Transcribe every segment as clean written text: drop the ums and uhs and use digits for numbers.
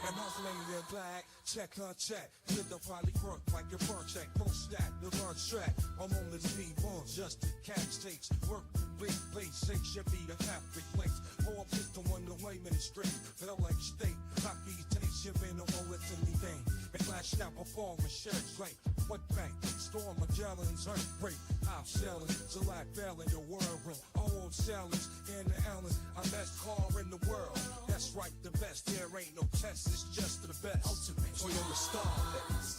And hustling their black, check on check. Hit the probably work like your burn check. Don't stack, the run track. I'm on the speedball, just catch takes. Work the big place, shake, should be the half big place. All pistol on the way, ministry. Felt like state, cocky taste, shipping the wallet to me thing. And flash out performance, shirt straight. What bank? Storm Magellan's earthquake. I'm selling, July failing your world. All sellers in the Allen. I'm best car in the world. That's right, the best. There ain't no test, it's just the best. Ultimate Toyota Starlet.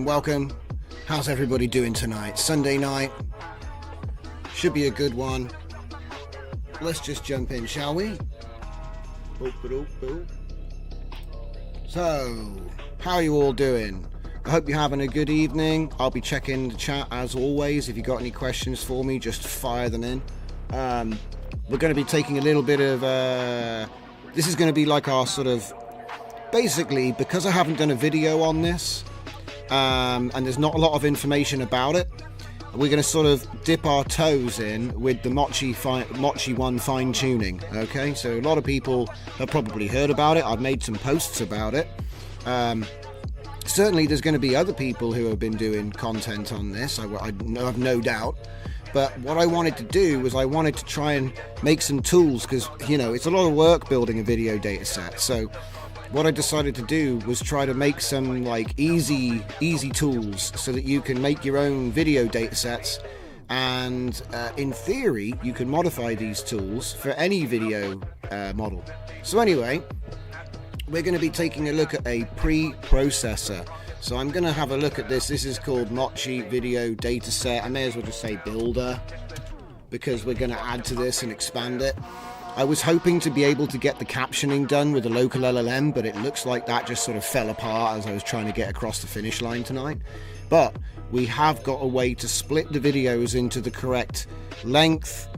Welcome. How's everybody doing tonight? Sunday night. Should be a good one. Let's just jump in, shall we? So, how are you all doing? I hope you're having a good evening. I'll be checking the chat as always. If you've got any questions for me, just fire them in. We're going to be taking a little bit of... this is going to be like our sort of... Basically, because I haven't done a video on this, and there's not a lot of information about it, we're going to sort of dip our toes in with the Mochi 1 fine tuning. Okay, so a lot of people have probably heard about it. I've made some posts about it. Certainly there's going to be other people who have been doing content on this, I have no doubt. But what I wanted to do was I wanted to try and make some tools, because, you know, it's a lot of work building a video data set. So what I decided to do was try to make some like easy tools so that you can make your own video data sets, and in theory you can modify these tools for any video model. So anyway, we're going to be taking a look at a preprocessor. So I'm going to have a look at this. This is called Mochi Video Dataset. I may as well just say Builder, because we're going to add to this and expand it. I was hoping to be able to get the captioning done with a local LLM, but it looks like that just sort of fell apart as I was trying to get across the finish line tonight. But we have got a way to split the videos into the correct length,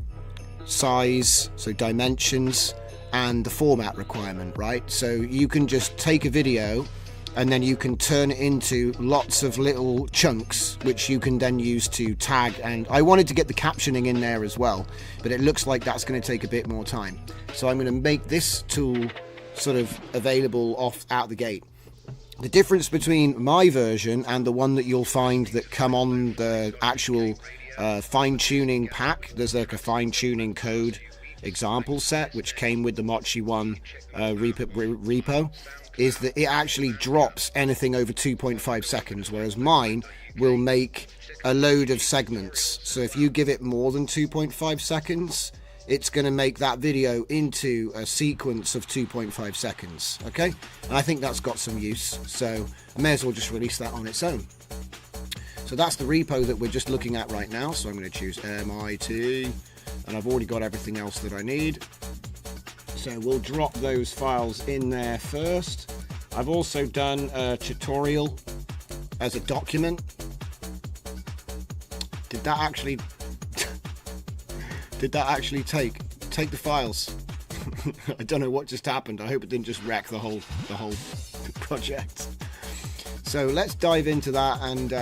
size, so dimensions, and the format requirement, right? So you can just take a video and then you can turn it into lots of little chunks, which you can then use to tag. And I wanted to get the captioning in there as well, but it looks like that's going to take a bit more time. So I'm going to make this tool sort of available out the gate. The difference between my version and the one that you'll find that come on the actual fine-tuning pack, there's like a fine-tuning code example set, which came with the Mochi 1 repo, is that it actually drops anything over 2.5 seconds, whereas mine will make a load of segments. So if you give it more than 2.5 seconds, it's going to make that video into a sequence of 2.5 seconds, okay? And I think that's got some use, so I may as well just release that on its own. So that's the repo that we're just looking at right now. So I'm going to choose MIT, and I've already got everything else that I need. So we'll drop those files in there first. I've also done a tutorial as a document. Did that actually take the files? I don't know what just happened. I hope it didn't just wreck the whole project. So let's dive into that, and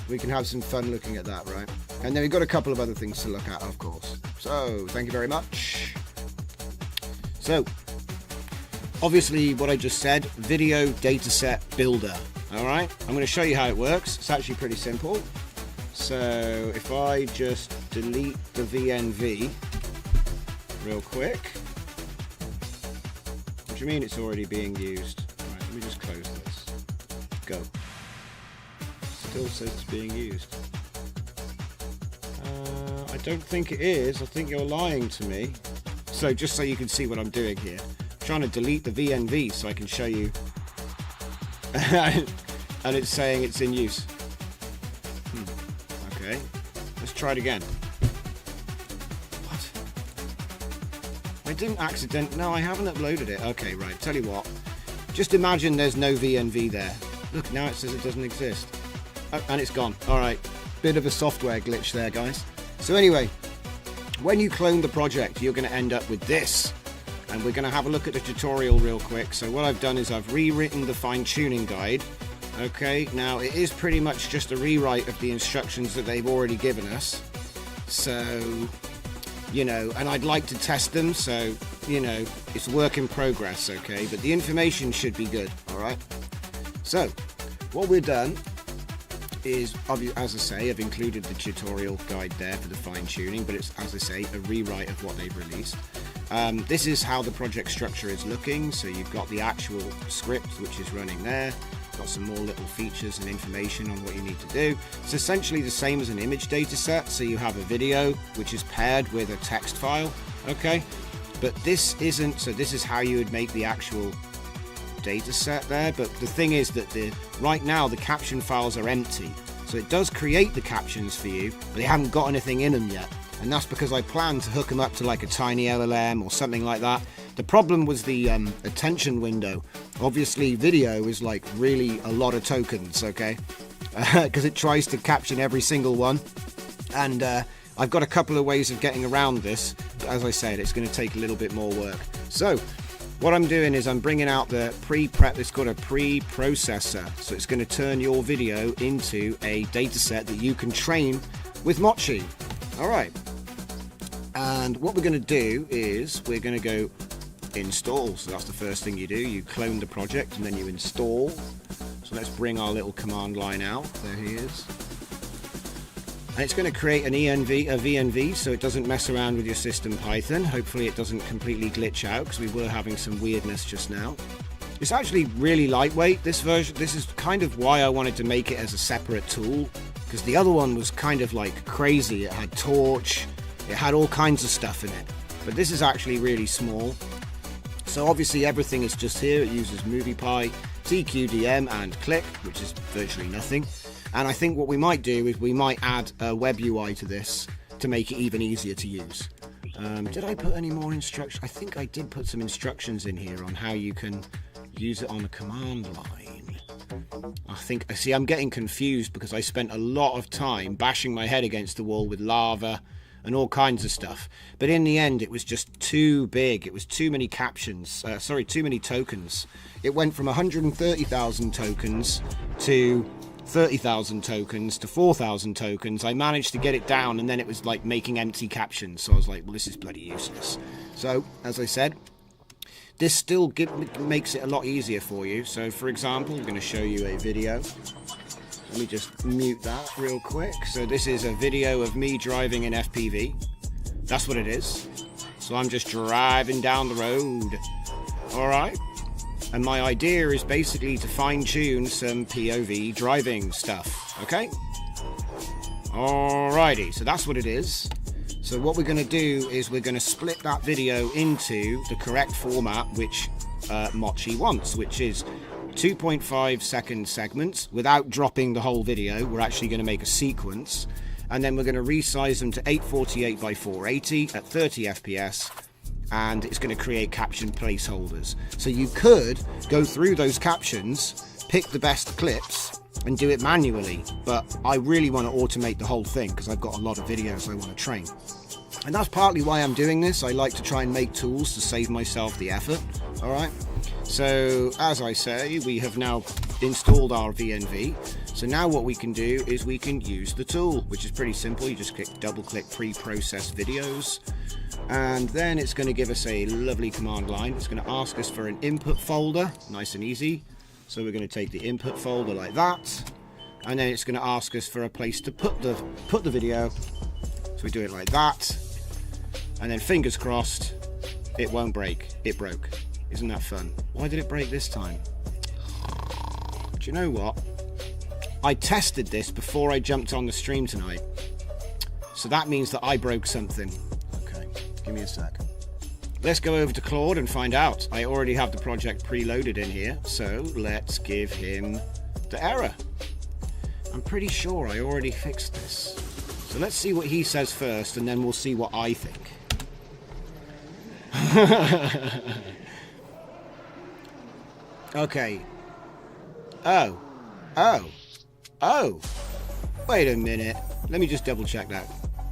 we can have some fun looking at that, right? And then we've got a couple of other things to look at, of course. So thank you very much. So obviously what I just said, video dataset builder. All right, I'm going to show you how it works. It's actually pretty simple. So if I just delete the VNV real quick. What do you mean it's already being used? Right, let me just close this. Go. Still says it's being used. I don't think it is. I think you're lying to me. So just so you can see what I'm doing here, I'm trying to delete the VNV so I can show you. And it's saying it's in use. Okay, let's try it again. What? I didn't no, I haven't uploaded it. Okay, right, tell you what. Just imagine there's no VNV there. Look, now it says it doesn't exist. Oh, and it's gone. All right, bit of a software glitch there, guys. So anyway, when you clone the project, you're going to end up with this. And we're going to have a look at the tutorial real quick. So what I've done is I've rewritten the fine-tuning guide. Okay, now it is pretty much just a rewrite of the instructions that they've already given us. So, you know, and I'd like to test them. So, you know, it's work in progress, okay? But the information should be good, all right? So, what we've done is, as I say, I've included the tutorial guide there for the fine-tuning, but it's, as I say, a rewrite of what they've released. This is how the project structure is looking. So you've got the actual script, which is running there. Got some more little features and information on what you need to do. It's essentially the same as an image data set. So you have a video, which is paired with a text file. Okay, but this isn't. So this is how you would make the actual data set there. But the thing is that right now the caption files are empty. So it does create the captions for you, but they haven't got anything in them yet. And that's because I plan to hook them up to like a tiny LLM or something like that. The problem was the attention window. Obviously, video is like really a lot of tokens, okay? Because it tries to caption every single one. And I've got a couple of ways of getting around this. But as I said, it's going to take a little bit more work. So what I'm doing is I'm bringing out the pre-prep. It's got a pre-processor. So it's going to turn your video into a data set that you can train with Mochi. All right. And what we're going to do is we're going to go install. So that's the first thing you do. You clone the project and then you install. So let's bring our little command line out. There he is. And it's going to create a VNV, so it doesn't mess around with your system Python. Hopefully it doesn't completely glitch out, because we were having some weirdness just now. It's actually really lightweight, this version. This is kind of why I wanted to make it as a separate tool, because the other one was kind of like crazy. It had torch, it had all kinds of stuff in it. But this is actually really small. So obviously everything is just here. It uses MoviePy, TQDM and Click, which is virtually nothing. And I think what we might do is we might add a web UI to this to make it even easier to use. Did I put any more instructions? I think I did put some instructions in here on how you can use it on a command line. See, I'm getting confused because I spent a lot of time bashing my head against the wall with lava and all kinds of stuff. But in the end, it was just too big. It was too many captions. Too many tokens. It went from 130,000 tokens to 30,000 tokens to 4,000 tokens. I managed to get it down, and then it was like making empty captions. So I was like, well, this is bloody useless. So, as I said, this still makes it a lot easier for you. So, for example, I'm going to show you a video. Let me just mute that real quick. So this is a video of me driving an FPV. That's what it is. So I'm just driving down the road. Alright? And my idea is basically to fine-tune some POV driving stuff. Okay? Alrighty, so that's what it is. So what we're going to do is we're going to split that video into the correct format which Mochi wants, which is 2.5 second segments without dropping the whole video. We're actually going to make a sequence, and then we're going to resize them to 848 by 480 at 30 FPS, and it's going to create caption placeholders. So you could go through those captions, pick the best clips and do it manually, but I really want to automate the whole thing because I've got a lot of videos I want to train. And that's partly why I'm doing this. I like to try and make tools to save myself the effort. Alright, so as I say, we have now installed our VNV. So now what we can do is we can use the tool, which is pretty simple. You just double click pre-processed videos, and then it's going to give us a lovely command line. It's going to ask us for an input folder, nice and easy. So we're going to take the input folder like that, and then it's going to ask us for a place to put the video. So we do it like that, and then fingers crossed it won't break. It broke. Isn't that fun? Why did it break this time? Do you know what? I tested this before I jumped on the stream tonight, so that means that I broke something. Okay, give me a sec. Let's go over to Claude and find out. I already have the project preloaded in here, so let's give him the error. I'm pretty sure I already fixed this. So let's see what he says first, and then we'll see what I think. Okay. Oh. Wait a minute. Let me just double check that.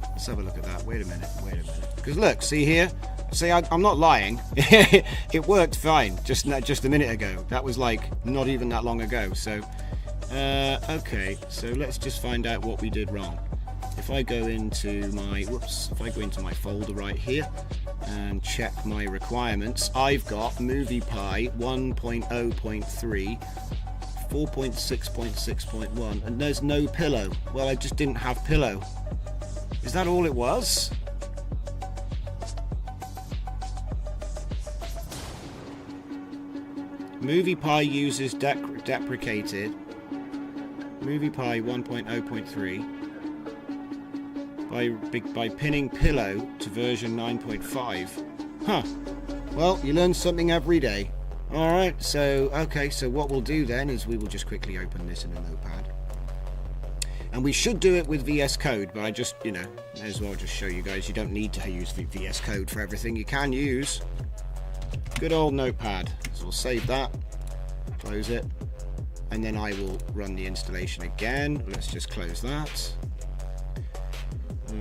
Let's have a look at that. Wait a minute. Because look, see here? See, I'm not lying. It worked fine just a minute ago. That was like not even that long ago. So, okay. So let's just find out what we did wrong. If I go into my, if I go into my folder right here and check my requirements, I've got MoviePy 1.0.3, 4.6.6.1, and there's no pillow. Well, I just didn't have pillow. Is that all it was? MoviePy uses deprecated MoviePy 1.0.3 by pinning pillow to version 9.5. Huh. Well, you learn something every day. Alright, so, okay, so what we'll do then is we will just quickly open this in a notepad. And we should do it with VS Code, but I just, may as well just show you guys, you don't need to use VS Code for everything. You can use good old notepad. So we'll save that, close it, and then I will run the installation again. Let's just close that.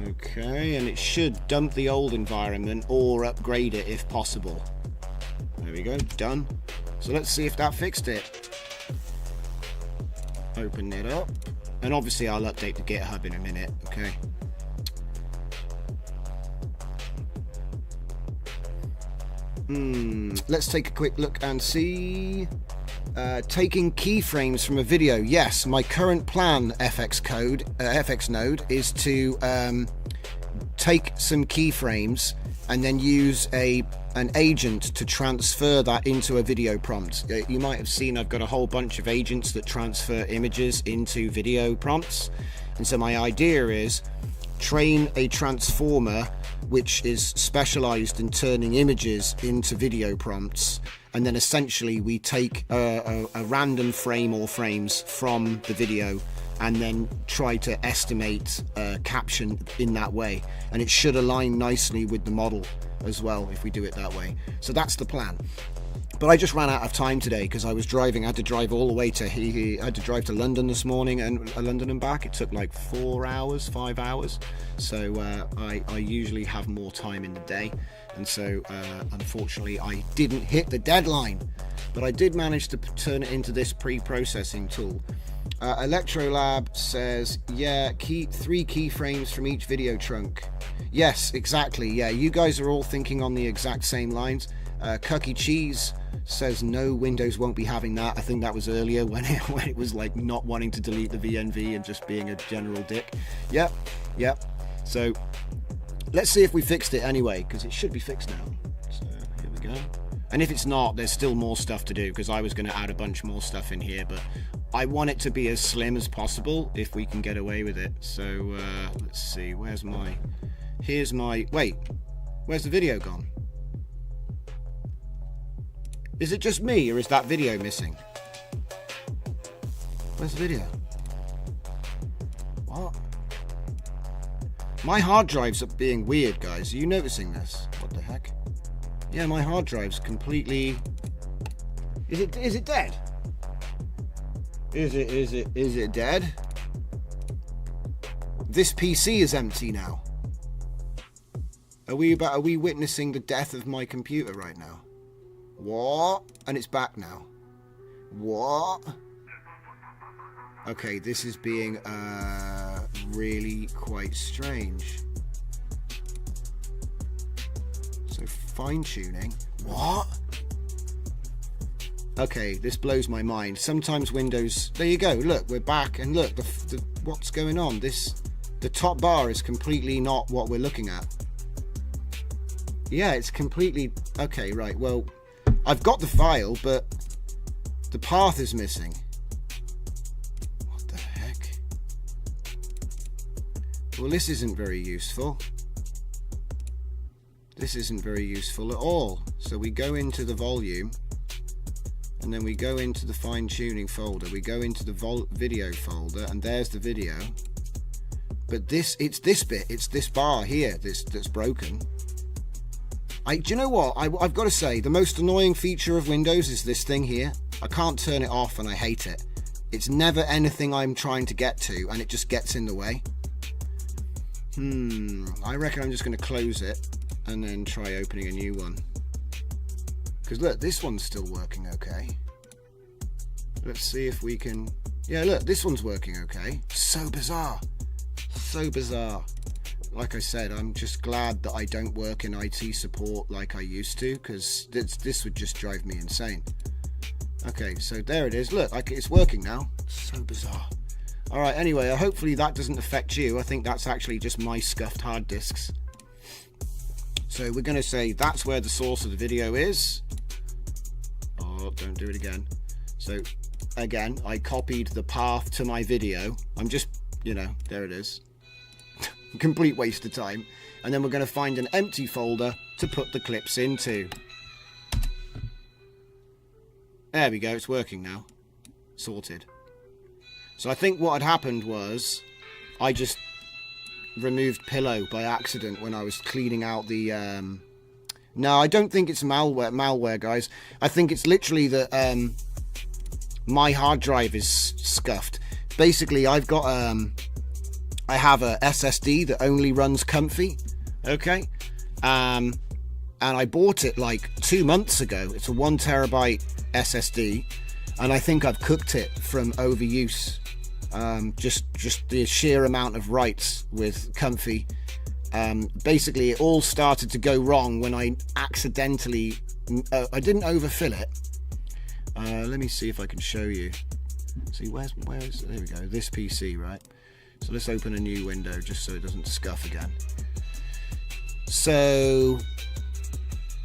Okay, and it should dump the old environment or upgrade it if possible. There we go, done. So let's see if that fixed it. Open it up, and obviously I'll update the GitHub in a minute, okay? Let's take a quick look and see. Taking keyframes from a video. Yes, my current plan, FX Node, is to take some keyframes and then use an agent to transfer that into a video prompt. You might have seen I've got a whole bunch of agents that transfer images into video prompts, and so my idea is train a transformer which is specialized in turning images into video prompts, and then essentially we take a random frame or frames from the video and then try to estimate a caption in that way, and it should align nicely with the model as well if we do it that way. So that's the plan. But I just ran out of time today because I was driving. I had to drive all the way to I had to drive to London this morning and London and back. It took like 5 hours. So I usually have more time in the day, and so unfortunately I didn't hit the deadline. But I did manage to turn it into this pre-processing tool. Electrolab says, yeah, 3 keyframes from each video trunk. Yes, exactly. Yeah, you guys are all thinking on the exact same lines. Cucky Cheese says no, Windows won't be having that. I think that was earlier when it was like not wanting to delete the VNV and just being a general dick. Yep. So let's see if we fixed it anyway, because it should be fixed now. So here we go. And if it's not, there's still more stuff to do, because I was going to add a bunch more stuff in here, but I want it to be as slim as possible if we can get away with it. So let's see, where's my... Here's my... Wait, where's the video gone? Is it just me, or is that video missing? Where's the video? What? My hard drives are being weird, guys. Are you noticing this? What the heck? Yeah, my hard drive's completely... Is it dead? Is it dead? This PC is empty now. Are we witnessing the death of my computer right now? What? And it's back now. What? Okay, this is being really quite strange. So fine-tuning. What? Okay, this blows my mind. Sometimes Windows... There you go. Look, we're back. And look, what's going on? The top bar is completely not what we're looking at. Yeah, it's completely... Okay, right. Well, I've got the file, but the path is missing. What the heck? Well, this isn't very useful. This isn't very useful at all. So we go into the volume, and then we go into the fine-tuning folder. We go into the video folder, and there's the video. But it's this bit. It's this bar here that's broken. Do you know what? I've got to say, the most annoying feature of Windows is this thing here. I can't turn it off, and I hate it. It's never anything I'm trying to get to, and it just gets in the way. I reckon I'm just going to close it and then try opening a new one. Because look, this one's still working okay. Let's see if we can... Yeah, look, this one's working okay. So bizarre. So bizarre. Like I said, I'm just glad that I don't work in IT support like I used to, because this would just drive me insane. Okay, so there it is. Look, it's working now. So bizarre. Alright, anyway, hopefully that doesn't affect you. I think that's actually just my scuffed hard disks. So we're going to say that's where the source of the video is. Oh, don't do it again. So, again, I copied the path to my video. I'm just, there it is. Complete waste of time. And then we're going to find an empty folder to put the clips into. There we go, it's working now. Sorted. So I think what had happened was I just removed Pillow by accident when I was cleaning out the... No, I don't think it's malware, guys. I think it's literally that my hard drive is scuffed. Basically, I've got... I have a SSD that only runs Comfy, okay? And I bought it like 2 months ago. It's a 1 terabyte SSD, and I think I've cooked it from overuse. Just the sheer amount of writes with Comfy. Basically, it all started to go wrong when I accidentally... I didn't overfill it. Let me see if I can show you. See, where's there we go, this PC, right? So let's open a new window just so it doesn't scuff again. So,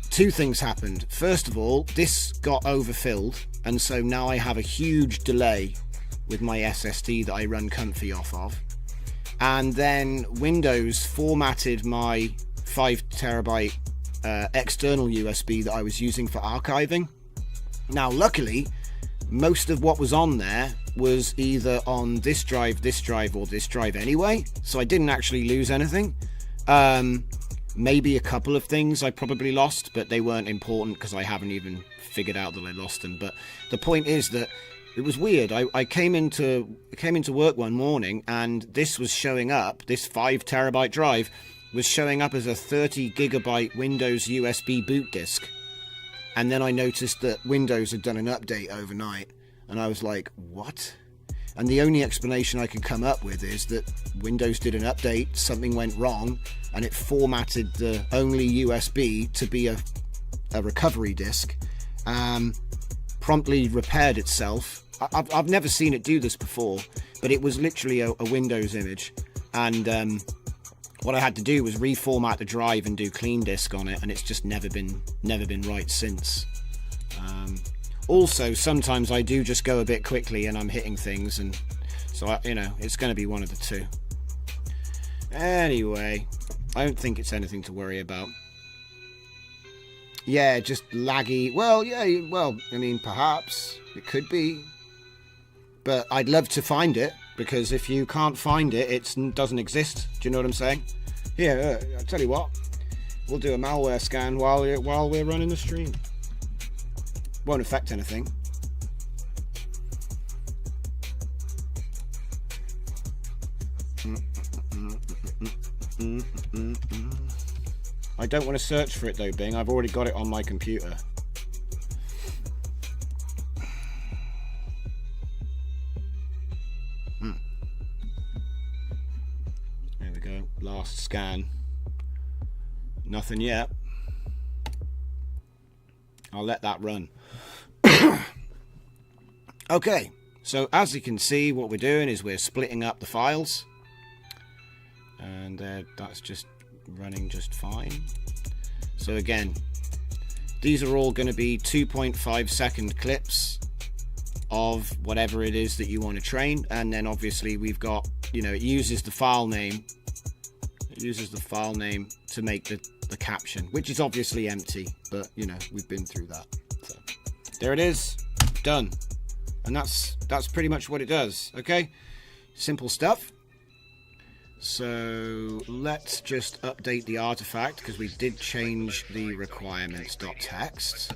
2 things happened. First of all, this got overfilled, and so now I have a huge delay with my SSD that I run Comfy off of. And then Windows formatted my 5 terabyte external USB that I was using for archiving. Now, luckily, most of what was on there was either on this drive, or this drive anyway, so I didn't actually lose anything. Maybe a couple of things I probably lost, but they weren't important because I haven't even figured out that I lost them. But the point is that it was weird. I came into work one morning, and this was showing up, this 5 terabyte drive was showing up as a 30 gigabyte Windows USB boot disk. And then I noticed that Windows had done an update overnight, and I was like, what? And the only explanation I could come up with is that Windows did an update, something went wrong, and it formatted the only USB to be a recovery disk, promptly repaired itself. I've never seen it do this before, but it was literally a Windows image, and what I had to do was reformat the drive and do clean disk on it, and it's just never been right since. Also, sometimes I do just go a bit quickly and I'm hitting things, and so it's going to be one of the two. Anyway, I don't think it's anything to worry about. Yeah, just laggy. Well, yeah, I mean, perhaps it could be, but I'd love to find it, because if you can't find it, it doesn't exist. Do you know what I'm saying? Here, I'll tell you what. We'll do a malware scan while we're running the stream. Won't affect anything. I don't want to search for it though, Bing. I've already got it on my computer. There we go. Last scan. Nothing yet. I'll let that run. Okay, so as you can see, what we're doing is we're splitting up the files, and that's just running just fine. So again, these are all going to be 2.5 second clips of whatever it is that you want to train, and then obviously we've got, it uses the file name. It uses the file name to make the caption, which is obviously empty, but we've been through that. So there it is, done. And that's pretty much what it does. Okay, simple stuff. So let's just update the artifact, because we did change the requirements.txt.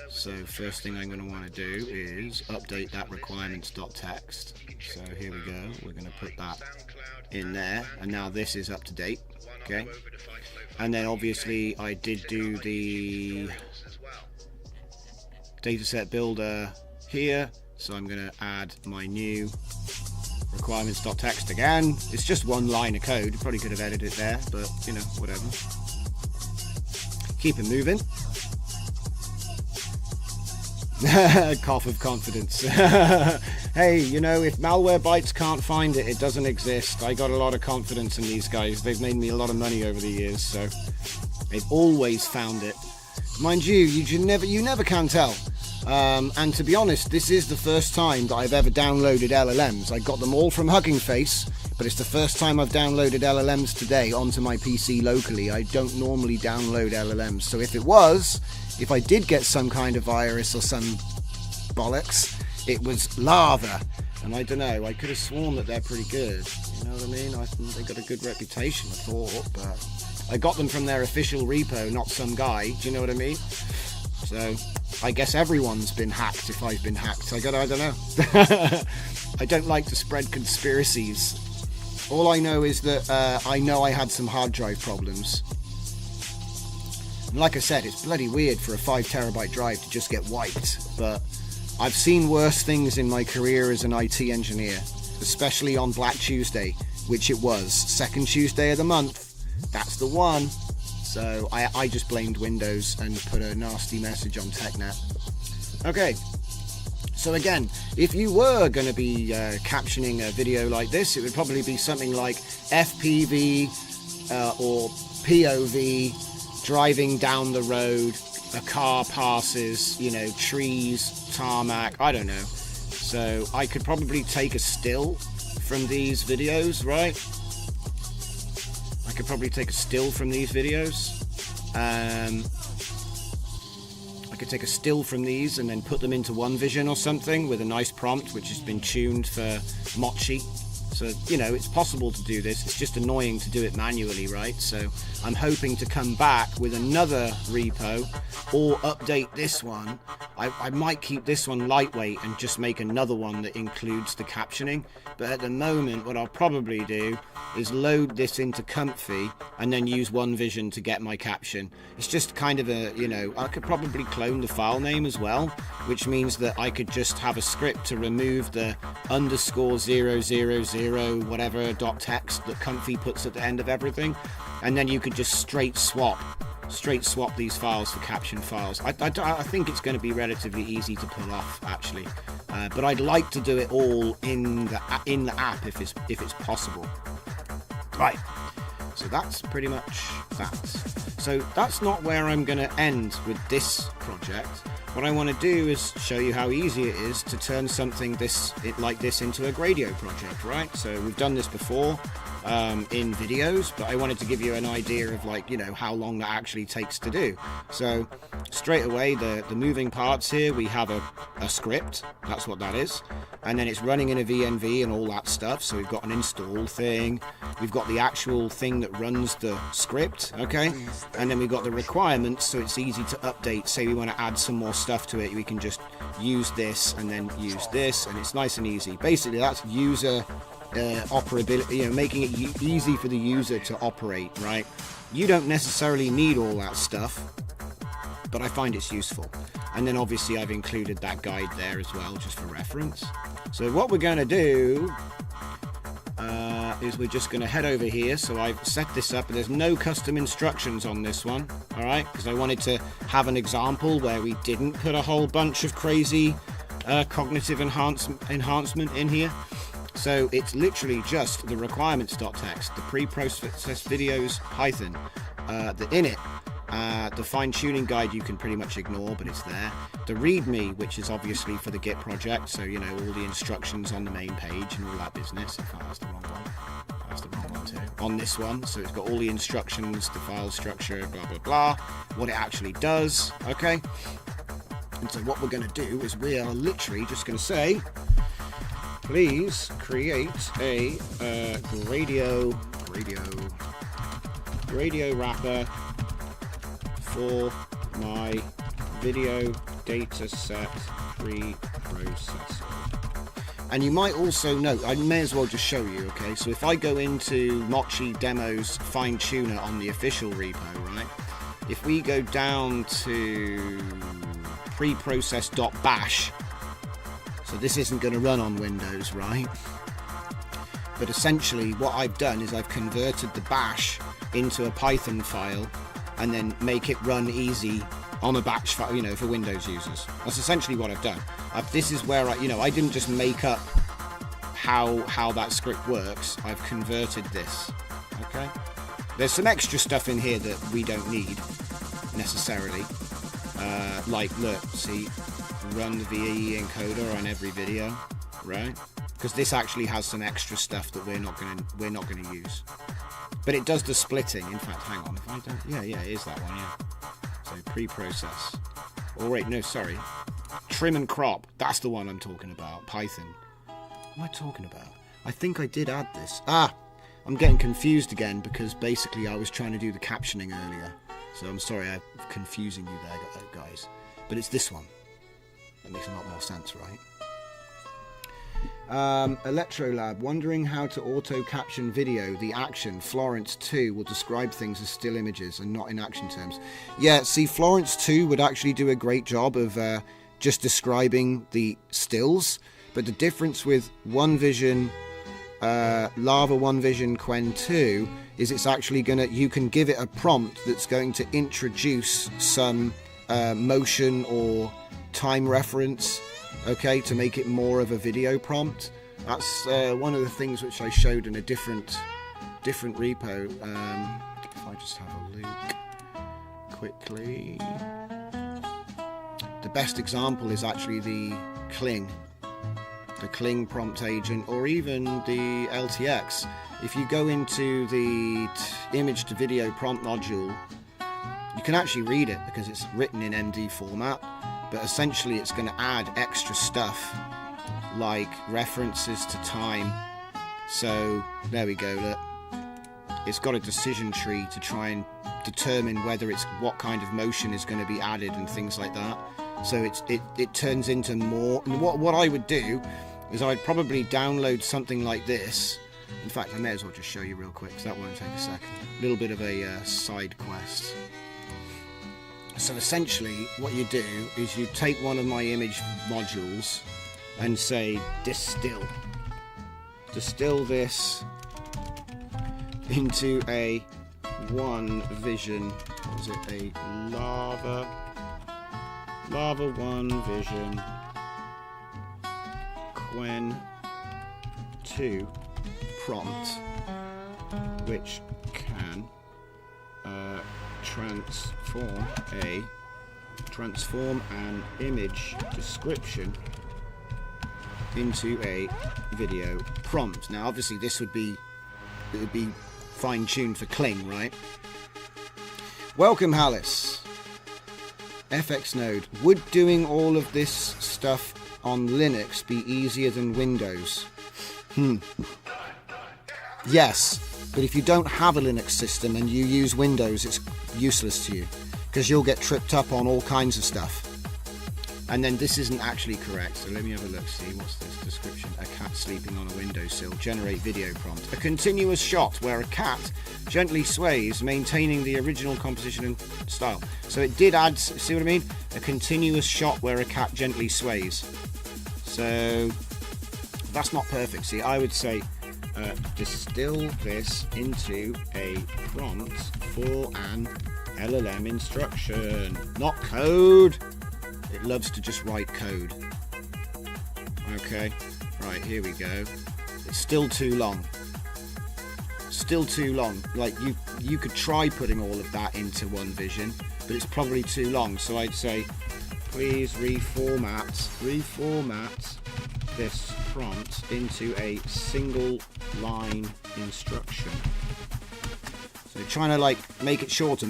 So first thing I'm going to want to do is update that requirements.txt. So here we go, we're going to put that in there, and now this is up to date. Okay, and then obviously I did do the dataset builder here, so I'm going to add my new requirements.txt again. It's just one line of code. You probably could have edited it there, but whatever. Keep it moving. Cough of confidence. Hey, if Malwarebytes can't find it, it doesn't exist. I got a lot of confidence in these guys. They've made me a lot of money over the years, so they've always found it. Mind you, you never can tell. And to be honest, this is the first time that I've ever downloaded LLMs. I got them all from Hugging Face, but it's the first time I've downloaded LLMs today onto my PC locally. I don't normally download LLMs, so if I did get some kind of virus or some bollocks, it was lava. And I don't know, I could have sworn that they're pretty good. You know what I mean? I think they got a good reputation, I thought, but I got them from their official repo, not some guy. Do you know what I mean? So I guess everyone's been hacked if I've been hacked. I don't know. I don't like to spread conspiracies. All I know is that I know I had some hard drive problems. And like I said, it's bloody weird for a 5 terabyte drive to just get wiped. But I've seen worse things in my career as an IT engineer, especially on Black Tuesday, which it was. Second Tuesday of the month. That's the one. So I just blamed Windows and put a nasty message on TechNet. Okay, so again, if you were going to be captioning a video like this, it would probably be something like FPV or POV, driving down the road, a car passes, trees, tarmac, I don't know. So I could probably take a still from these videos, right? I could probably take a still from these videos. I could take a still from these and then put them into OneVision or something with a nice prompt which has been tuned for Mochi. So, it's possible to do this. It's just annoying to do it manually, right? So I'm hoping to come back with another repo or update this one. I might keep this one lightweight and just make another one that includes the captioning. But at the moment, what I'll probably do is load this into Comfy and then use OneVision to get my caption. It's just kind of I could probably clone the file name as well, which means that I could just have a script to remove the _000 whatever .text that Comfy puts at the end of everything, and then you could just straight swap these files for caption files. I think it's going to be relatively easy to pull off, actually, but I'd like to do it all in the app if it's possible. Right. So that's pretty much that. So that's not where I'm going to end with this project. What I want to do is show you how easy it is to turn something like this into a Gradio project, right? So we've done this before in videos, but I wanted to give you an idea of, like, you know, how long that actually takes to do. So straight away, the moving parts here, we have a script, that's what that is, and then it's running in a VNV and all that stuff. So we've got an install thing, we've got the actual thing that runs the script, okay, and then we've got the requirements, so it's easy to update. Say we want to add some more stuff to it, we can just use this and then use this, and it's nice and easy. Basically, that's user operability, you know, making it easy for the user to operate, right? You don't necessarily need all that stuff, but I find it's useful. And then obviously I've included that guide there as well, just for reference. So what we're going to do is we're just going to head over here. So I've set this up, but there's no custom instructions on this one, all right? Because I wanted to have an example where we didn't put a whole bunch of crazy cognitive enhancement in here. So it's literally just the requirements.txt, the pre-processed videos Python, the init, the fine-tuning guide you can pretty much ignore, but it's there. The README, which is obviously for the Git project, so, you know, all the instructions on the main page and all that business. In fact, that's the wrong one. That's the wrong one too. On this one, so it's got all the instructions, the file structure, blah, blah, blah, what it actually does, okay? And so what we're going to do is we are literally just going to say, please create a Gradio wrapper for my video dataset preprocessor. And you might also note, I may as well just show you, okay? So if I go into Mochi Demo's Fine Tuner on the official repo, right? If we go down to preprocess.bash, so this isn't going to run on Windows, right? But essentially what I've done is I've converted the bash into a Python file and then make it run easy on a batch file, you know, for Windows users. That's essentially what I've done. This is where I didn't just make up how that script works. I've converted this, okay? There's some extra stuff in here that we don't need necessarily. Like, look, see, run the VAE encoder on every video, right? Because this actually has some extra stuff that we're not gonna use. But it does the splitting. In fact, hang on, if I don't, yeah, it is that one, yeah. So pre-process. Oh wait, no, sorry. Trim and crop. That's the one I'm talking about. Python. What am I talking about? I think I did add this. I'm getting confused again because basically I was trying to do the captioning earlier. So I'm sorry, I'm confusing you there, guys. But it's this one. That makes a lot more sense, right? Electrolab, wondering how to auto-caption video. The action, Florence 2, will describe things as still images and not in action terms. Yeah, see, Florence 2 would actually do a great job of just describing the stills, but the difference with OneVision, Lava OneVision Quen 2 is it's actually you can give it a prompt that's going to introduce some motion or time reference, okay, to make it more of a video prompt. That's one of the things which I showed in a different repo. If I just have a look quickly, the best example is actually the Kling prompt agent, or even the LTX. If you go into the image to video prompt module, you can actually read it because it's written in MD format. But essentially it's going to add extra stuff like references to time. So there we go, look. It's got a decision tree to try and determine whether what kind of motion is going to be added and things like that. So it turns into more. And what I would do is I'd probably download something like this. In fact, I may as well just show you real quick because that won't take a second. A little bit of a side quest. So essentially what you do is you take one of my image modules and say distill this into a OneVision, what was it, a Lava OneVision Quen 2 prompt, which can transform an image description into a video prompt. Now obviously this would be fine-tuned for Kling, right? Welcome, Hallis. FX Node. Would doing all of this stuff on Linux be easier than Windows? Yes, but if you don't have a Linux system and you use Windows, it's useless to you, because you'll get tripped up on all kinds of stuff. And then this isn't actually correct, so let me have a look, see, what's this description? A cat sleeping on a windowsill, generate video prompt. A continuous shot where a cat gently sways, maintaining the original composition and style. So it did add, see what I mean? A continuous shot where a cat gently sways. So that's not perfect. See, I would say distill this into a prompt for an LLM instruction, not code. It loves to just write code. Okay, right, here we go. It's still too long. Still too long. Like, you could try putting all of that into one vision, but it's probably too long. So I'd say, please reformat this prompt into a single line instruction. So trying to like make it shorter.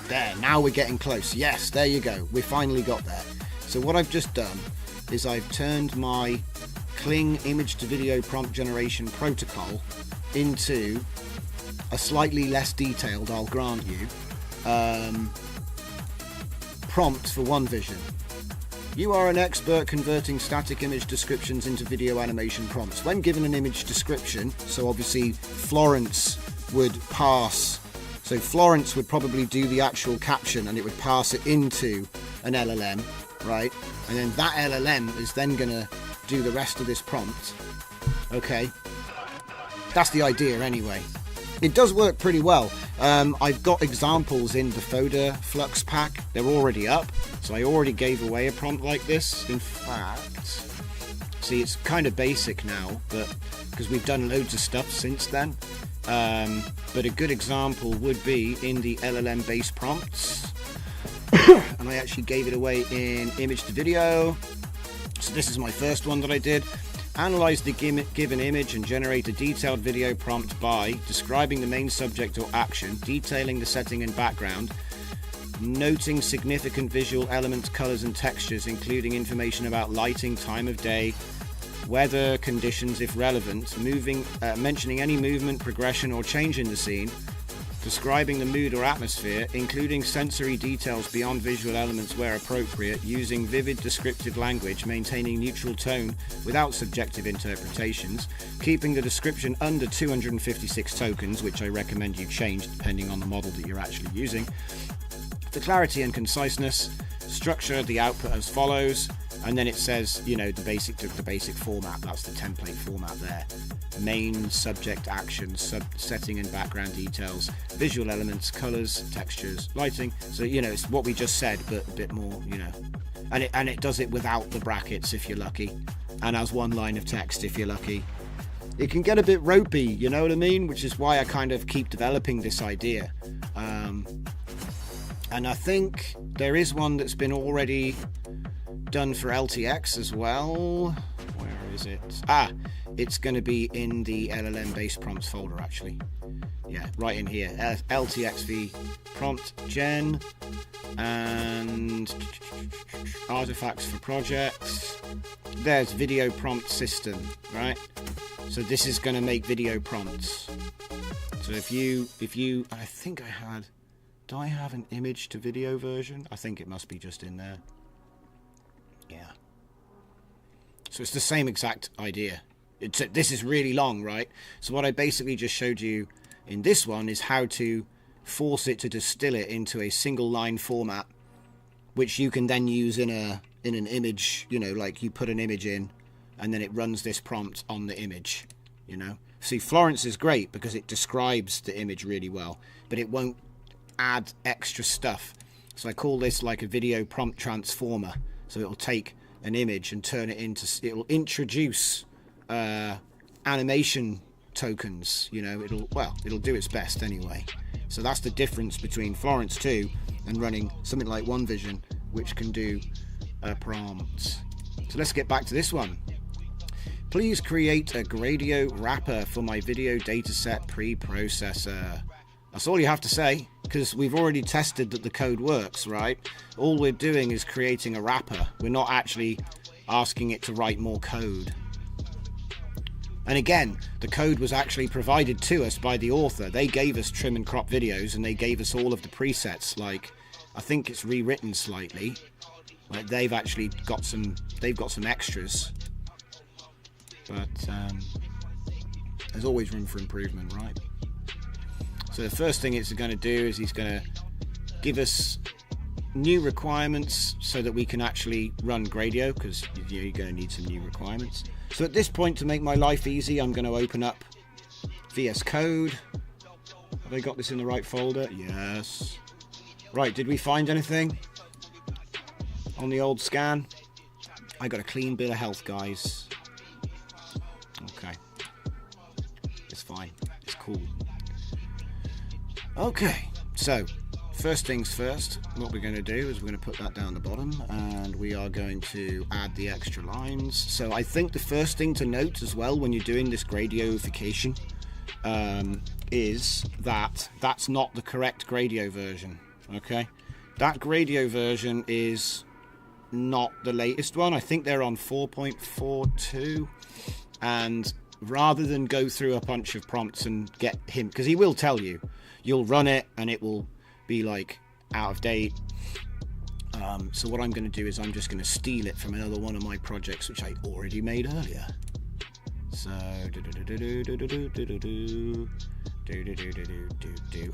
There, now we're getting close. Yes, there you go. We finally got there. So what I've just done is I've turned my Kling image to video prompt generation protocol into a slightly less detailed, I'll grant you, prompt for OneVision. You are an expert converting static image descriptions into video animation prompts. When given an image description, so obviously Florence would pass. So Florence would probably do the actual caption and it would pass it into an LLM, right? And then that LLM is then going to do the rest of this prompt. Okay. That's the idea anyway. It does work pretty well. I've got examples in the Foda Flux pack. They're already up. So I already gave away a prompt like this. In fact, see, it's kind of basic now, but because we've done loads of stuff since then. But a good example would be in the LLM based prompts. And I actually gave it away in image to video. So this is my first one that I did. Analyze the given image and generate a detailed video prompt by describing the main subject or action, detailing the setting and background, noting significant visual elements, colors and textures, including information about lighting, time of day, weather conditions if relevant, mentioning any movement, progression or change in the scene, describing the mood or atmosphere, including sensory details beyond visual elements where appropriate, using vivid descriptive language, maintaining neutral tone without subjective interpretations, keeping the description under 256 tokens, which I recommend you change depending on the model that you're actually using. For clarity and conciseness, structure the output as follows, and then it says, you know, the basic format. That's the template format there. Main, subject, action, setting and background details, visual elements, colors, textures, lighting. So, you know, it's what we just said, but a bit more, you know. And it does it without the brackets if you're lucky, and as one line of text if you're lucky. It can get a bit ropey, you know what I mean? Which is why I kind of keep developing this idea. And I think there is one that's been already done for LTX as well. Where is it? It's going to be in the LLM based prompts folder actually. Yeah, right in here. LTXV prompt gen and artifacts for projects. There's video prompt system, right? So this is going to make video prompts. So if you, I think I had. Do I have an image to video version? I think it must be just in there. Yeah. So it's the same exact idea. This is really long, right? So what I basically just showed you in this one is how to force it to distill it into a single line format, which you can then use in an image, you know, like you put an image in and then it runs this prompt on the image, you know. See, Florence is great because it describes the image really well, but it won't add extra stuff. So I call this like a video prompt transformer. So it'll take an image and turn it into, it'll introduce animation tokens. You know, it'll do its best anyway. So that's the difference between Florence 2 and running something like OneVision, which can do prompts. So let's get back to this one. Please create a Gradio wrapper for my video dataset preprocessor. That's all you have to say, because we've already tested that the code works, right? All we're doing is creating a wrapper. We're not actually asking it to write more code. And again, the code was actually provided to us by the author. They gave us trim and crop videos, and they gave us all of the presets. Like, I think it's rewritten slightly. Like, they've actually got some extras. But there's always room for improvement, right? So the first thing it's going to do is he's going to give us new requirements so that we can actually run Gradio, because you're going to need some new requirements. So at this point, to make my life easy, I'm going to open up VS Code. Have I got this in the right folder? Yes. Right, did we find anything on the old scan? I got a clean bill of health, guys. Okay. It's fine. It's cool. Okay, so first things first, what we're going to do is we're going to put that down the bottom, and we are going to add the extra lines. So I think the first thing to note as well when you're doing this gradioification is that that's not the correct Gradio version. Okay, that Gradio version is not the latest one. I think they're on 4.42, and rather than go through a bunch of prompts and get him, because he will tell you, you'll run it and it will be like out of date. So what I'm going to do is I'm just going to steal it from another one of my projects which I already made earlier. So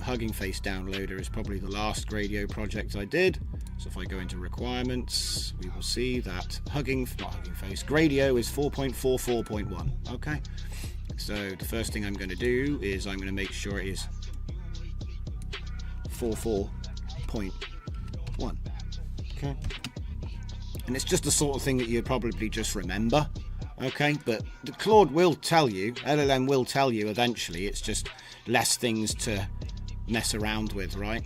Hugging Face Downloader is probably the last Gradio project I did. So if I go into requirements, we will see that Gradio is 4.44.1. Okay, so the first thing I'm going to do is I'm going to make sure it is 44.1. Okay, and it's just the sort of thing that you'd probably just remember. Okay, but the Claude will tell you, LLM will tell you eventually. It's just less things to mess around with, right?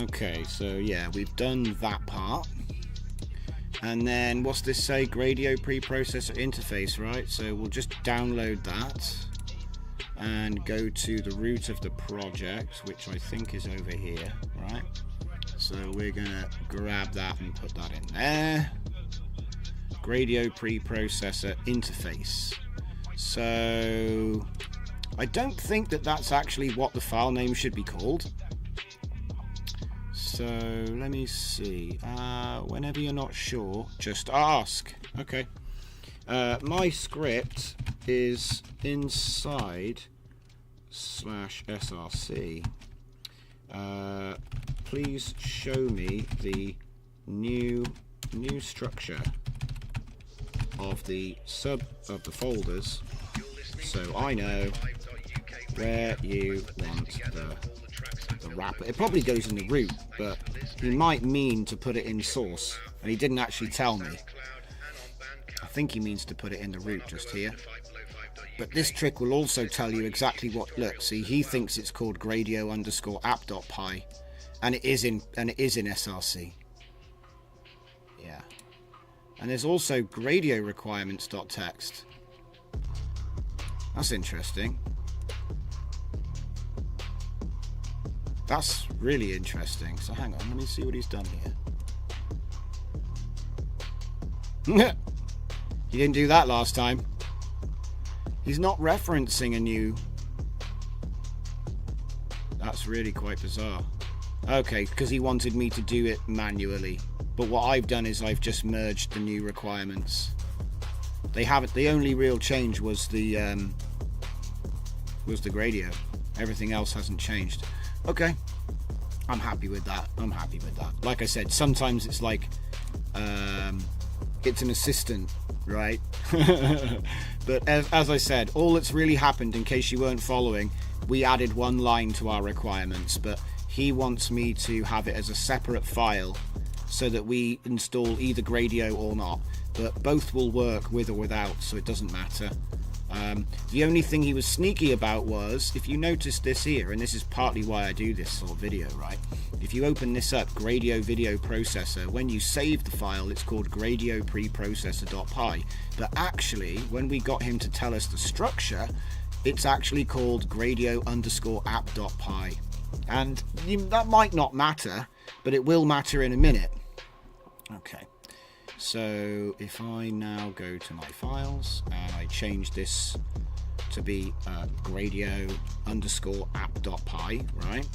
Okay, so yeah, we've done that part. And then what's this say? Gradio preprocessor interface, right? So we'll just download that and go to the root of the project, which I think is over here, right? So we're gonna grab that and put that in there. Gradio preprocessor interface. So I don't think that that's actually what the file name should be called. So let me see. Whenever you're not sure, just ask. Okay. My script is inside /src. Please show me the new structure of the folders, so I know where you want the wrapper. It probably goes in the root, but he might mean to put it in source, and he didn't actually tell me. I think he means to put it in the root just here. But this trick will also tell you exactly what. Look, see, he thinks it's called gradio_app.py, and it is in src. Yeah. And there's also gradio requirements.txt. That's interesting. That's really interesting. So hang on, let me see what he's done here. He didn't do that last time. He's not referencing a new... That's really quite bizarre. Okay, because he wanted me to do it manually. But what I've done is I've just merged the new requirements. They haven't. The only real change was the Gradio. Everything else hasn't changed. Okay, I'm happy with that. Like I said, sometimes it's like it's an assistant, right? But as I said, all that's really happened, in case you weren't following, we added one line to our requirements, but he wants me to have it as a separate file so that we install either Gradio or not, but both will work with or without, so it doesn't matter. The only thing he was sneaky about was, if you notice this here, and this is partly why I do this sort of video, right? If you open this up, Gradio Video Processor, when you save the file, it's called Gradio Preprocessor.py. But actually, when we got him to tell us the structure, it's actually called Gradio_app.py. And that might not matter, but it will matter in a minute. Okay. So if I now go to my files and I change this to be Gradio_app.py, right?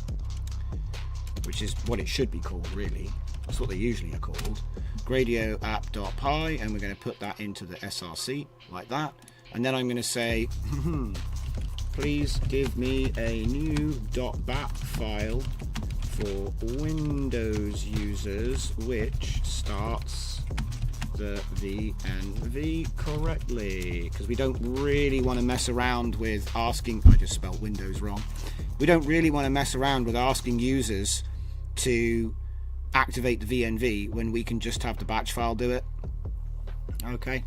Which is what it should be called, really. That's what they usually are called. Gradio_app.py, and we're going to put that into the src like that. And then I'm going to say, please give me a new .bat file for Windows users which starts the VNV correctly, because we don't really want to mess around with asking, I just spelled Windows wrong, we don't really want to mess around with asking users to activate the VNV when we can just have the batch file do it. Okay,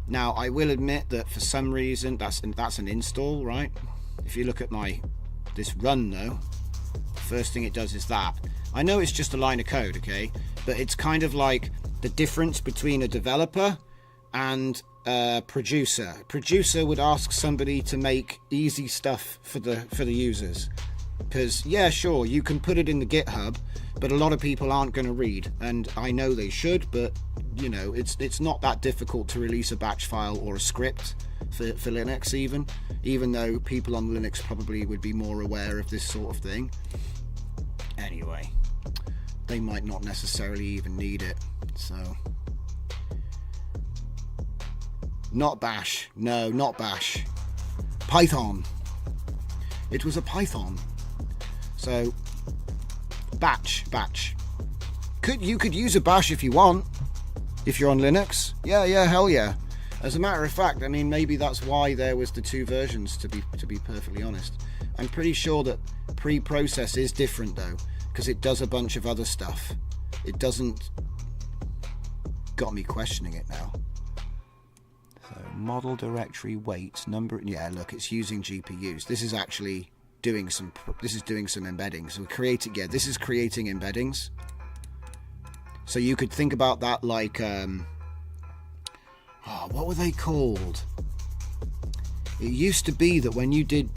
now I will admit that for some reason that's an install, right? If you look at this run though, the first thing it does is that. I know it's just a line of code, okay, but it's kind of like the difference between a developer and a producer. Producer would ask somebody to make easy stuff for the users, because yeah, sure, you can put it in the GitHub, but a lot of people aren't going to read, and I know they should, but you know, it's not that difficult to release a batch file or a script for Linux, even though people on Linux probably would be more aware of this sort of thing. Anyway, they might not necessarily even need it. So, not Bash. No, not Bash. Python. It was a Python. So, batch. You could use a Bash if you want, if you're on Linux. Yeah, hell yeah. As a matter of fact, I mean, maybe that's why there was the two versions, to be perfectly honest. I'm pretty sure that pre-process is different though, because it does a bunch of other stuff. It doesn't... Got me questioning it now. So model directory wait number, yeah, look, it's using GPUs. This is actually doing some embeddings. So this is creating embeddings. So you could think about that like what were they called? It used to be that when you did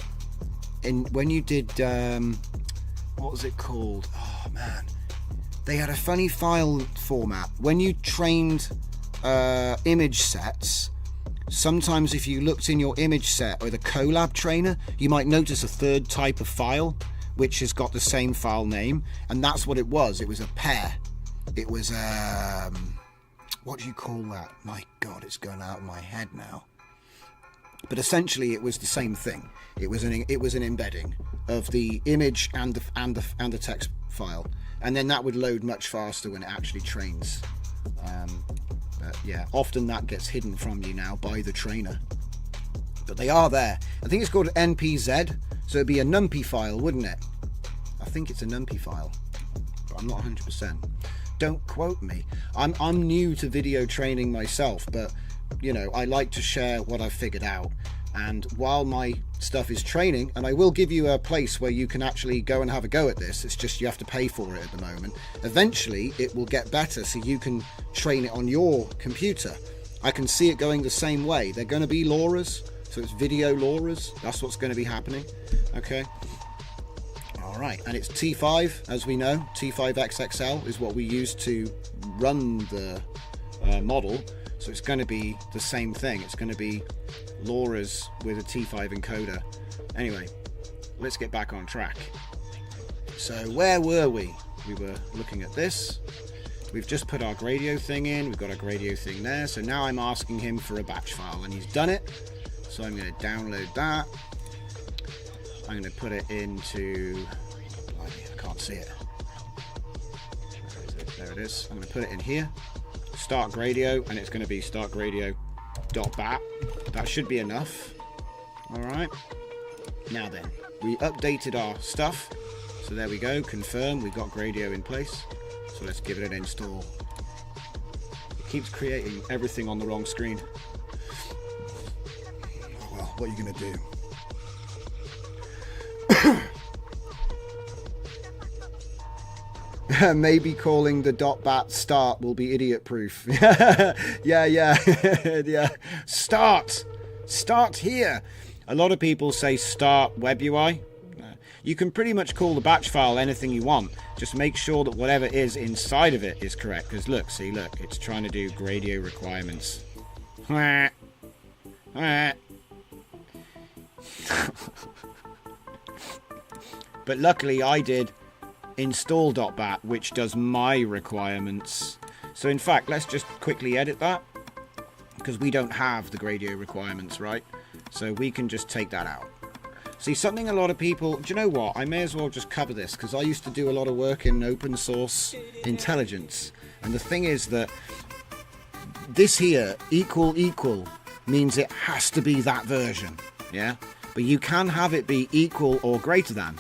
what was it called? Oh man, they had a funny file format. When you trained image sets, sometimes if you looked in your image set or the Colab trainer, you might notice a third type of file which has got the same file name, and that's what it was. It was a pair. It was what do you call that? My God, it's going out of my head now. But essentially, it was the same thing. It was an embedding of the image and the text file, and then that would load much faster when it actually trains. But yeah, often that gets hidden from you now by the trainer. But they are there. I think it's called NPZ, so it'd be a numpy file, wouldn't it? I think it's a numpy file, but I'm not 100%. Don't quote me. I'm new to video training myself, but you know, I like to share what I've figured out. And while my stuff is training, and I will give you a place where you can actually go and have a go at this, it's just you have to pay for it at the moment. Eventually it will get better so you can train it on your computer. I can see it going the same way. They're going to be LoRa's, so it's video LoRa's. That's what's going to be happening. Okay. Alright, and it's T5, as we know. T5XXL is what we use to run the model. So it's going to be the same thing. It's going to be LoRa's with a T5 encoder. Anyway, let's get back on track. So where were we? We were looking at this. We've just put our Gradio thing in. We've got our Gradio thing there. So now I'm asking him for a batch file, and he's done it. So I'm going to download that. I'm going to put it into... I can't see it. There it is. I'm going to put it in here. Start Gradio, and it's going to be startgradio.bat. That should be enough. Alright. Now then, we updated our stuff. So there we go. Confirm. We've got Gradio in place. So let's give it an install. It keeps creating everything on the wrong screen. Oh well. What are you going to do? Maybe calling the .bat start will be idiot proof. yeah. Yeah. Start here. A lot of people say start web UI. You can pretty much call the batch file anything you want. Just make sure that whatever is inside of it is correct. Because look, it's trying to do Gradio requirements. But luckily I did install.bat, which does my requirements. So in fact, let's just quickly edit that, because we don't have the Gradio requirements, right? So we can just take that out. See, something a lot of people... Do you know what? I may as well just cover this, because I used to do a lot of work in open source intelligence. And the thing is that this here, equal, means it has to be that version, yeah? But you can have it be equal or greater than.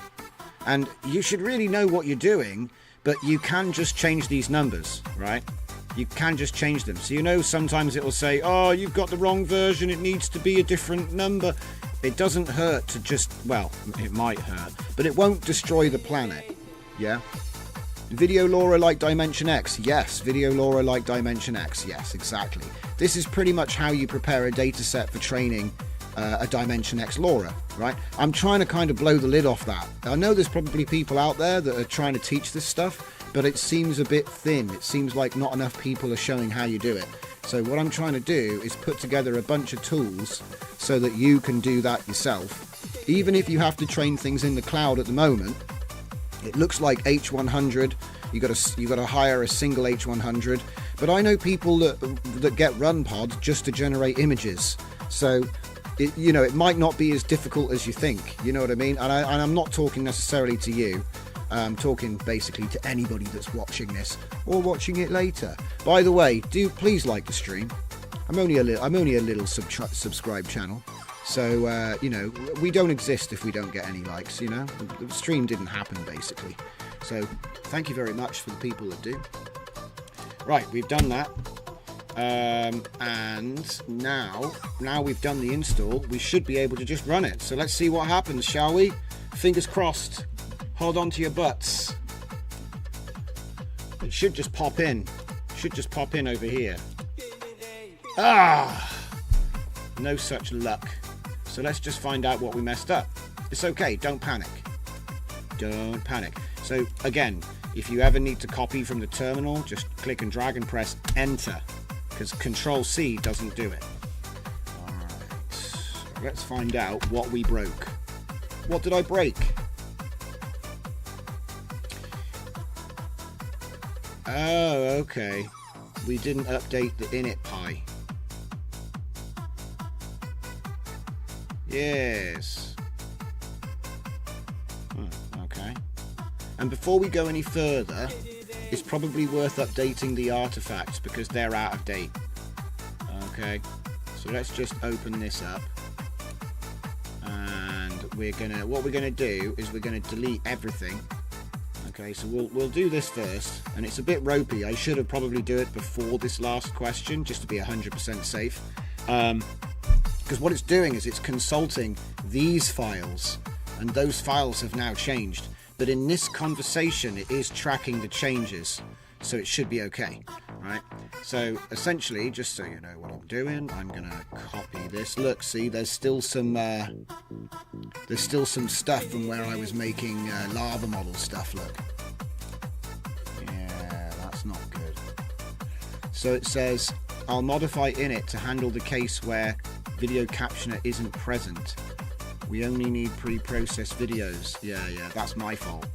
And you should really know what you're doing, but you can just change these numbers, right? You can just change them. So you know sometimes it will say, oh, you've got the wrong version, it needs to be a different number. It doesn't hurt to just, well, it might hurt, but it won't destroy the planet, yeah? Video LoRa like Dimension X? Yes. Video LoRa like Dimension X? Yes, exactly. This is pretty much how you prepare a data set for training a Dimension X LoRa, right? I'm trying to kind of blow the lid off that. I know there's probably people out there that are trying to teach this stuff, but it seems a bit thin. It seems like not enough people are showing how you do it. So what I'm trying to do is put together a bunch of tools so that you can do that yourself. Even if you have to train things in the cloud at the moment, it looks like H100. You got to hire a single H100. But I know people that get RunPod just to generate images. So it might not be as difficult as you think. You know what I mean? And I'm not talking necessarily to you. I'm talking basically to anybody that's watching this or watching it later. By the way, do please like the stream. I'm only a little subscribe channel. So, we don't exist if we don't get any likes, The stream didn't happen, basically. So, thank you very much for the people that do. Right, we've done that. And now we've done the install, we should be able to just run it. So let's see what happens, shall we? Fingers crossed. Hold on to your butts. It should just pop in. Should just pop in over here. No such luck. So let's just find out what we messed up. It's okay, don't panic. Don't panic. So again, if you ever need to copy from the terminal, just click and drag and press enter, because Control-C doesn't do it. Alright, let's find out what we broke. What did I break? Oh, okay. We didn't update the init pi. Yes. Okay. And before we go any further, it's probably worth updating the artifacts because they're out of date. Okay. So let's just open this up. And what we're gonna do is we're gonna delete everything. Okay, so we'll do this first, and it's a bit ropey. I should have probably do it before this last question just to be 100% safe. Because what it's doing is it's consulting these files, and those files have now changed. But in this conversation, it is tracking the changes, so it should be okay, right? So essentially, just so you know what I'm doing, I'm gonna copy this. Look, see, there's still some stuff from where I was making lava model stuff. Look, yeah, that's not good. So it says I'll modify init to handle the case where video captioner isn't present. We only need pre-processed videos. Yeah, that's my fault.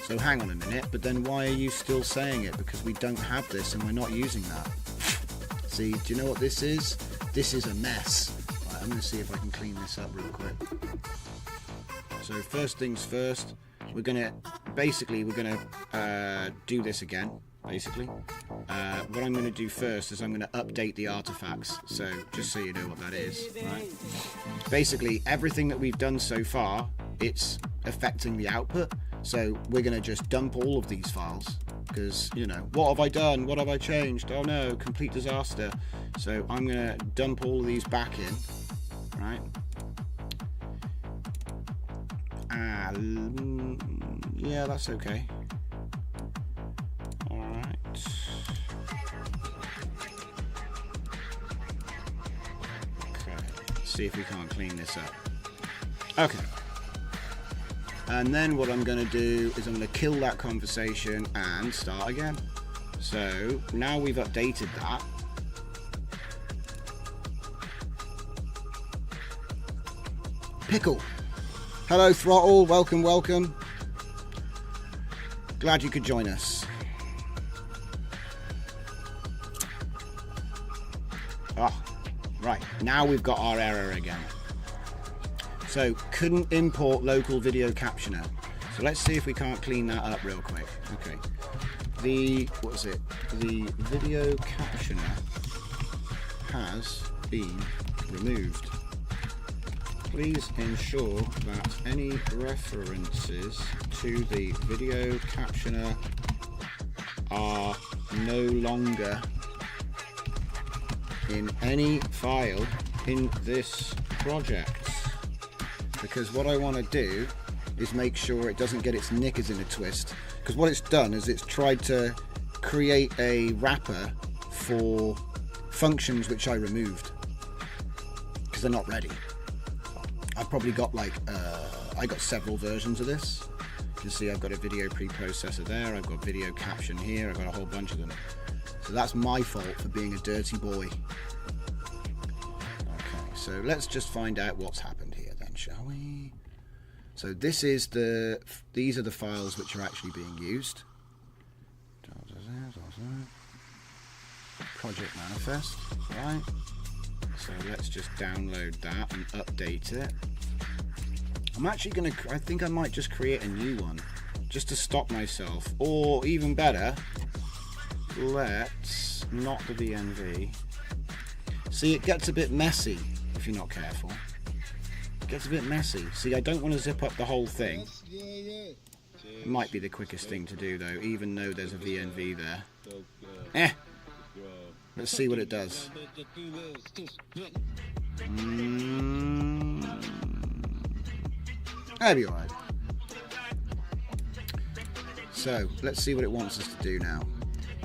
So hang on a minute, but then why are you still saying it? Because we don't have this and we're not using that. See, do you know what this is? This is a mess. Right, I'm going to see if I can clean this up real quick. So first things first, we're going to do this again. Basically, what I'm going to do first is I'm going to update the artifacts, so just so you know what that is, right? Basically, everything that we've done so far, it's affecting the output, so we're going to just dump all of these files, because, what have I done? What have I changed? Oh no, complete disaster. So I'm going to dump all of these back in, right? Yeah, that's okay. Alright. Okay, let's see if we can't clean this up. Okay. And then what I'm going to do is I'm going to kill that conversation and start again. So now we've updated that. Pickle. Hello Throttle, welcome, welcome. Glad you could join us. Oh, right, now we've got our error again. So, couldn't import local video captioner. So let's see if we can't clean that up real quick. Okay. What is it? The video captioner has been removed. Please ensure that any references to the video captioner are no longer in any file in this project. Because what I want to do is make sure it doesn't get its knickers in a twist. Because what it's done is it's tried to create a wrapper for functions which I removed. Because they're not ready. I've probably got I got several versions of this. You can see I've got a video preprocessor there, I've got video caption here, I've got a whole bunch of them. So that's my fault for being a dirty boy. Okay, so let's just find out what's happened here then, shall we? So these are the files which are actually being used. Project manifest, right? So let's just download that and update it. I'm actually I think I might just create a new one just to stop myself, or even better, let's not the VNV. See, it gets a bit messy if you're not careful. It gets a bit messy. See, I don't want to zip up the whole thing. It might be the quickest thing to do though, even though there's a VNV there. Let's see what it does. That'll be alright. So, let's see what it wants us to do now.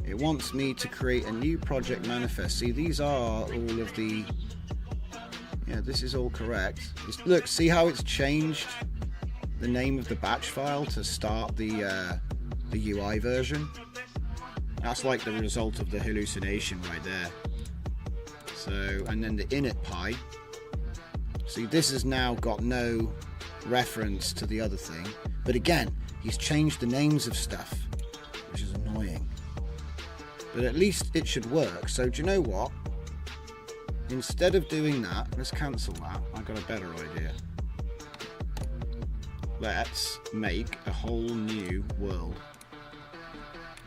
It wants me to create a new project manifest. See, these are all of the... Yeah, this is all correct. Look, see how it's changed the name of the batch file to start the UI version? That's like the result of the hallucination right there. So, and then the init py. See, this has now got no reference to the other thing. But again, he's changed the names of stuff, which is annoying. But at least it should work. So do you know what? Instead of doing that, let's cancel that. I've got a better idea. Let's make a whole new world.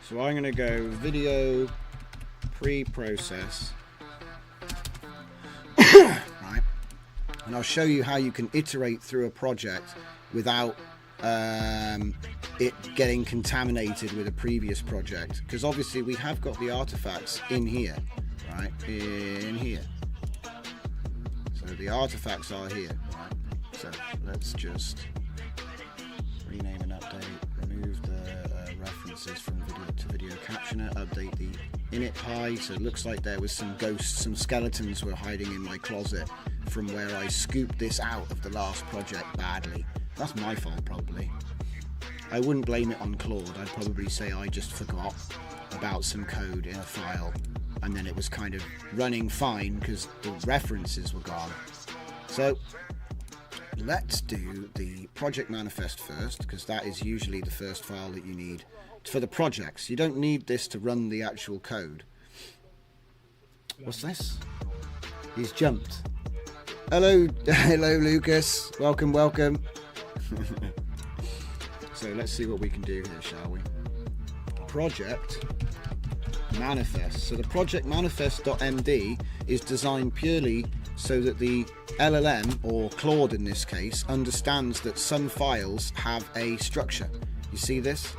So I'm going to go video pre-process. Right. And I'll show you how you can iterate through a project without it getting contaminated with a previous project. Because obviously we have got the artifacts in here. Right? In here. So the artifacts are here. Right? So let's just rename and update, remove the references from video to video captioner, update the init py. So it looks like there was some ghosts, some skeletons were hiding in my closet from where I scooped this out of the last project badly. That's my fault probably. I wouldn't blame it on CLAUDE. I'd probably say I just forgot about some code in a file and then it was kind of running fine because the references were gone. So let's do the project manifest first, because that is usually the first file that you need for the projects. You don't need this to run the actual code. What's this? He's jumped. Hello, hello Lucas. Welcome, welcome. So let's see what we can do here, shall we? Project manifest. So the project manifest.md is designed purely so that the LLM, or CLAUDE in this case, understands that some files have a structure. You see this?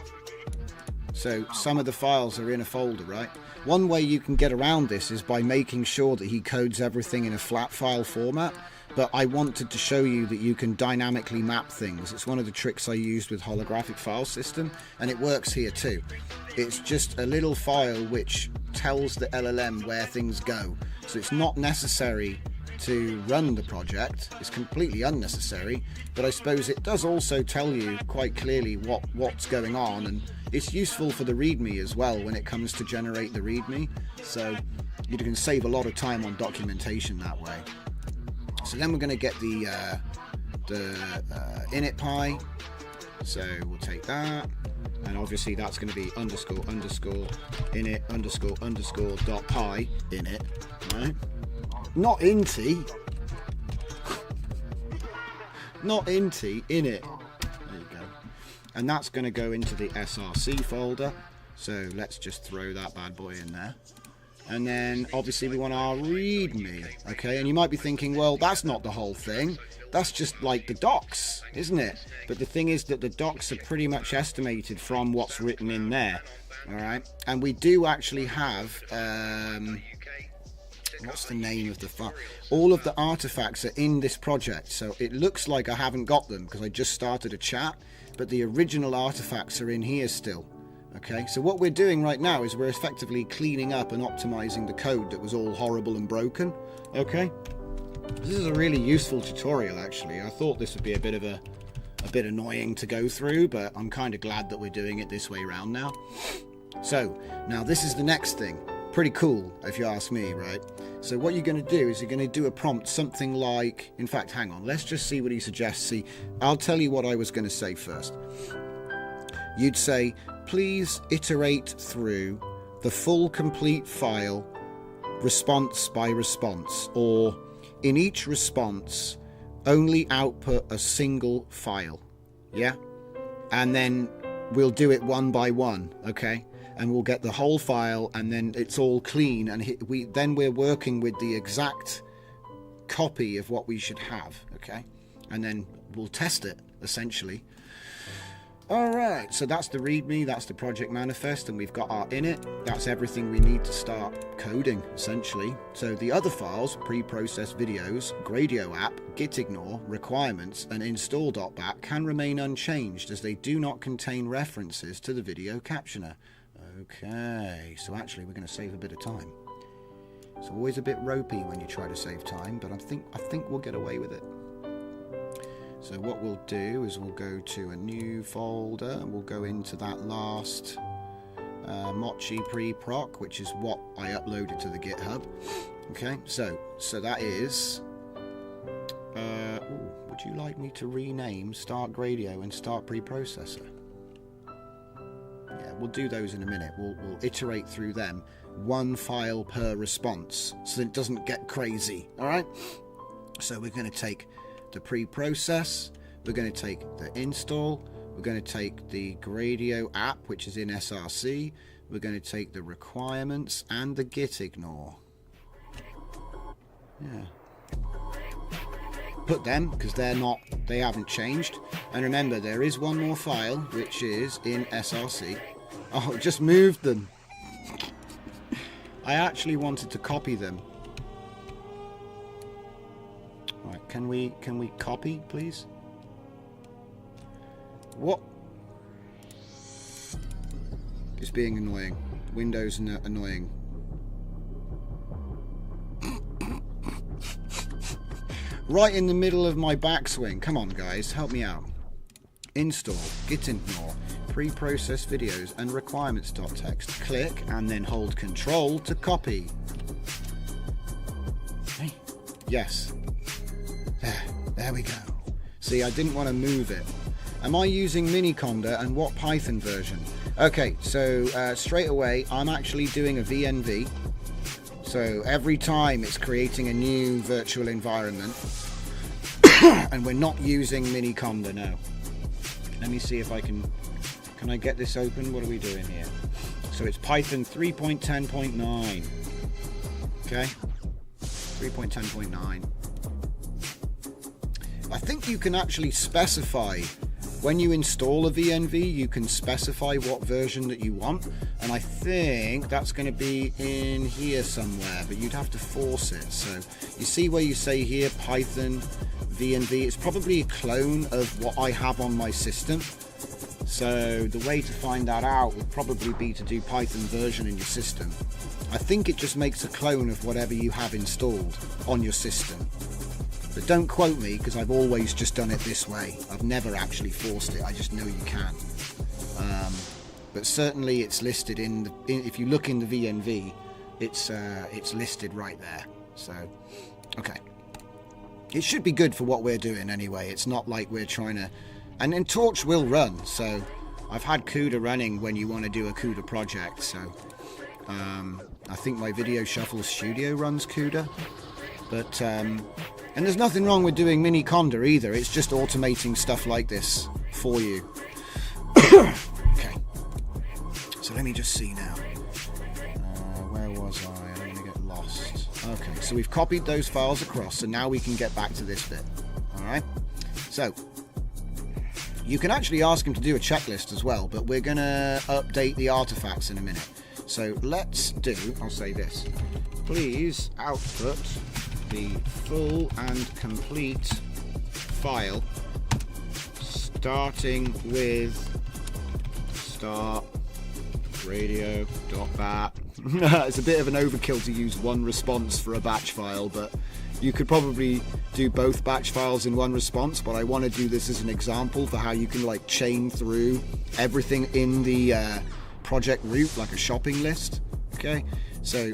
So some of the files are in a folder, right? One way you can get around this is by making sure that he codes everything in a flat file format. but I wanted to show you that you can dynamically map things. It's one of the tricks I used with holographic file system, and it works here too. It's just a little file which tells the LLM where things go. So it's not necessary to run the project, it's completely unnecessary, but I suppose it does also tell you quite clearly what's going on, and it's useful for the README as well when it comes to generate the README, so you can save a lot of time on documentation that way. So then we're going to get the init.py, so we'll take that, and obviously that's going to be underscore underscore init underscore underscore dot py init, right? Not inty, not inty, init. There you go. And that's going to go into the src folder. So let's just throw that bad boy in there. And then obviously we want our readme. Okay, and you might be thinking, well, that's not the whole thing. That's just like the docs, isn't it? But the thing is that the docs are pretty much estimated from what's written in there. All right, and we do actually have what's the name of the file? All of the artifacts are in this project, so it looks like I haven't got them because I just started a chat, but the original artifacts are in here still. Okay, so what we're doing right now is we're effectively cleaning up and optimizing the code that was all horrible and broken. Okay, this is a really useful tutorial actually. I thought this would be a bit annoying to go through, but I'm kind of glad that we're doing it this way around now. So now this is the next thing. Pretty cool if you ask me, right? So what you're going to do is you're going to do a prompt something like, in fact, hang on, let's just see what he suggests. See, I'll tell you what I was going to say first. You'd say, please iterate through the full complete file response by response, or in each response only output a single file. Yeah, and then we'll do it one by one. Okay, and we'll get the whole file, and then it's all clean, and we're working with the exact copy of what we should have. Okay, and then we'll test it essentially. Alright, so that's the README, that's the project manifest, and we've got our init. That's everything we need to start coding, essentially. So the other files, pre-processed videos, Gradio app, gitignore, requirements, and install.bat can remain unchanged as they do not contain references to the video captioner. Okay, so actually we're going to save a bit of time. It's always a bit ropey when you try to save time, but I think we'll get away with it. So what we'll do is we'll go to a new folder and we'll go into that last Mochi pre-proc, which is what I uploaded to the GitHub. Okay, so that is would you like me to rename Start Gradio and Start Preprocessor? Yeah, we'll do those in a minute. We'll iterate through them, one file per response, so that it doesn't get crazy. All right, so we're going to take the pre-process, we're going to take the install, we're going to take the Gradio app, which is in src, we're going to take the requirements and the gitignore. Yeah, put them because they haven't changed. And remember, there is one more file which is in src. Oh, just moved them. I actually wanted to copy them. Right, can we copy, please? What? It's being annoying. Windows annoying. Right in the middle of my backswing. Come on, guys, help me out. Install, gitignore, pre-processed videos, and requirements.txt. Click and then hold Control to copy. Hey. Yes. There we go. See, I didn't want to move it. Am I using Miniconda, and what Python version? Okay, so straight away I'm actually doing a VNV. So every time it's creating a new virtual environment. And we're not using Miniconda now. Let me see if I can I get this open? What are we doing here? So it's Python 3.10.9. Okay, 3.10.9. I think you can actually specify when you install a VNV, you can specify what version that you want, and I think that's going to be in here somewhere, but you'd have to force it. So you see where you say here Python VNV, it's probably a clone of what I have on my system. So the way to find that out would probably be to do Python version in your system. I think it just makes a clone of whatever you have installed on your system. But don't quote me, because I've always just done it this way. I've never actually forced it, I just know you can. But certainly it's listed if you look in the VNV, it's listed right there. So, okay. It should be good for what we're doing anyway. It's not like we're trying to... And then Torch will run, so I've had CUDA running when you want to do a CUDA project, so I think my Video Shuffle Studio runs CUDA. But, and there's nothing wrong with doing mini Conda either, it's just automating stuff like this for you. Okay, so let me just see now. Where was I? I don't want to get lost. Okay, so we've copied those files across, and now we can get back to this bit. Alright, so you can actually ask him to do a checklist as well, but we're going to update the artifacts in a minute. So let's do, I'll say this, please output the full and complete file starting with start radio.bat. It's a bit of an overkill to use one response for a batch file, but you could probably do both batch files in one response, but I want to do this as an example for how you can like chain through everything in the project root like a shopping list. Okay, so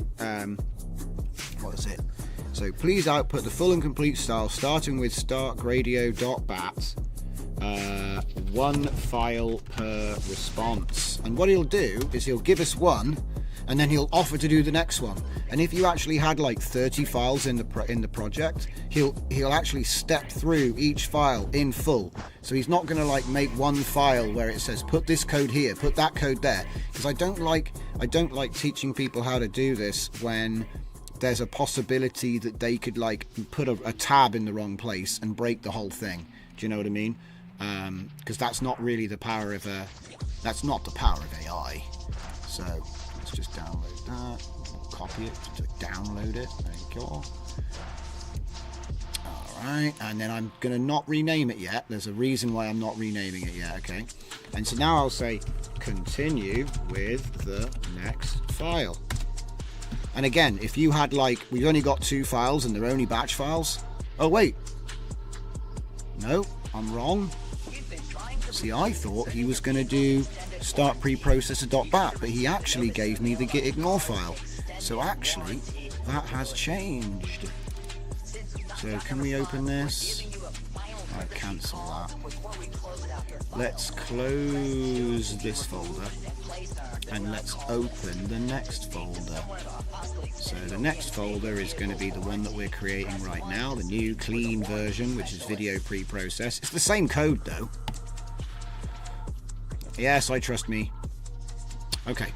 what is it? So please output the full and complete style starting with startradio.bat, one file per response. And what he'll do is he'll give us one, and then he'll offer to do the next one. And if you actually had like 30 files in the project, he'll actually step through each file in full. So he's not going to like make one file where it says put this code here, put that code there, because I don't like teaching people how to do this when there's a possibility that they could like put a tab in the wrong place and break the whole thing. Do you know what I mean? Because that's not really the power of that's not the power of AI. So let's just download that, copy it to download it. There you go. Alright, and then I'm gonna not rename it yet. There's a reason why I'm not renaming it yet, okay? And so now I'll say continue with the next file. And again, if you had like, we've only got 2 files and they're only batch files. Oh wait, no, I'm wrong. See, I thought he was going to do start preprocessor.bat, but he actually gave me the git ignore file. So actually, that has changed. So can we open this? I'll cancel that. Let's close this folder and let's open the next folder. So the next folder is going to be the one that we're creating right now, the new clean version, which is video preprocess. It's the same code though. Yes, I trust me. Okay.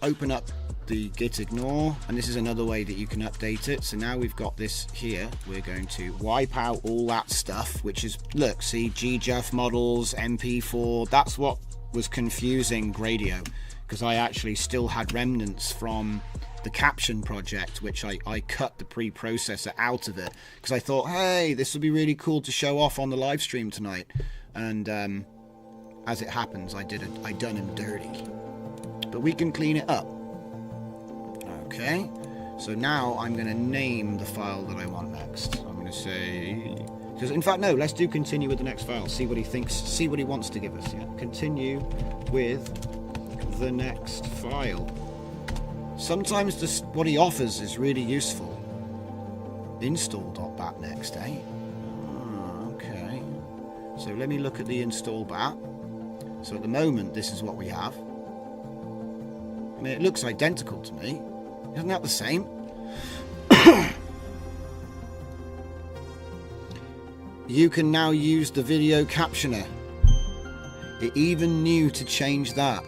Open up the git ignore, and this is another way that you can update it. So now we've got this here. We're going to wipe out all that stuff, which is, look, see, GJF models, MP4, that's what was confusing Gradio, because I actually still had remnants from the caption project, which I cut the preprocessor out of it, because I thought, hey, this would be really cool to show off on the live stream tonight. And as it happens, I done him dirty. But we can clean it up. Okay, so now I'm going to name the file that I want next. I'm going to say, because in fact, no, let's do continue with the next file. See what he thinks, see what he wants to give us. Yeah, continue with the next file. Sometimes what he offers is really useful. Install.bat next, eh? Oh, okay. So let me look at the install bat. So at the moment, this is what we have. I mean, it looks identical to me. Isn't that the same? You can now use the video captioner. It even knew to change that.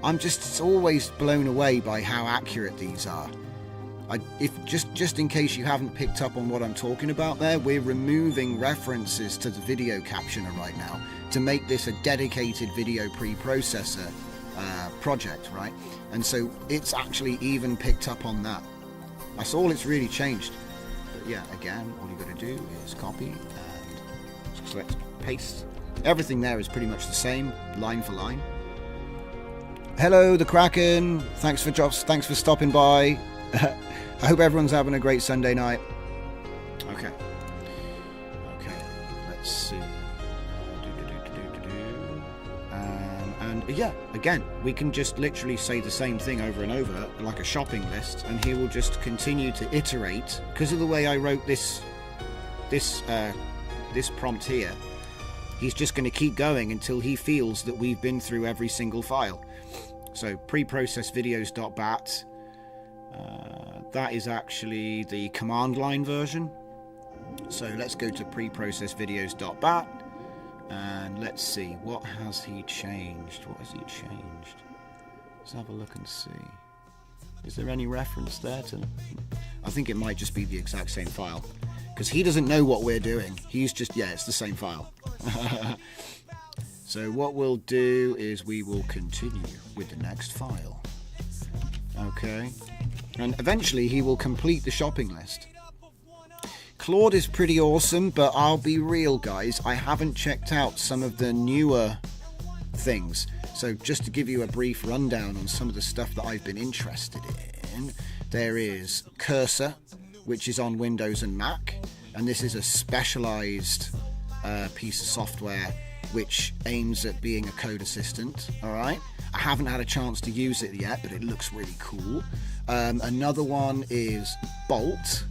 I'm just always blown away by how accurate these are. If just in case you haven't picked up on what I'm talking about there, we're removing references to the video captioner right now to make this a dedicated video preprocessor project, right? And so it's actually even picked up on that. That's all it's really changed. But yeah, again, all you got to do is copy and select paste. Everything there is pretty much the same, line for line. Hello, the Kraken. Thanks for stopping by. I hope everyone's having a great Sunday night. Okay, let's see. And yeah, again, we can just literally say the same thing over and over, like a shopping list, and he will just continue to iterate. Because of the way I wrote this prompt here, he's just going to keep going until he feels that we've been through every single file. So preprocessvideos.bat. That is actually the command line version. So let's go to preprocessvideos.bat and let's see, what has he changed? Let's have a look and see. Is there any reference there to... I think it might just be the exact same file, because he doesn't know what we're doing. He's just, yeah, it's the same file. So what we'll do is we will continue with the next file. Okay. And eventually he will complete the shopping list. Claude is pretty awesome, but I'll be real, guys, I haven't checked out some of the newer things. So just to give you a brief rundown on some of the stuff that I've been interested in, there is Cursor, which is on Windows and Mac, and this is a specialized piece of software which aims at being a code assistant. All right, I haven't had a chance to use it yet, but it looks really cool. Another one is Bolt,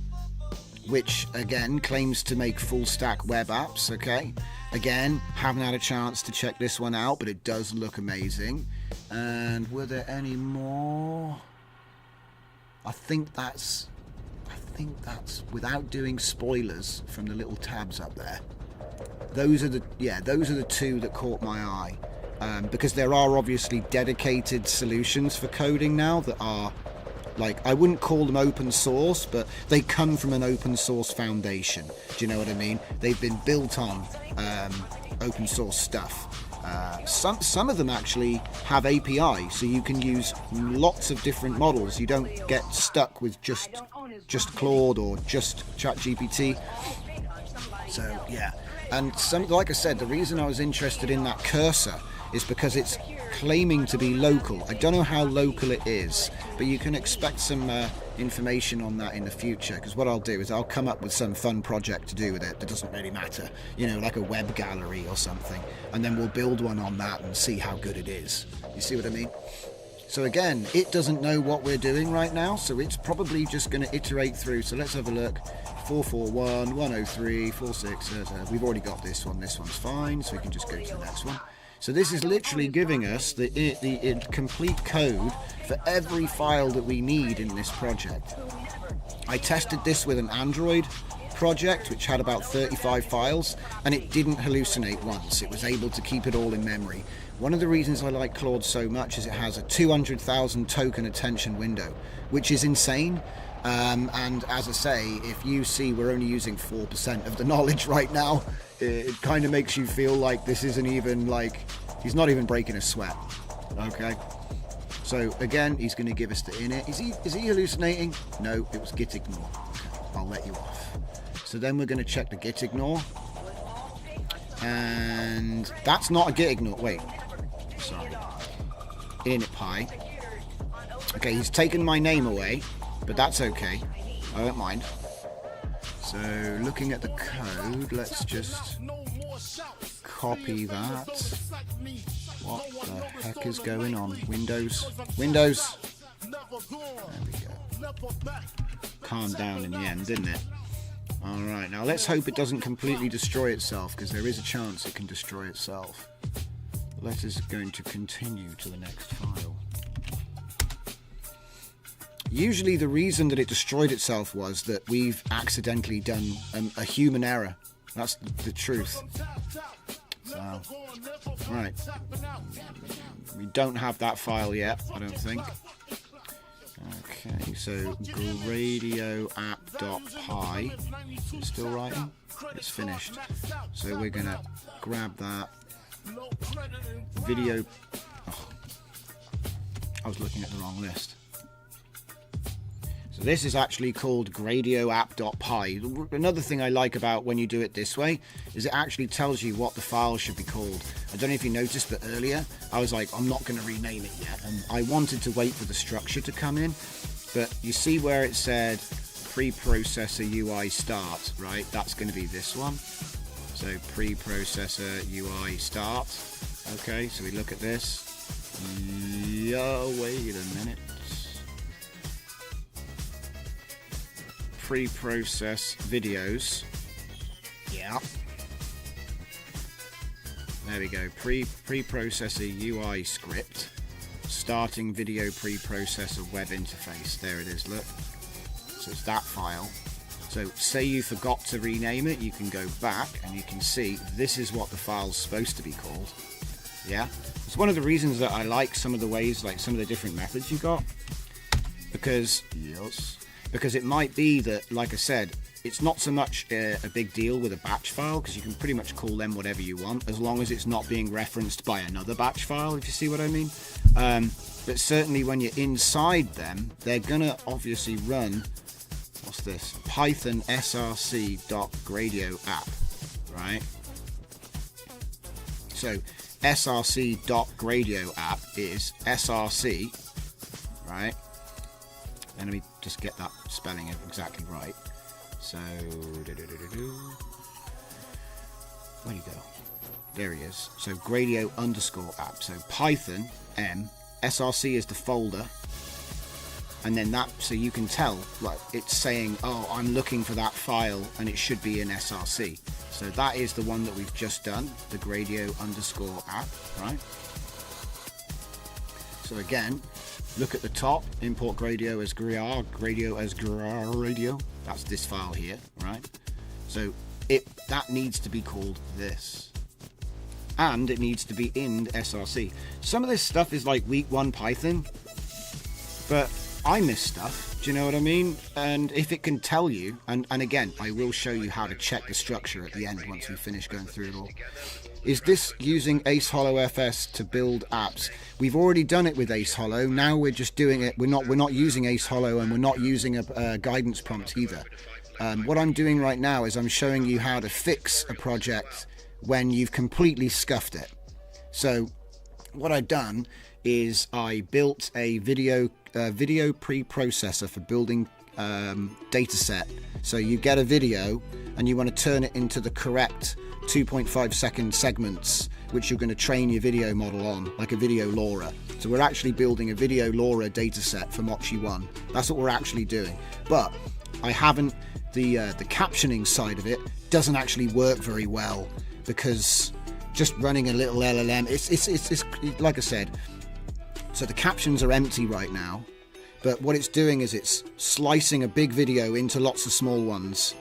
which again claims to make full stack web apps. Okay, again, haven't had a chance to check this one out, but it does look amazing. And were there any more? I think that's without doing spoilers from the little tabs up there. Those are the two that caught my eye, because there are obviously dedicated solutions for coding now that are, like, I wouldn't call them open source, but they come from an open source foundation. Do you know what I mean? They've been built on open source stuff. Some of them actually have API, so you can use lots of different models. You don't get stuck with just Claude or just ChatGPT. So yeah. And like I said, the reason I was interested in that Cursor is because it's claiming to be local. I don't know how local it is, but you can expect some information on that in the future, because what I'll do is I'll come up with some fun project to do with it that doesn't really matter, you know, like a web gallery or something, and then we'll build one on that and see how good it is. You see what I mean? So again, it doesn't know what we're doing right now, so it's probably just going to iterate through. So let's have a look. 441, 103, 46. We've already got this one. This one's fine, so we can just go to the next one. So this is literally giving us the complete code for every file that we need in this project. I tested this with an Android project which had about 35 files, and it didn't hallucinate once. It was able to keep it all in memory. One of the reasons I like Claude so much is it has a 200,000 token attention window, which is insane. And as I say, if you see we're only using 4% of the knowledge right now, it kind of makes you feel like this isn't even, like, he's not even breaking a sweat. Okay, so again, he's going to give us the init. Is he hallucinating? No, it was git ignore. Okay, I'll let you off. So then we're going to check the git ignore, and that's not a git ignore. Wait, sorry, init pi. Okay, he's taken my name away, but that's okay, I don't mind. So looking at the code, let's just copy that. What the heck is going on? Windows. There we go. Calmed down in the end, didn't it? Alright, now let's hope it doesn't completely destroy itself, because there is a chance it can destroy itself. Let us going to continue to the next file. Usually the reason that it destroyed itself was that we've accidentally done a human error. That's the truth. So, right. We don't have that file yet, I don't think. Okay. Okay, so gradioapp.py, it's still writing? It's finished. So we're gonna grab that video. Oh, I was looking at the wrong list. So this is actually called gradioapp.py. Another thing I like about when you do it this way is it actually tells you what the file should be called. I don't know if you noticed, but earlier I was like, I'm not going to rename it yet. And I wanted to wait for the structure to come in. But you see where it said preprocessor UI start, right? That's going to be this one. So preprocessor UI start. Okay, so we look at this. Yeah, wait a minute. Pre-process videos. Yeah. There we go. Preprocessor UI script. Starting video preprocessor web interface. There it is, look. So it's that file. So say you forgot to rename it, you can go back and you can see this is what the file's supposed to be called. Yeah. It's one of the reasons that I like some of the ways, like some of the different methods you got. Because it might be that, like I said, it's not so much a big deal with a batch file, because you can pretty much call them whatever you want, as long as it's not being referenced by another batch file, if you see what I mean. But certainly when you're inside them, they're going to obviously run, what's this? Python src.gradioapp, right? So src.gradioapp is src, right? And let me just get that spelling exactly right. So, where'd he go? There he is. So, gradio_app. So, Python M, src is the folder. And then that, so you can tell, like, it's saying, oh, I'm looking for that file, and it should be in src. So, that is the one that we've just done, the gradio_app, right? So, again, look at the top, import gradio as gradio. That's this file here, right? So that needs to be called this. And it needs to be in src. Some of this stuff is like week 1 Python, but I miss stuff, do you know what I mean? And if it can tell you, and again, I will show you how to check the structure at the end once we finish going through it all. Is this using Ace Hollow FS to build apps? We've already done it with Ace Hollow. Now we're just doing it. We're not using Ace Hollow, and we're not using a guidance prompt either. What I'm doing right now is I'm showing you how to fix a project when you've completely scuffed it. So what I've done is I built a video preprocessor for building data set. So you get a video and you want to turn it into the correct 2.5 second segments, which you're going to train your video model on, like a video LoRa. So we're actually building a video LoRa data set for Mochi 1. That's what we're actually doing. But I haven't, the captioning side of it doesn't actually work very well, because just running a little LLM, it's like I said, so the captions are empty right now, but what it's doing is it's slicing a big video into lots of small ones.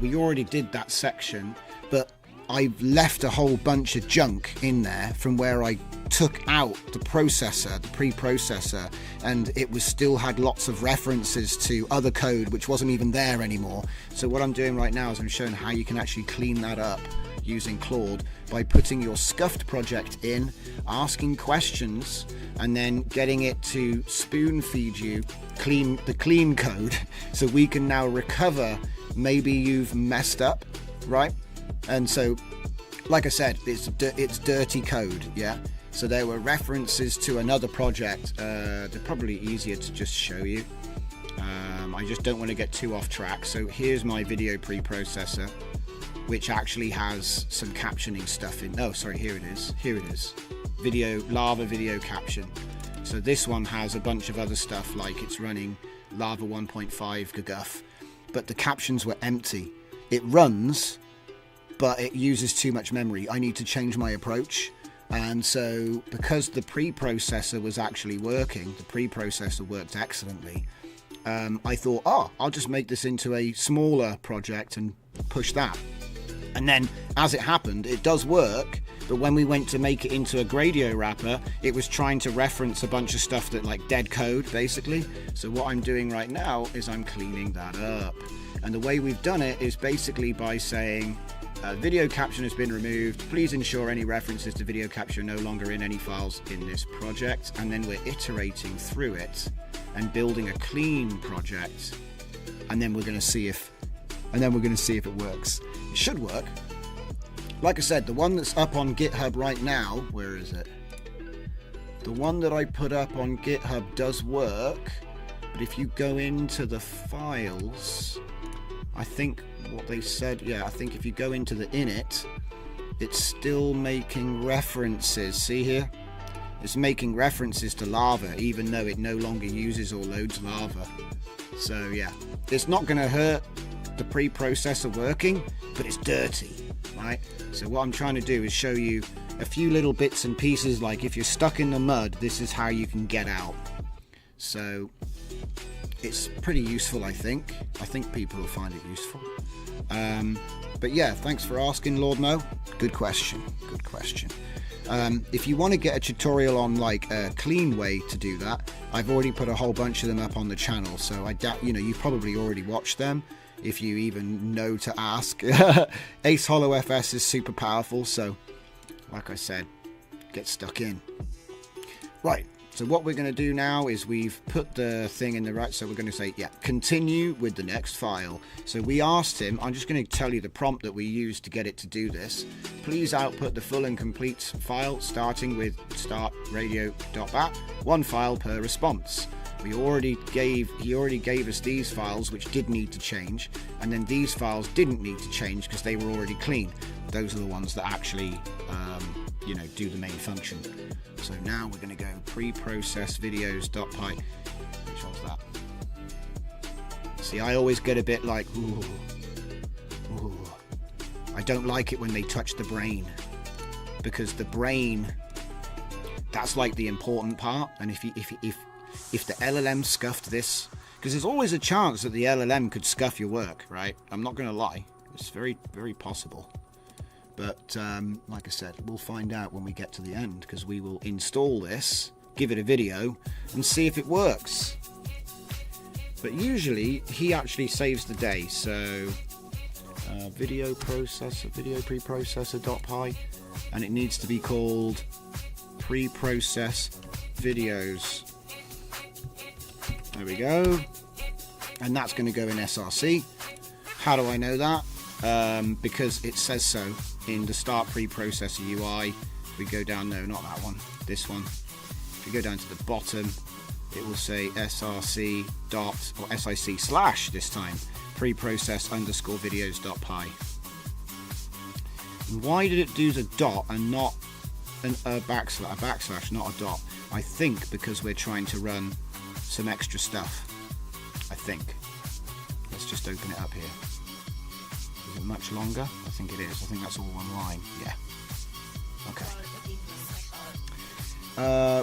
We already did that section, but I've left a whole bunch of junk in there from where I took out the processor, the preprocessor, and it was still had lots of references to other code which wasn't even there anymore. So what I'm doing right now is I'm showing how you can actually clean that up using Claude by putting your scuffed project in, asking questions, and then getting it to spoon feed you the clean code, so we can now recover maybe you've messed up, right? And so, like I said, it's dirty code, yeah? So there were references to another project. They're probably easier to just show you. I just don't want to get too off track. So here's my video preprocessor, which actually has some captioning stuff in. Oh, sorry, here it is. Here it is. Lava video caption. So this one has a bunch of other stuff, like it's running Lava 1.5 GGUF, but the captions were empty. It runs, but it uses too much memory. I need to change my approach. And so because the preprocessor was actually working, the preprocessor worked excellently, I thought, I'll just make this into a smaller project and push that. And then, as it happened, it does work, but when we went to make it into a Gradio wrapper, it was trying to reference a bunch of stuff that, like, dead code, basically. So what I'm doing right now is I'm cleaning that up. And the way we've done it is basically by saying, video caption has been removed. Please ensure any references to video capture are no longer in any files in this project. And then we're iterating through it and building a clean project. And then we're going to see if it works. It should work. Like I said, the one that's up on GitHub right now, where is it? The one that I put up on GitHub does work, but if you go into the files, I think what they said, I think if you go into the init, it's still making references. See here? It's making references to lava, even though it no longer uses or loads lava. So yeah, it's not going to hurt the preprocessor working, but it's dirty, right? So what I'm trying to do is show you a few little bits and pieces, like if you're stuck in the mud, this is how you can get out. So it's pretty useful, I think. I think people will find it useful. But yeah, thanks for asking, Lord Mo. Good question. Good question. If you want to get a tutorial on like a clean way to do that, I've already put a whole bunch of them up on the channel, so I doubt, you've probably already watched them, if you even know to ask. Ace Hollow FS is super powerful, so like I said, get stuck in. Right, so what we're going to do now is we've put the thing in the right, so we're going to say, continue with the next file. So we asked him, I'm just going to tell you the prompt that we used to get it to do this. Please output the full and complete file starting with startradio.bat, one file per response. He already gave us these files which did need to change, and then these files didn't need to change because they were already clean. Those are the ones that actually do the main function. So now we're going to go preprocess videos.py. Which one's that? See, I always get a bit like, ooh. I don't like it when they touch the brain, because the brain, that's like the important part. And if the LLM scuffed this, because there's always a chance that the LLM could scuff your work, right? I'm not going to lie. It's very, very possible. But like I said, we'll find out when we get to the end, because we will install this, give it a video, and see if it works. But usually, he actually saves the day. So, video preprocessor.py, and it needs to be called preprocess videos. There we go. And that's going to go in SRC. How do I know that? Because it says so in the start preprocessor UI. If we go down, no, not that one, this one. If we go down to the bottom, it will say src dot, or sic slash this time, preprocess_videos.py. Why did it do the dot and not a backslash, not a dot? I think because we're trying to run some extra stuff. I think. Let's just open it up here. Is it much longer? I think it is. I think that's all one line. Yeah. Okay.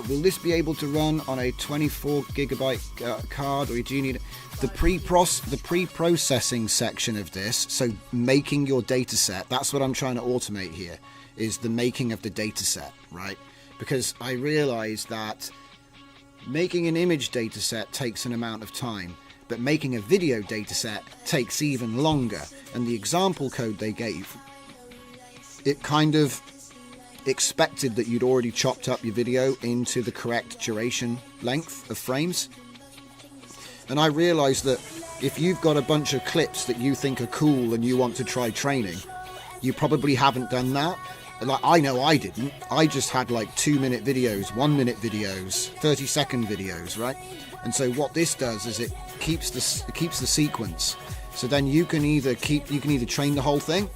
Will this be able to run on a 24 gigabyte card, or do you need the pre-processing section of this? So making your data set. That's what I'm trying to automate here. Is the making of the data set, right? Because I realize that making an image dataset takes an amount of time, but making a video dataset takes even longer. And the example code they gave, it kind of expected that you'd already chopped up your video into the correct duration length of frames. And I realized that if you've got a bunch of clips that you think are cool and you want to try training, you probably haven't done that. Like, I know I didn't. I just had like 2-minute videos, 1-minute videos, 30-second videos, right? And so what this does is it keeps the sequence. So then you can either train the whole thing,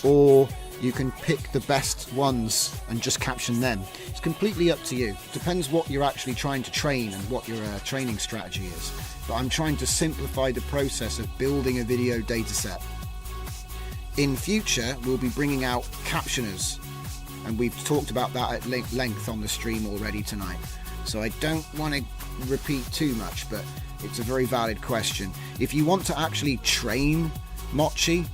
or you can pick the best ones and just caption them. It's completely up to you. Depends what you're actually trying to train and what your training strategy is. But I'm trying to simplify the process of building a video dataset. In future, we'll be bringing out captioners, and we've talked about that at length on the stream already tonight. So I don't want to repeat too much, but it's a very valid question. If you want to actually train Mochi,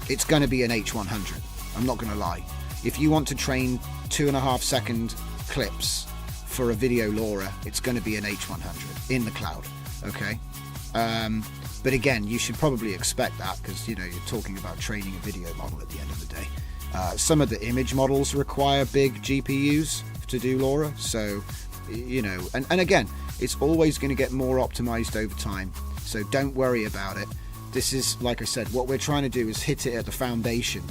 it's going to be an H100. I'm not going to lie. If you want to train 2.5 second clips for a video LoRa, it's going to be an H100 in the cloud. Okay. But again, you should probably expect that, because you're talking about training a video model at the end of the day. Some of the image models require big GPUs to do LoRa, so and again, it's always going to get more optimized over time, so don't worry about it. This is, like I said, what we're trying to do is hit it at the foundation.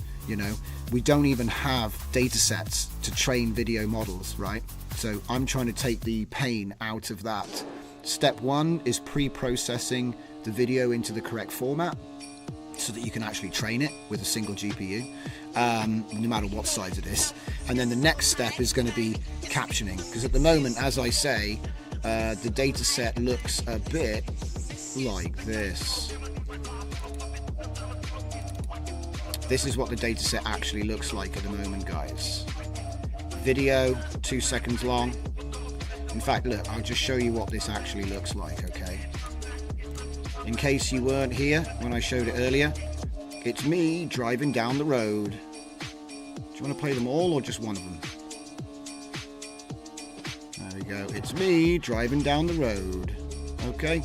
We don't even have data sets to train video models, right? So I'm trying to take the pain out of that. Step 1 is pre-processing the video into the correct format so that you can actually train it with a single GPU, no matter what size it is. And then the next step is going to be captioning, because at the moment, as I say, the data set looks a bit like this. This is what the data set actually looks like at the moment, guys. Video, 2 seconds long. In fact, look, I'll just show you what this actually looks like, okay? In case you weren't here when I showed it earlier, it's me driving down the road. Do you want to play them all or just one of them? There we go. It's me driving down the road, okay?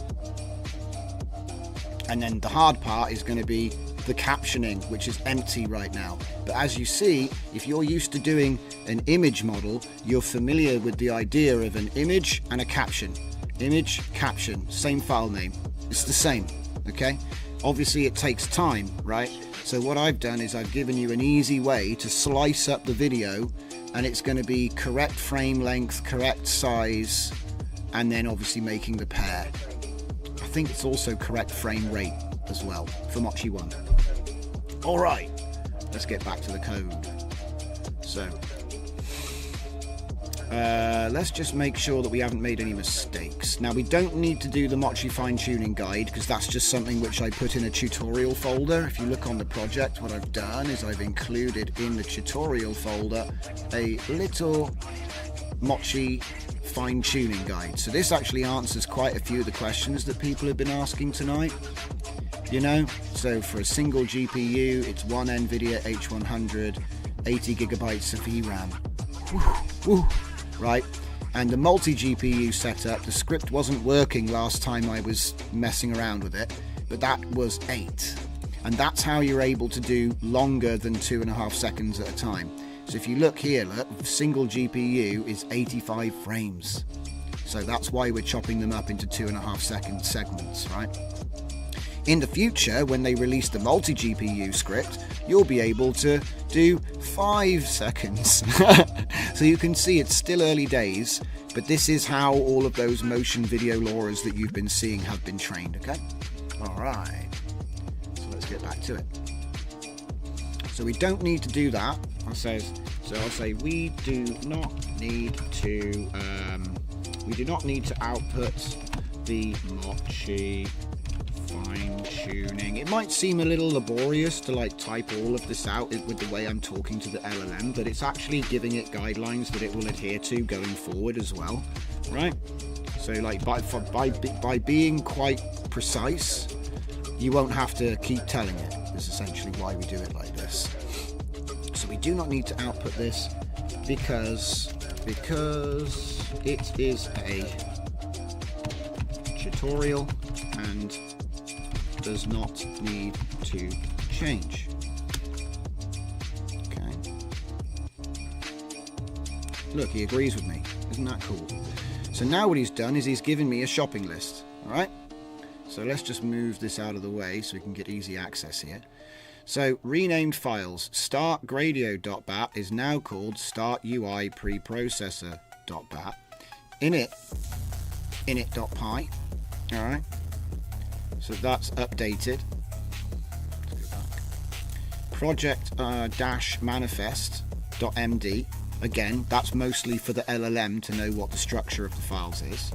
And then the hard part is going to be the captioning, which is empty right now. But as you see, if you're used to doing an image model, you're familiar with the idea of an image and a caption. Image, caption, same file name. It's the same, okay? Obviously it takes time, right? So what I've done is I've given you an easy way to slice up the video, and it's going to be correct frame length, correct size, and then obviously making the pair. I think it's also correct frame rate as well for Mochi 1. Alright, let's get back to the code. So let's just make sure that we haven't made any mistakes. Now, we don't need to do the Mochi fine-tuning guide, because that's just something which I put in a tutorial folder. If you look on the project, what I've done is I've included in the tutorial folder a little Mochi fine-tuning guide. So this actually answers quite a few of the questions that people have been asking tonight. So for a single GPU, it's one NVIDIA H100, 80 gigabytes of VRAM. Woo. Right, and the multi-GPU setup, the script wasn't working last time I was messing around with it, but that was 8, and that's how you're able to do longer than 2.5 seconds at a time. So if you look here, look, single GPU is 85 frames, so that's why we're chopping them up into 2.5 second segments, right? In the future, when they release the multi-GPU script, you'll be able to do 5 seconds. So you can see it's still early days, but this is how all of those motion video LoRa's that you've been seeing have been trained, okay? Alright, so let's get back to it. So we don't need to do that. I'll say we do not need to output the Mochi fine-tuning. It might seem a little laborious to type all of this out with the way I'm talking to the LLM, but it's actually giving it guidelines that it will adhere to going forward as well, right? So by being quite precise, you won't have to keep telling it. Is essentially why we do it like this. So we do not need to output this because it is a tutorial and does not need to change. Okay. Look, he agrees with me. Isn't that cool? So now what he's done is he's given me a shopping list. Alright? So let's just move this out of the way so we can get easy access here. So renamed files. Startgradio.bat is now called startui preprocessor.bat. init.py. Alright. So that's updated. Let's go back. Project-manifest.md. Again, that's mostly for the LLM to know what the structure of the files is.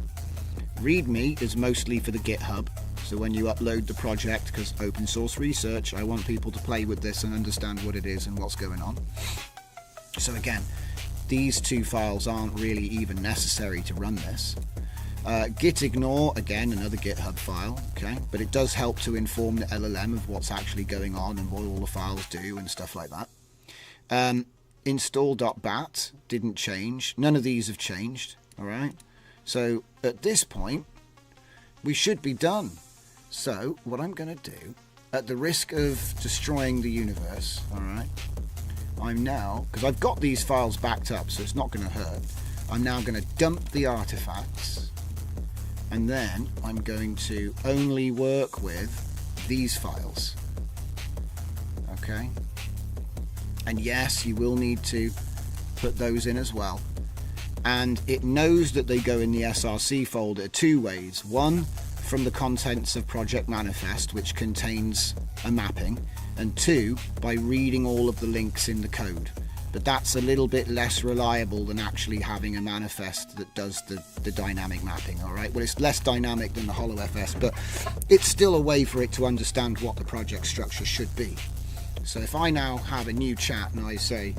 README is mostly for the GitHub. So when you upload the project, because open source research, I want people to play with this and understand what it is and what's going on. So again, these two files aren't really even necessary to run this. Git ignore, again, another GitHub file, okay? But it does help to inform the LLM of what's actually going on and what all the files do and stuff like that. Install.bat didn't change. None of these have changed, all right? So at this point, we should be done. So what I'm going to do, at the risk of destroying the universe, all right, I'm now, because I've got these files backed up, so it's not going to hurt, I'm now going to dump the artifacts, and then I'm going to only work with these files. Okay? And yes, you will need to put those in as well. And it knows that they go in the SRC folder two ways. One, from the contents of Project Manifest, which contains a mapping, and two, by reading all of the links in the code. But that's a little bit less reliable than actually having a manifest that does the dynamic mapping, all right? Well, it's less dynamic than the HoloFS, but it's still a way for it to understand what the project structure should be. So if I now have a new chat and I say,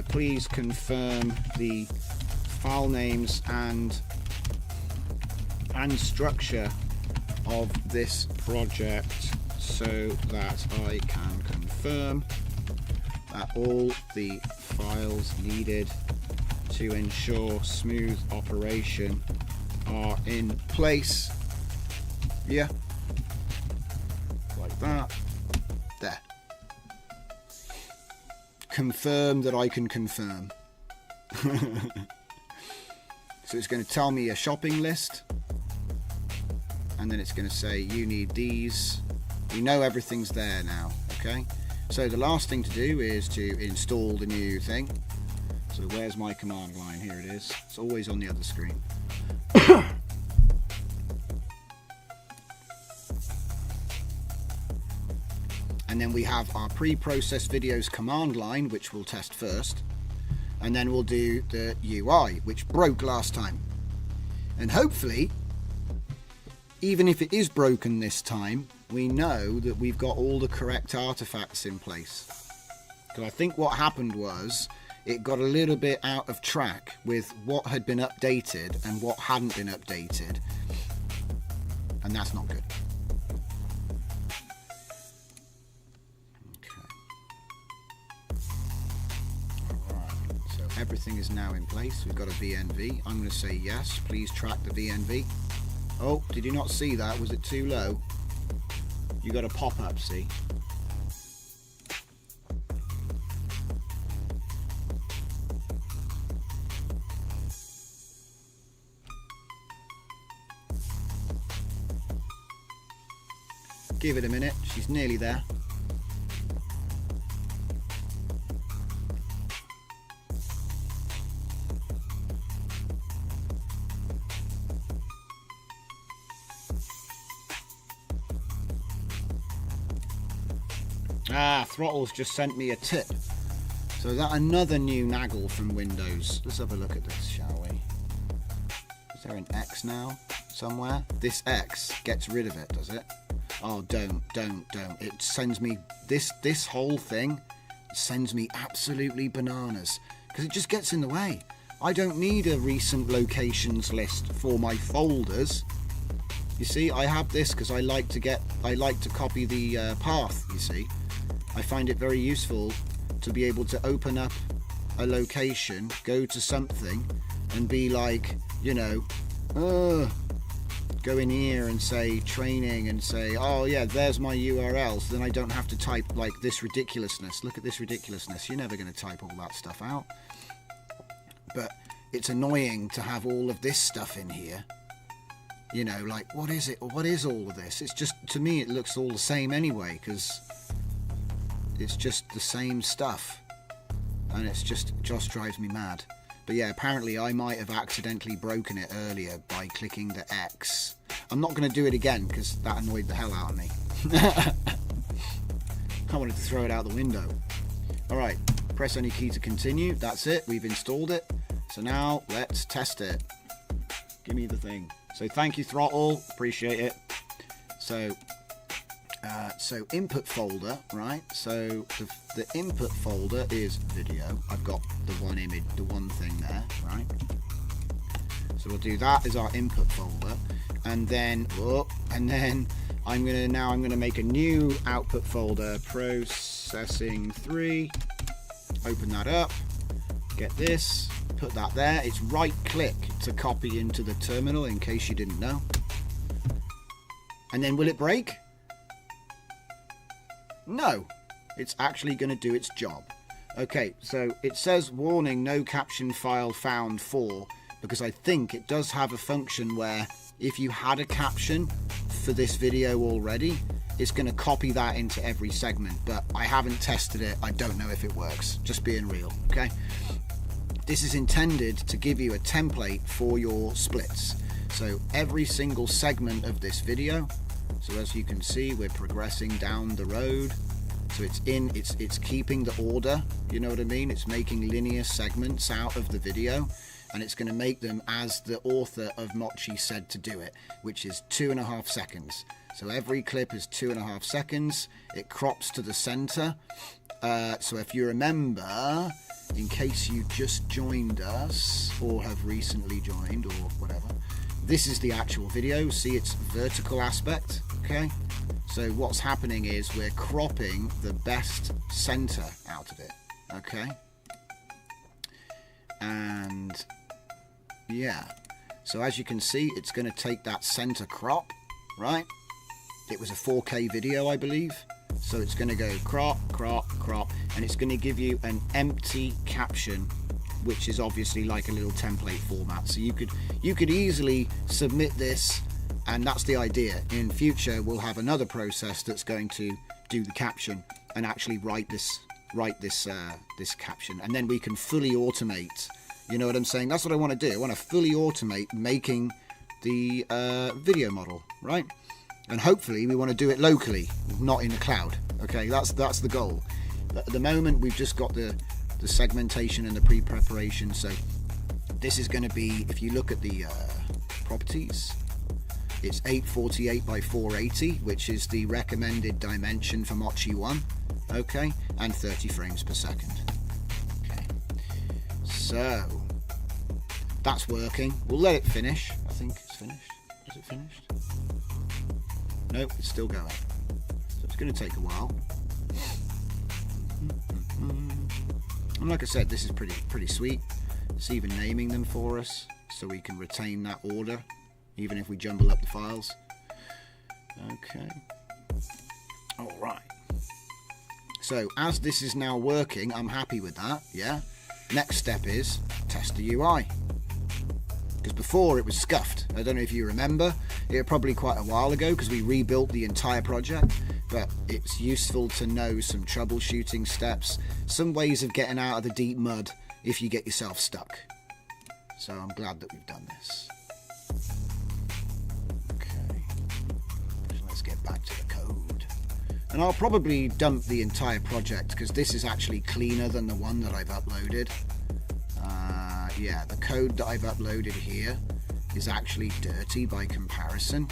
please confirm the file names and structure of this project so that I can confirm that all the files needed to ensure smooth operation are in place. Yeah, like that. There. Confirm that I can confirm. So it's going to tell me a shopping list, and then it's going to say you need these. You know everything's there now, okay? So the last thing to do is to install the new thing. So where's my command line? Here it is. It's always on the other screen. And then we have our pre-processed videos command line, which we'll test first. And then we'll do the UI, which broke last time. And hopefully, even if it is broken this time, we know that we've got all the correct artifacts in place. Because I think what happened was it got a little bit out of track with what had been updated and what hadn't been updated. And that's not good. Okay. Alright, so everything is now in place. We've got a VNV. I'm going to say yes, please track the VNV. Oh, did you not see that? Was it too low? You got a pop-up, see? Give it a minute, she's nearly there. Throttle's just sent me a tip. So is that another new naggle from Windows? Let's have a look at this, shall we? Is there an X now somewhere? This X gets rid of it, does it? Oh, don't. It sends me, this whole thing sends me absolutely bananas because it just gets in the way. I don't need a recent locations list for my folders. You see, I have this because I like to copy the path, you see. I find it very useful to be able to open up a location, go to something, and be like, you know, go in here and say training and say, oh yeah, there's my URL, so then I don't have to type like this ridiculousness. Look at this ridiculousness. You're never going to type all that stuff out. But it's annoying to have all of this stuff in here. You know, like, what is it? Or what is all of this? It's just, to me, it looks all the same anyway, because it's just the same stuff, and it just drives me mad. But yeah, apparently I might have accidentally broken it earlier by clicking the X. I'm not going to do it again because that annoyed the hell out of me. I wanted to throw it out the window. Alright, press any key to continue. That's it, we've installed it. So now let's test it. Give me the thing. So thank you, Throttle, appreciate it. So input folder, right? So the input folder is video. I've got the one image, the one thing there, right? So we'll do that as our input folder, and then I'm gonna make a new output folder, processing 3. Open that up, get this, put that there. It's right click to copy into the terminal in case you didn't know. And then will it break? No, it's actually going to do its job. Okay, so it says warning, no caption file found for, because I think it does have a function where if you had a caption for this video already, it's going to copy that into every segment, but I haven't tested it. I don't know if it works, just being real, okay? This is intended to give you a template for your splits. So every single segment of this video, so as you can see, we're progressing down the road. So it's keeping the order, you know what I mean? It's making linear segments out of the video, and it's going to make them as the author of Mochi said to do it, which is 2.5 seconds. So every clip is 2.5 seconds. It crops to the center. So if you remember, in case you just joined us or have recently joined or whatever, this is the actual video. See its vertical aspect, okay? So what's happening is we're cropping the best center out of it, okay? And yeah, so as you can see, it's going to take that center crop, right? It was a 4K video, I believe. So it's going to go crop, crop, crop, and it's going to give you an empty caption, which is obviously like a little template format. So you could easily submit this, and that's the idea. In future, we'll have another process that's going to do the caption and actually write this caption, and then we can fully automate. You know what I'm saying? That's what I want to do. I want to fully automate making the video model, right? And hopefully we want to do it locally, not in the cloud. Okay, that's the goal. At the moment, we've just got the segmentation and the pre-preparation. So this is going to be, if you look at the properties, it's 848 by 480, which is the recommended dimension for Mochi 1. Okay, and 30 frames per second. Okay, so that's working. We'll let it finish. I think it's finished. Is it finished? Nope, it's still going. So it's going to take a while. And like I said, this is pretty sweet. It's even naming them for us, so we can retain that order, even if we jumble up the files. Okay. All right. So as this is now working, I'm happy with that. Yeah. Next step is test the UI. Because before it was scuffed. I don't know if you remember. It was probably quite a while ago because we rebuilt the entire project. But it's useful to know some troubleshooting steps, some ways of getting out of the deep mud if you get yourself stuck. So I'm glad that we've done this. Okay. So let's get back to the code. And I'll probably dump the entire project because this is actually cleaner than the one that I've uploaded. Yeah, the code that I've uploaded here is actually dirty by comparison.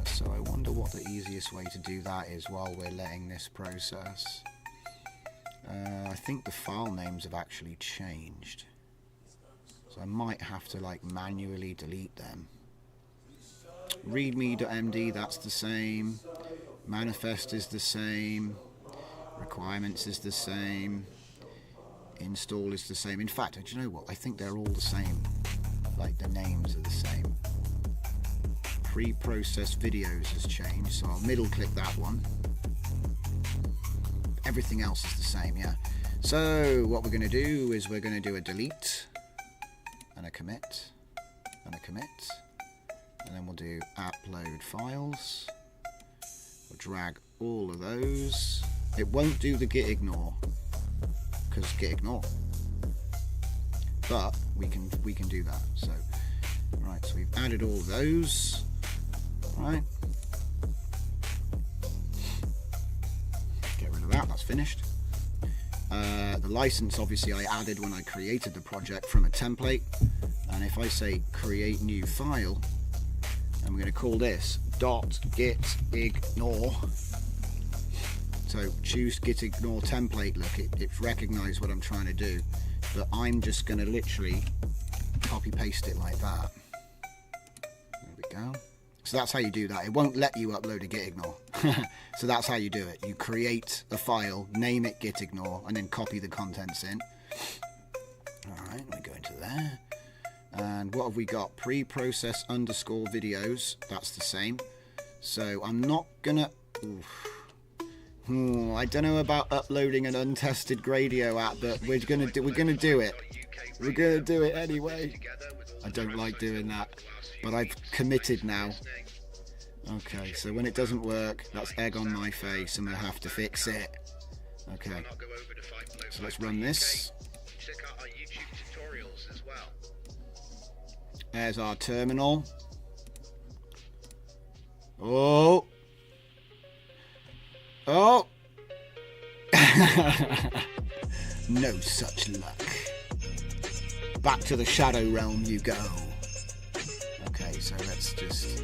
So I wonder what the easiest way to do that is while we're letting this process. I think the file names have actually changed. So I might have to like manually delete them. Readme.md, that's the same. Manifest is the same. Requirements is the same. Install is the same. In fact, do you know what? I think they're all the same. Like the names are the same. Pre-processed videos has changed, so I'll middle click that one. Everything else is the same, yeah. So what we're going to do is we're going to do a delete and a commit and a commit, and then we'll do upload files. We'll drag all of those. It won't do the git ignore because git ignore, but we can do that. So right, so we've added all those. Right, get rid of that. That's finished. The license obviously I added when I created the project from a template, and if I say create new file, I'm going to call this .gitignore. So choose git ignore template. Look, it recognized what I'm trying to do, but I'm just going to literally copy paste it like that. There we go. So that's how you do that. It won't let you upload a gitignore. So that's how you do it. You create a file, name it gitignore, and then copy the contents in. Alright, we go into there. And what have we got? Pre-process underscore videos. That's the same. So I'm not gonna... I don't know about uploading an untested Gradio app, but we're gonna do it. We're gonna do it anyway. I don't like doing that, but I've committed now. Okay, so when it doesn't work, that's egg on my face, and we'll have to fix it. Okay, so let's run this. There's our terminal. Oh! Oh! No such luck. Back to the shadow realm you go. Okay, so let's just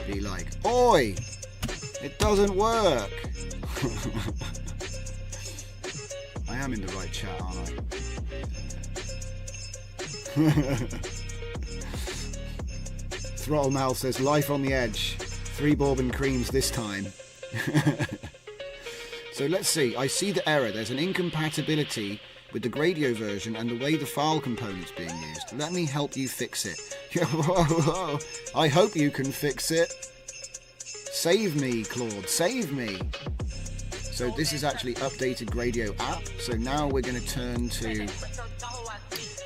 be like, oi! It doesn't work! I am in the right chat, aren't I? Throttle Mal says, life on the edge. 3 bourbon creams this time. So let's see. I see the error. There's an incompatibility with the Gradio version and the way the file component's being used. Let me help you fix it. I hope you can fix it. Save me, Claude. Save me. So this is actually updated Gradio app. So now we're going to turn to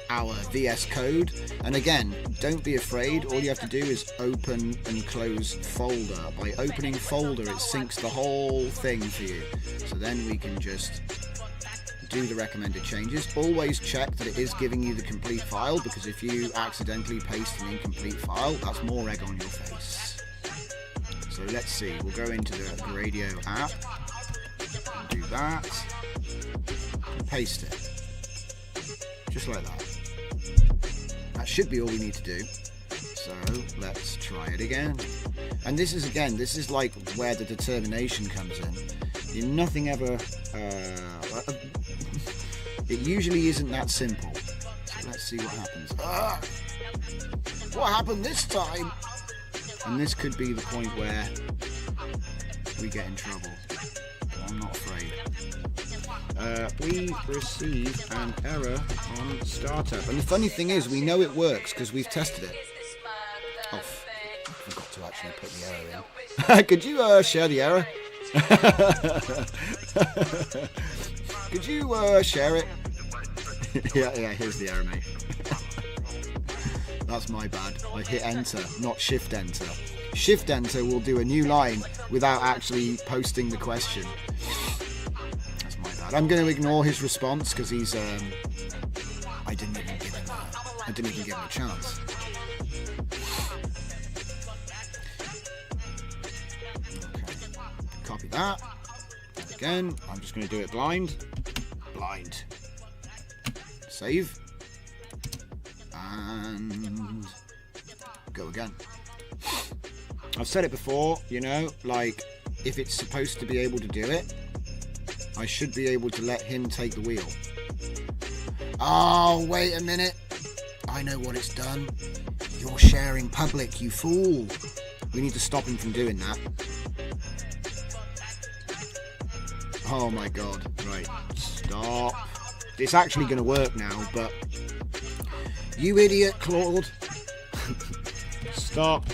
our VS Code, and again, don't be afraid. All you have to do is open and close folder. By opening folder, it syncs the whole thing for you, so then we can just do the recommended changes. Always check that it is giving you the complete file, because if you accidentally paste an incomplete file, that's more egg on your face. So let's see, we'll go into the Gradio app and do that and paste it just like that. That should be all we need to do. So let's try it again. And this is like where the determination comes in. Nothing ever, it usually isn't that simple. So let's see what happens. What happened this time? And this could be the point where we get in trouble. But I'm not afraid. We received an error on startup, and the funny thing is we know it works because we've tested it. Oh, I forgot to actually put the error in. Could you share the error? Could you share it? yeah, here's the error, mate. That's my bad. I hit enter, not shift enter. Shift enter will do a new line without actually posting the question. I'm going to ignore his response because he's. I didn't even give him a chance. Okay, copy that. And again, I'm just going to do it blind. Blind. Save. And go again. I've said it before, like if it's supposed to be able to do it, I should be able to let him take the wheel. Oh, wait a minute. I know what it's done. You're sharing public, you fool. We need to stop him from doing that. Oh my god. Right. Stop. It's actually going to work now, but... You idiot, Claude. Stop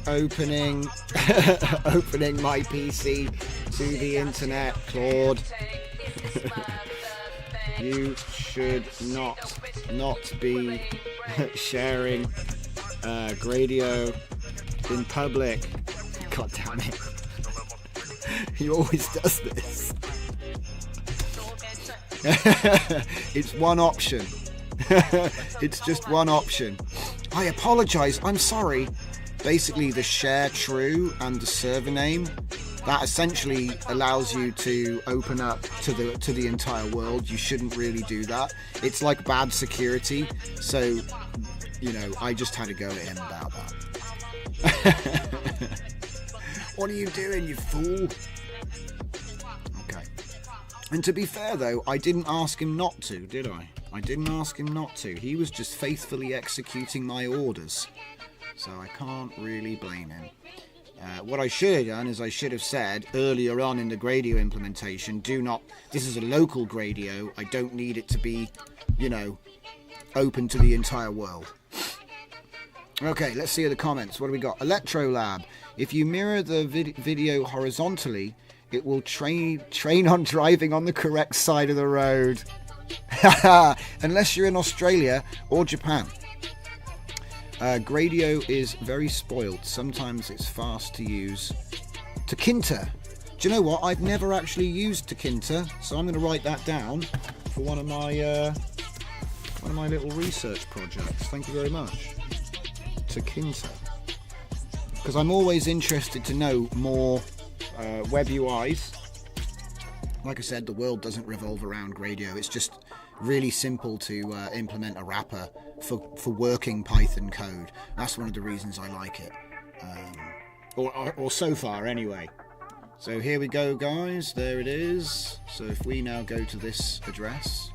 opening my PC to the internet, Claude. You should not be sharing Gradio in public. God damn it. He always does this. It's one option. It's just one option. I apologize, I'm sorry. Basically the share true and the server name, that essentially allows you to open up to the entire world. You shouldn't really do that. It's like bad security. So, I just had to go at him about that. What are you doing, you fool? Okay. And to be fair though, I didn't ask him not to, did I? I didn't ask him not to. He was just faithfully executing my orders. So I can't really blame him. What I should have done is I should have said earlier on in the Gradio implementation, this is a local Gradio, I don't need it to be, you know, open to the entire world. Okay, let's see the comments. What do we got? Electrolab. If you mirror the video horizontally, it will train on driving on the correct side of the road. Unless you're in Australia or Japan. Gradio is very spoilt. Sometimes it's fast to use. Takinta. Do you know what? I've never actually used Takinta, so I'm going to write that down for one of my little research projects. Thank you very much. Takinta. Because I'm always interested to know more web UIs. Like I said, the world doesn't revolve around Gradio. It's just really simple to implement a wrapper for working Python code. That's one of the reasons I like it. Or so far, anyway. So here we go, guys. There it is. So if we now go to this address,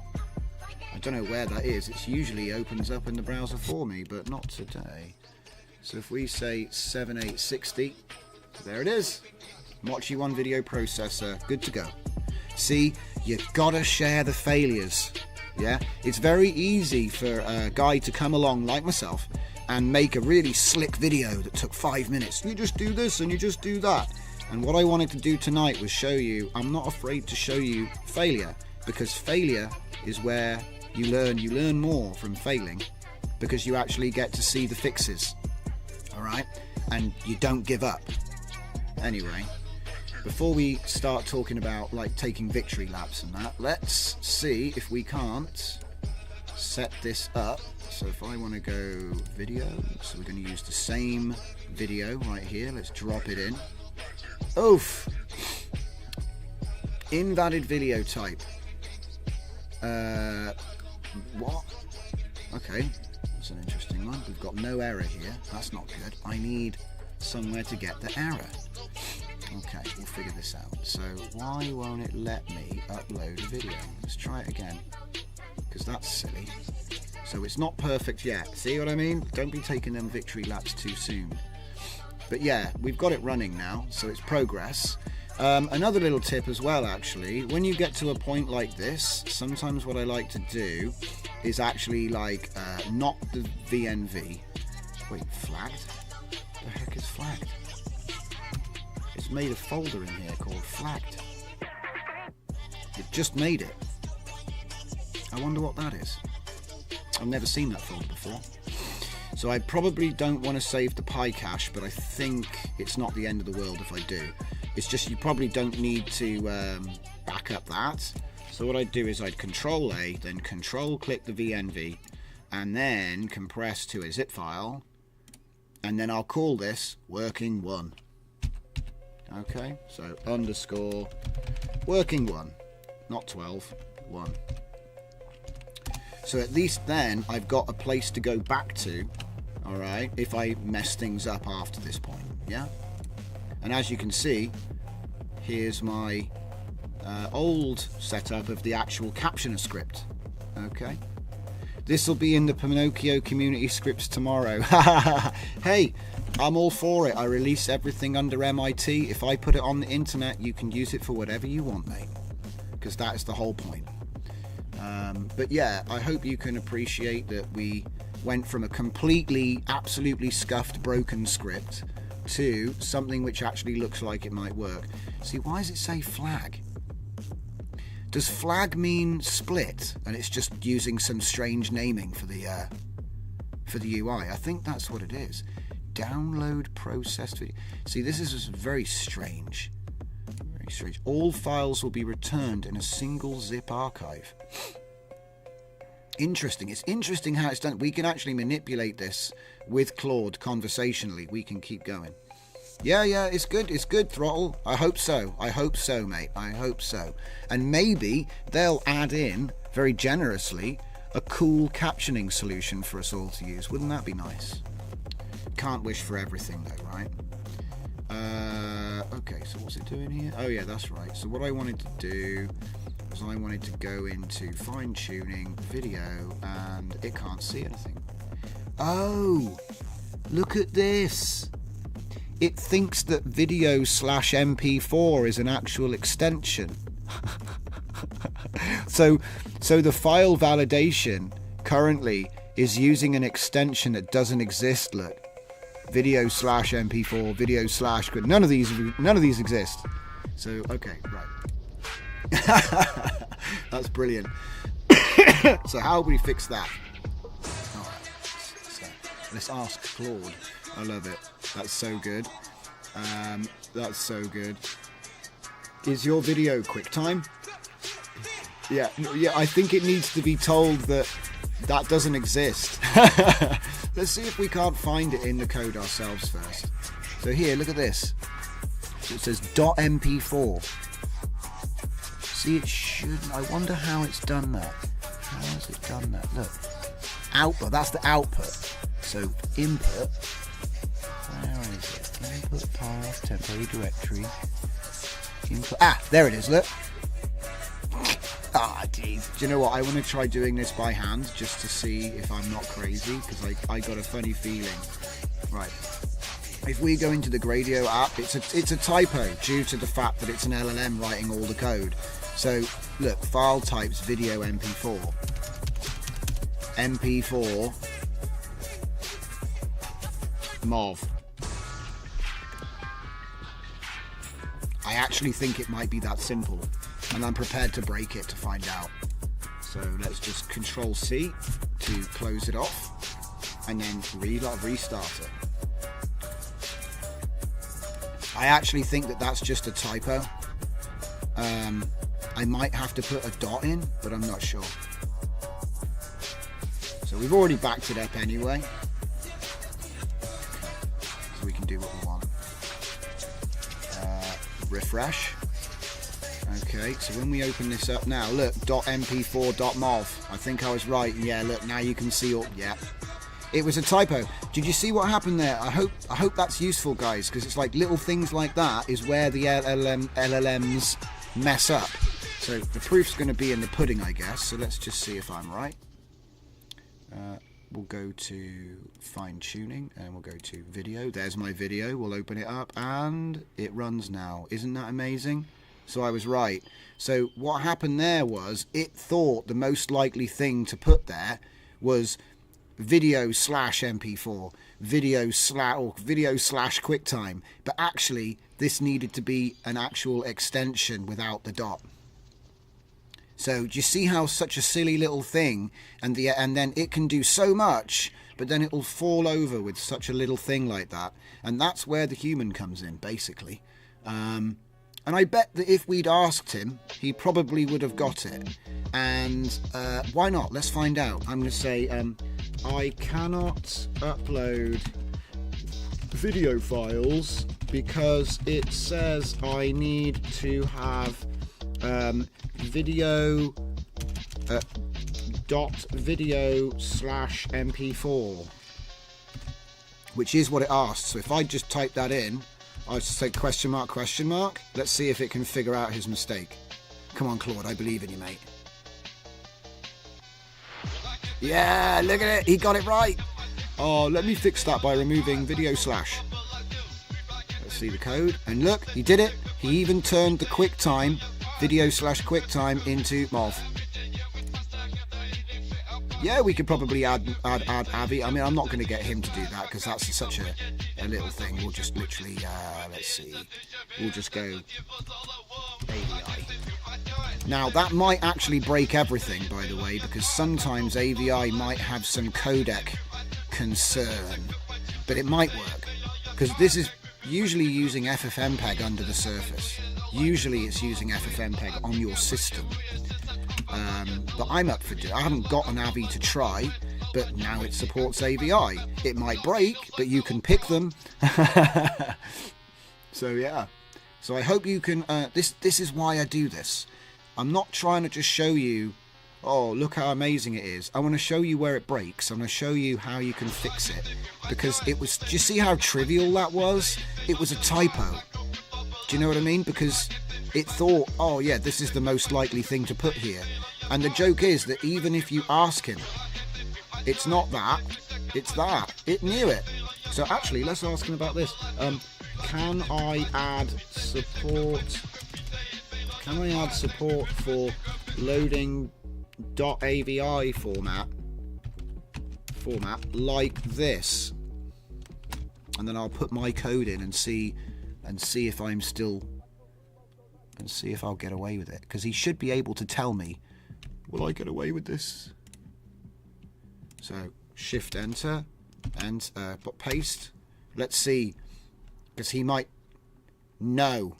I don't know where that is. It usually opens up in the browser for me, but not today. So if we say 7860, there it is. Mochi 1 video processor, good to go. See, you gotta share the failures. Yeah, it's very easy for a guy to come along like myself and make a really slick video that took 5 minutes. You just do this and you just do that. And what I wanted to do tonight was show you, I'm not afraid to show you failure, because failure is where you learn more from failing, because you actually get to see the fixes. Alright, and you don't give up. Anyway, before we start talking about like taking victory laps and that, let's see if we can't set this up. So if I want to go video, so we're going to use the same video right here. Let's drop it in. Oof! Invalid video type. What? Okay. That's an interesting one. We've got no error here. That's not good. I need somewhere to get the error. Okay, we'll figure this out. So why won't it let me upload a video? Let's try it again, because that's silly. So it's not perfect yet. See what I mean? Don't be taking them victory laps too soon. But yeah, we've got it running now, so it's progress. Another little tip as well, actually, when you get to a point like this, sometimes what I like to do is actually like not the VNV. Wait, flagged? The heck is flagged? It's made a folder in here called flagged. It just made it. I wonder what that is. I've never seen that folder before. So I probably don't want to save the Pi cache, but I think it's not the end of the world if I do. It's just you probably don't need to back up that. So what I'd do is I'd Control A, then Control click the VNV, and then compress to a zip file, and then I'll call this working 1. Okay, so underscore working 1, not 12, 1. So at least then I've got a place to go back to, alright, if I mess things up after this point, yeah? And as you can see, here's my old setup of the actual captioner script, okay? This will be in the Pinocchio community scripts tomorrow. Hey, I'm all for it. I release everything under MIT. If I put it on the internet, you can use it for whatever you want, mate, because that is the whole point. But yeah, I hope you can appreciate that we went from a completely, absolutely scuffed, broken script to something which actually looks like it might work. See, why does it say flag? Does flag mean split, and it's just using some strange naming for the UI? I think that's what it is. Download processed video. See, this is just very strange. Very strange. All files will be returned in a single zip archive. Interesting. It's interesting how it's done. We can actually manipulate this with Claude conversationally. We can keep going. Yeah, it's good. It's good, Throttle. I hope so. I hope so, mate. I hope so. And maybe they'll add in, very generously, a cool captioning solution for us all to use. Wouldn't that be nice? Can't wish for everything, though, right? Okay, so what's it doing here? Oh, yeah, that's right. So what I wanted to do was I wanted to go into fine-tuning video, and it can't see anything. Oh, look at this. It thinks that video/MP4 is an actual extension. So the file validation currently is using an extension that doesn't exist. Look, video/MP4, none of these exist. So okay, right. That's brilliant. So how do we fix that? All right, so let's ask Claude. I love it. That's so good. That's so good. Is your video QuickTime? Yeah. I think it needs to be told that doesn't exist. Let's see if we can't find it in the code ourselves first. So here, look at this. It says .mp4. See, it shouldn't. I wonder how it's done that. How has it done that? Look. Output. That's the output. So input. Where is it? Input path, temporary directory. Input. There it is. Look. Geez. Do you know what? I want to try doing this by hand just to see if I'm not crazy, because I got a funny feeling. Right. If we go into the Gradio app, it's a typo due to the fact that it's an LLM writing all the code. So look, file types video MP4. MP4 MOV. I actually think it might be that simple, and I'm prepared to break it to find out. So let's just Control C to close it off, and then restart it. I actually think that that's just a typo. I might have to put a dot in, but I'm not sure. So we've already backed it up anyway, so we can do what we want. Refresh. Okay, so when we open this up now, look, .mp4.mov. I think I was right. Yeah, look, now you can see all. Yeah, it was a typo. Did you see what happened there? I hope that's useful, guys, because it's like little things like that is where the LLMs mess up. So the proof's going to be in the pudding, I guess. So let's just see if I'm right. We'll go to fine tuning and we'll go to video. There's my video. We'll open it up and it runs now. Isn't that amazing? So I was right. So what happened there was it thought the most likely thing to put there was video/MP4, video/QuickTime, but actually this needed to be an actual extension without the dot. So do you see how such a silly little thing, and then it can do so much, but then it will fall over with such a little thing like that, and that's where the human comes in, basically. And I bet that if we'd asked him, he probably would have got it. And why not? Let's find out. I'm going to say, I cannot upload video files because it says I need to have video/MP4, which is what it asked. So if I just type that in, I'll just say question mark. Let's see if it can figure out his mistake. Come on, Claude, I believe in you, mate. Yeah, look at it, he got it right. Oh, let me fix that by removing video/. Let's see the code, and look, he did it. He even turned the QuickTime, video/QuickTime into MOV. Yeah, we could probably add Avi. I mean, I'm not going to get him to do that because that's such a little thing. We'll just literally, let's see. We'll just go AVI. Now, that might actually break everything, by the way, because sometimes AVI might have some codec concern, but it might work because this is usually using FFmpeg under the surface. Usually it's using FFmpeg on your system. But I'm up for I haven't got an Avi to try, but now it supports AVI. It might break, but you can pick them. So yeah. So I hope you can. This is why I do this. I'm not trying to just show you, oh, look how amazing it is. I want to show you where it breaks. I'm going to show you how you can fix it, because it was. Do you see how trivial that was? It was a typo. Do you know what I mean? Because it thought, oh yeah, this is the most likely thing to put here. And the joke is that even if you ask him, it's not that, it's that. It knew it. So actually, let's ask him about this. Can I add support? Can I add support for loading .avi format like this? And then I'll put my code in and see if I'm still, and see if I'll get away with it. Because he should be able to tell me, will I get away with this? So Shift Enter and paste. Let's see, because he might. No.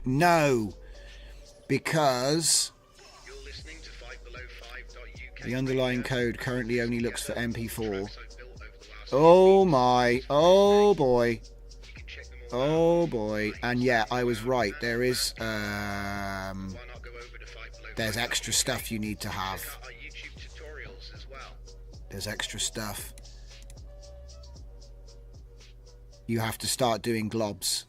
No, because the underlying code currently only looks for MP4. Oh my, oh boy, oh boy. And yeah, I was right. There is there's extra stuff you need to have. There's extra stuff. You have to start doing globs.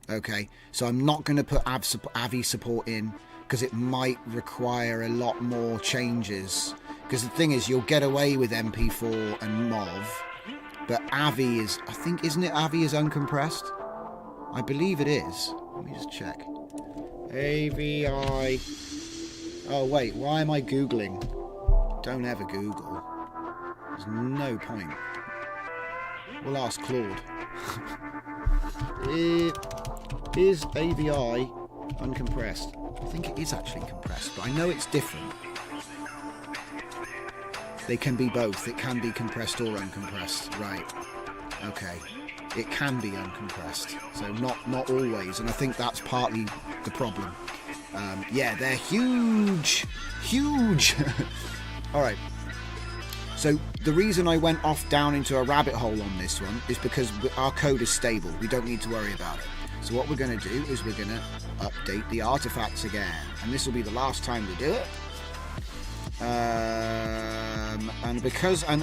Okay, so I'm not going to put AVI support in because it might require a lot more changes. Because the thing is, you'll get away with MP4 and MOV, but AVI is, I think, isn't it AVI is uncompressed? I believe it is. Let me just check. AVI. Oh wait, why am I Googling? Don't ever Google. There's no point. We'll ask Claude. Is AVI uncompressed? I think it is actually compressed, but I know it's different. They can be both. It can be compressed or uncompressed. Right. Okay. It can be uncompressed. So not always, and I think that's partly the problem. Yeah, they're huge. Huge. All right. So the reason I went off down into a rabbit hole on this one is because our code is stable. We don't need to worry about it. So what we're going to do is we're going to update the artifacts again. And this will be the last time we do it. And because... I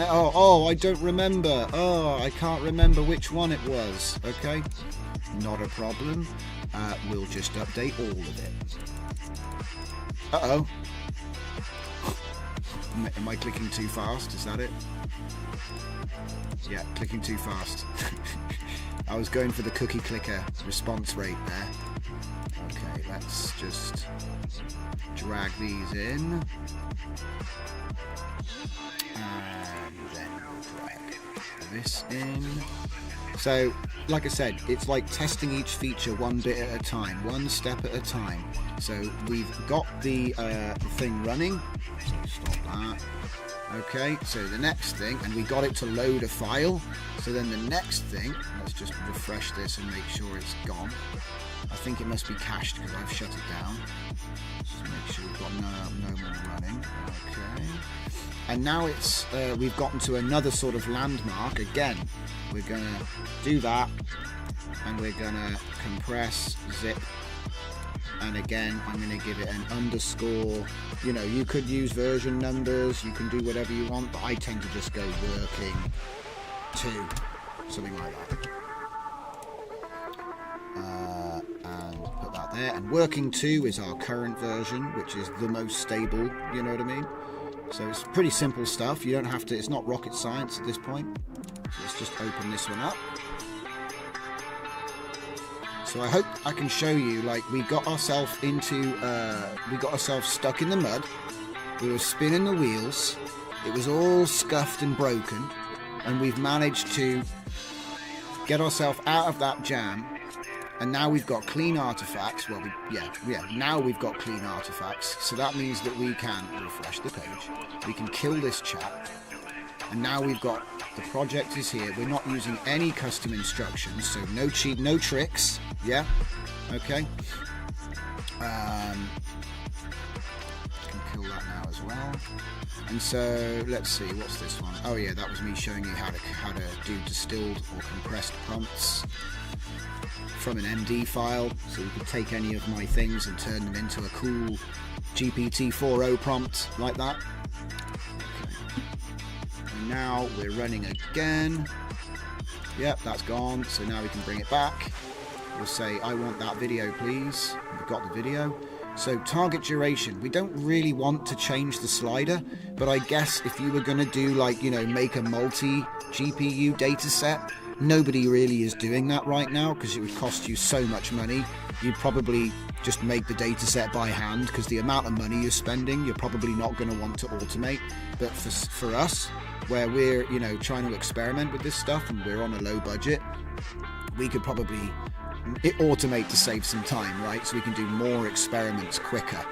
don't remember. Oh, I can't remember which one it was. Okay. Not a problem. We'll just update all of it. Uh-oh. Am I clicking too fast? Is that it? Yeah, clicking too fast. I was going for the cookie clicker response rate there. Okay, let's just drag these in. And then drag this in. So, like I said, it's like testing each feature one bit at a time, one step at a time. So we've got the thing running. So stop that. Okay, so the next thing, and we got it to load a file. So then the next thing, let's just refresh this and make sure it's gone. I think it must be cached because I've shut it down. Just make sure we've got no more running. Okay. And now it's we've gotten to another sort of landmark. Again, we're gonna do that, and we're gonna compress, zip, and again I'm gonna give it an underscore. You know, you could use version numbers, you can do whatever you want, but I tend to just go working 2, something like that. And put that there. And working 2 is our current version, which is the most stable, you know what I mean? So it's pretty simple stuff. You don't have to, it's not rocket science at this point. So let's just open this one up. So I hope I can show you, like, we got ourselves stuck in the mud. We were spinning the wheels. It was all scuffed and broken. And we've managed to get ourselves out of that jam. And now we've got clean artifacts. Well, now we've got clean artifacts. So that means that we can refresh the page. We can kill this chap. And now we've got, the project is here. We're not using any custom instructions. So no cheat, no tricks. Yeah? Okay. Can kill that now as well. And so, let's see, what's this one? Oh yeah, that was me showing you how to do distilled or compressed prompts from an MD file, so you could take any of my things and turn them into a cool GPT-4o prompt like that. Okay. And now we're running again. Yep, that's gone, so now we can bring it back. we'll say, I want that video, please. We've got the video. So target duration, we don't really want to change the slider, but I guess if you were going to do like, you know, make a multi-GPU data set, nobody really is doing that right now because it would cost you so much money. You'd probably just make the data set by hand because the amount of money you're spending, you're probably not going to want to automate. But for us, where we're, you know, trying to experiment with this stuff and we're on a low budget, we could probably automate to save some time, right? So we can do more experiments quicker.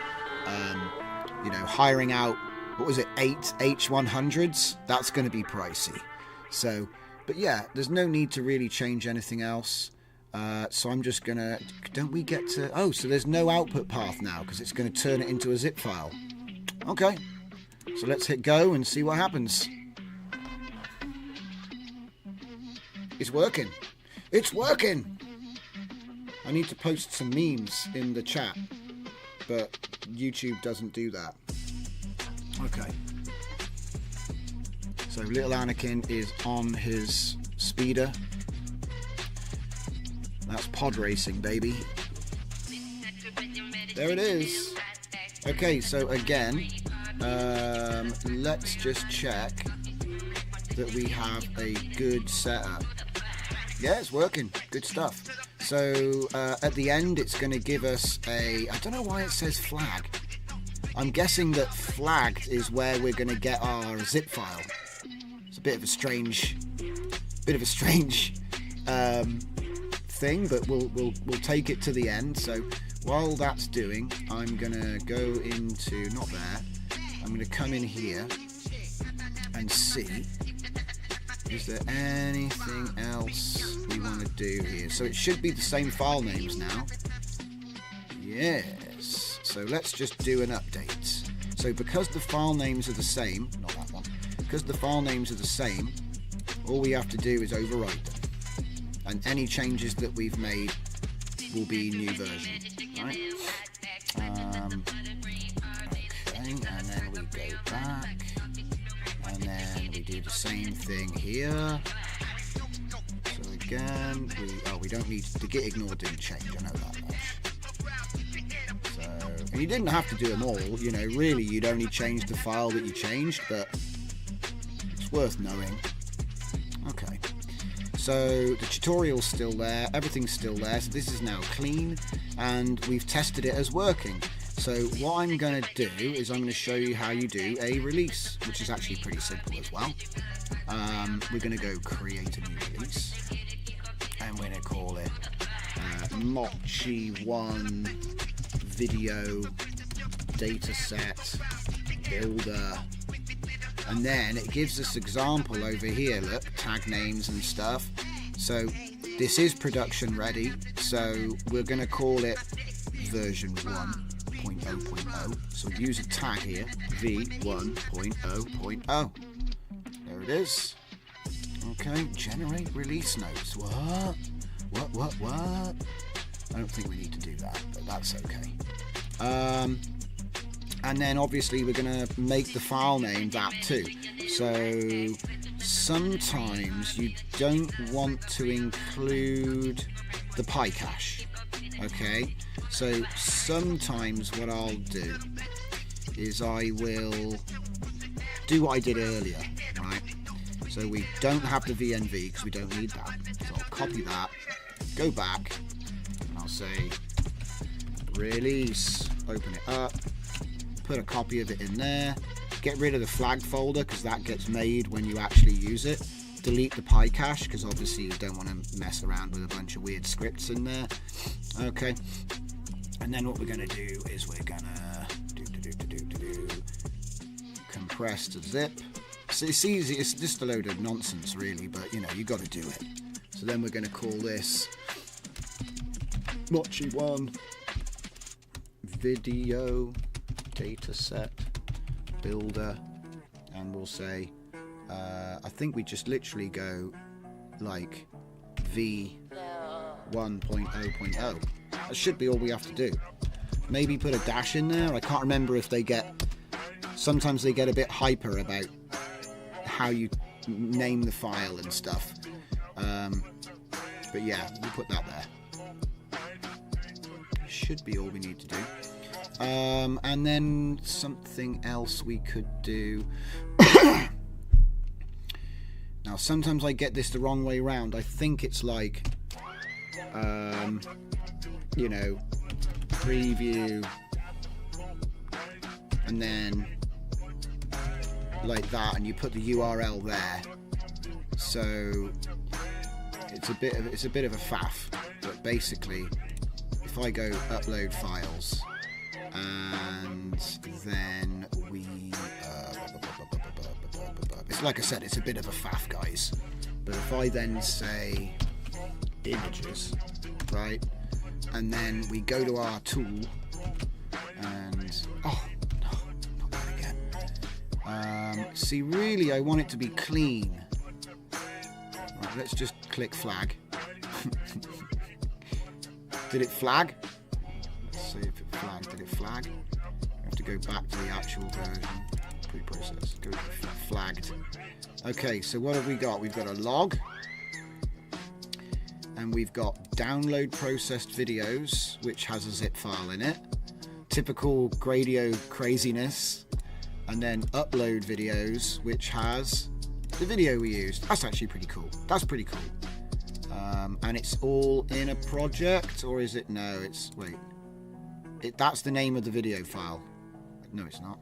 You know, hiring out, what was it, 8 H100s? That's going to be pricey. So, but yeah, there's no need to really change anything else. So I'm just going to, don't we get to, oh, so there's no output path now because it's going to turn it into a zip file. Okay, so let's hit go and see what happens. It's working. It's working. I need to post some memes in the chat, but YouTube doesn't do that. Okay. So little Anakin is on his speeder. That's pod racing, baby. There it is. Okay, so again, let's just check that we have a good setup. Yeah, it's working. Good stuff. So at the end, it's going to give us a, I don't know why it says flag. I'm guessing that flagged is where we're going to get our zip file. It's a bit of a strange thing, but we'll take it to the end. So while that's doing, I'm going to go into, not there, I'm going to come in here and see, is there anything else we want to do here? So it should be the same file names now. Yes. So let's just do an update. So because the file names are the same, not that one, because the file names are the same, all we have to do is overwrite them. And any changes that we've made will be new version. Right? Okay, and then we go back. And then we do the same thing here. So again, we don't need the git ignore didn't change, I know that much. So, and you didn't have to do them all, you know, really you'd only change the file that you changed, but it's worth knowing. Okay. So the tutorial's still there, everything's still there, so this is now clean, and we've tested it as working. So what I'm going to do is I'm going to show you how you do a release, which is actually pretty simple as well. We're going to go create a new release, and we're going to call it Mochi1 Video Dataset Builder. And then it gives us example over here, look, tag names and stuff. So this is production ready, so we're going to call it version 1.0.0. So use a tag here, v1.0.0. There it is. Okay, generate release notes. What? I don't think we need to do that, but that's okay. And then obviously we're going to make the file name that too. So sometimes you don't want to include the pi cache. Okay, so sometimes what I'll do is I will do what I did earlier, right? So we don't have the VNV because we don't need that. So I'll copy that, go back, and I'll say release, open it up, put a copy of it in there, get rid of the flag folder because that gets made when you actually use it, delete the pi cache because obviously you don't want to mess around with a bunch of weird scripts in there. Okay, and then what we're going to do is we're going to compress to zip. So it's easy, it's just a load of nonsense really, but you know, you got to do it. So then we're going to call this Mochi1 Video Dataset Builder, and we'll say I think we just literally go like v1.0.0. That should be all we have to do. Maybe put a dash in there. I can't remember if they get, sometimes they get a bit hyper about how you name the file and stuff, but yeah, we'll put that there. should be all we need to do. And then something else we could do. Now sometimes I get this the wrong way round. I think it's like you know, preview and then like that, and you put the URL there. So it's a bit of a faff, but basically if I go upload files and then we it's like I said, it's a bit of a faff, guys, but if I then say images, right, and then we go to our tool and oh no, not that again. See, really I want it to be clean. Right, let's just click flag. Did it flag? Let's see if it flagged. Did it flag? I have to go back to the actual version. Pre-process. Go to flagged. Okay, so what have we got? We've got a log. And we've got download processed videos, which has a zip file in it. Typical Gradio craziness. And then upload videos, which has the video we used. That's actually pretty cool. That's pretty cool. And it's all in a project, or is it? No, it's, wait. That's the name of the video file. No, it's not.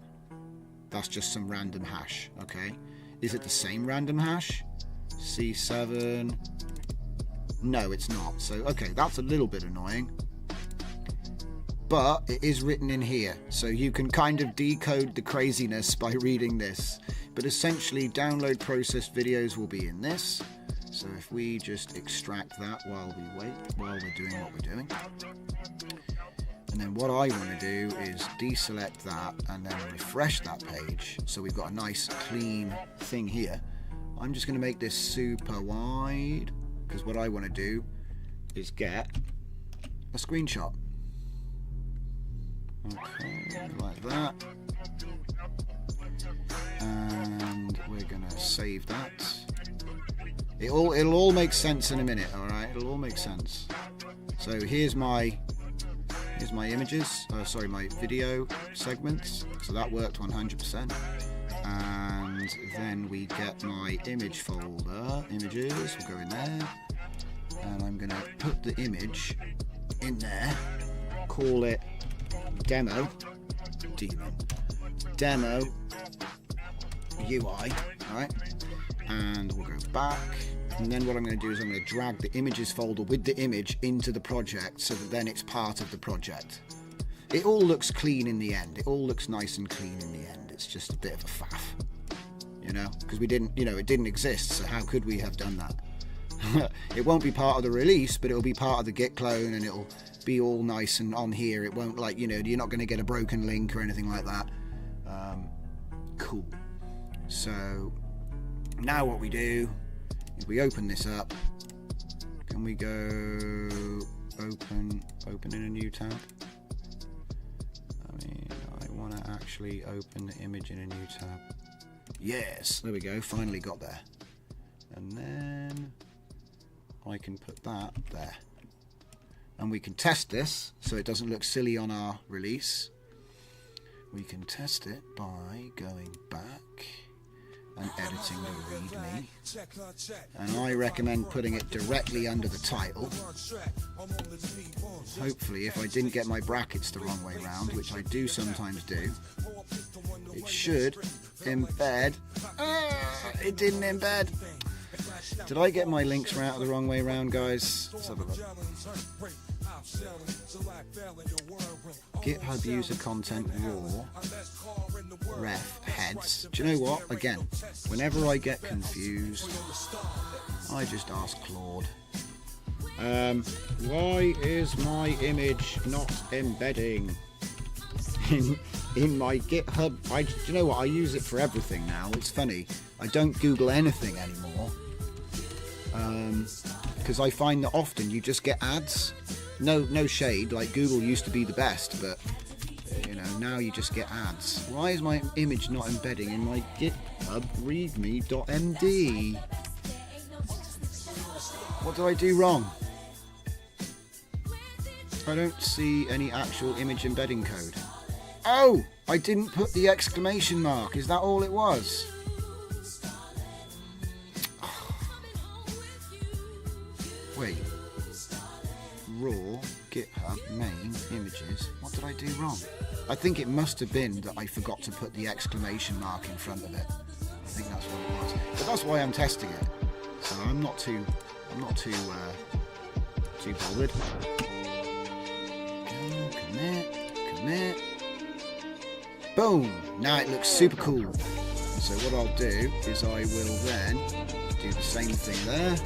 That's just some random hash. Okay. Is it the same random hash? C7. No, it's not. So, okay, that's a little bit annoying. But it is written in here, so you can kind of decode the craziness by reading this. But essentially, download processed videos will be in this. So if we just extract that while we wait, while we're doing what we're doing. And then what I want to do is deselect that and then refresh that page. So we've got a nice clean thing here. I'm just going to make this super wide, because what I want to do is get a screenshot. Okay, like that. And we're going to save that. It'll all make sense in a minute, alright? It'll all make sense. So here's my images, sorry, my video segments. So that worked 100%. And then we get my image folder, images, we'll go in there. And I'm going to put the image in there, call it demo UI, right? And we'll go back, and then what I'm going to do is I'm going to drag the images folder with the image into the project, so that then it's part of the project. It all looks clean in the end. It all looks nice and clean in the end. It's just a bit of a faff, you know, because we didn't, you know, it didn't exist, so how could we have done that? It won't be part of the release, but it'll be part of the Git clone, and it'll be all nice and on here. It won't, like, you know, you're not going to get a broken link or anything like that. Cool. So now what we do is we open this up. Can we go open in a new tab? I mean, I want to actually open the image in a new tab. Yes, there we go, finally got there. And then I can put that there. And we can test this so it doesn't look silly on our release. We can test it by going back and editing the README. And I recommend putting it directly under the title. Hopefully, if I didn't get my brackets the wrong way round, which I do sometimes do, it should embed. It didn't embed. Did I get my links out the wrong way round, guys? Let's have a look. GitHub user content raw ref heads. Do you know what? Again, whenever I get confused, I just ask Claude. Why is my image not embedding in my GitHub? Do you know what? I use it for everything now. It's funny. I don't Google anything anymore. Because I find that often you just get ads. No shade, like Google used to be the best, but you know, now you just get ads. Why is my image not embedding in my GitHub readme.md? What do I do wrong? I don't see any actual image embedding code. Oh, I didn't put the exclamation mark. Is that all it was? Wait. Raw, GitHub, main, images. What did I do wrong? I think it must have been that I forgot to put the exclamation mark in front of it. I think that's what it was. But that's why I'm testing it. So I'm not too bothered. Commit. Boom! Now it looks super cool. So what I'll do is I will then do the same thing there.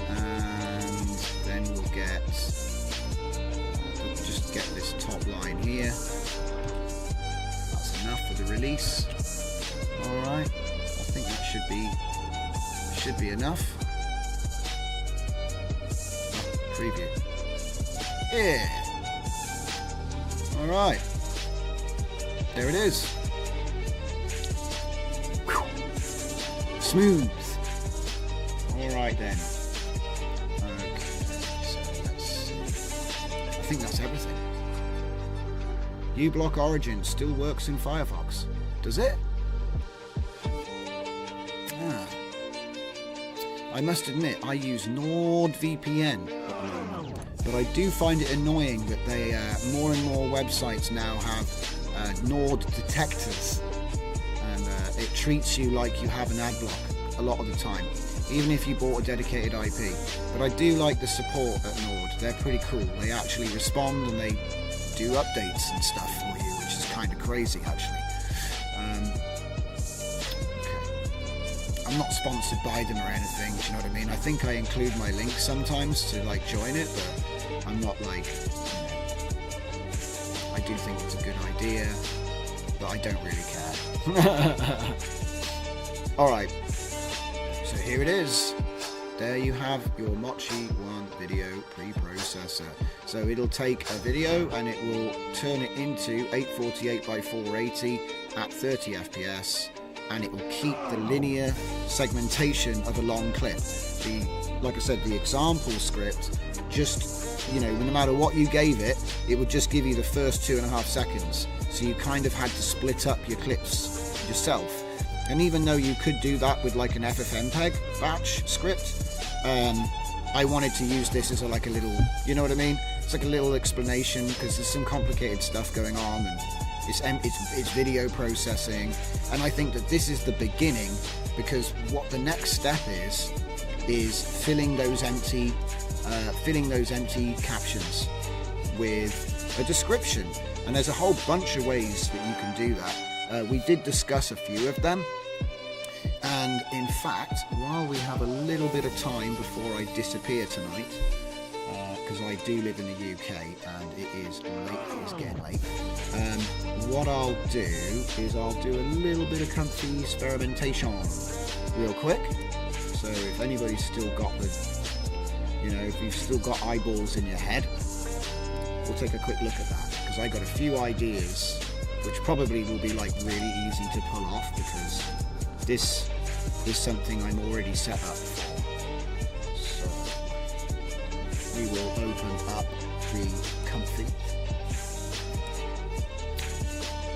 And then we'll just get this top line here. That's enough for the release. Alright. I think that should be enough. Preview. Yeah. Alright. There it is. Smooth. Alright then. Okay, so let's see. I think that's everything. uBlock Origin still works in Firefox. Does it? Ah. I must admit, I use NordVPN at the moment, but I do find it annoying that they more and more websites now have Nord detectors, and it treats you like you have an ad block a lot of the time, even if you bought a dedicated IP. But I do like the support at Nord. They're pretty cool. They actually respond and they do updates and stuff for you, which is kind of crazy actually. I'm not sponsored by them or anything, do you know what I mean? I think I include my link sometimes to like join it, but I'm not like, I do think it's a good idea, but I don't really care. Alright, so here it is. There you have your Mochi 1 video preprocessor. So it'll take a video and it will turn it into 848 by 480 at 30 FPS. And it will keep the linear segmentation of a long clip. Like I said, the example script, just, you know, no matter what you gave it, it would just give you the first 2.5 seconds. So you kind of had to split up your clips yourself. And even though you could do that with like an FFmpeg batch script, I wanted to use this as like a little, you know what I mean? It's like a little explanation because there's some complicated stuff going on, and it's video processing, and I think that this is the beginning, because what the next step is filling those empty captions with a description, and there's a whole bunch of ways that you can do that. We did discuss a few of them, and in fact, while we have a little bit of time before I disappear tonight, because I do live in the UK and it is late, it's getting late. What I'll do is I'll do a little bit of comfy experimentation real quick. So if anybody's still got the, you know, if you've still got eyeballs in your head, we'll take a quick look at that, because I got a few ideas which probably will be like really easy to pull off, because this is something I'm already set up for. We will open up the comfy,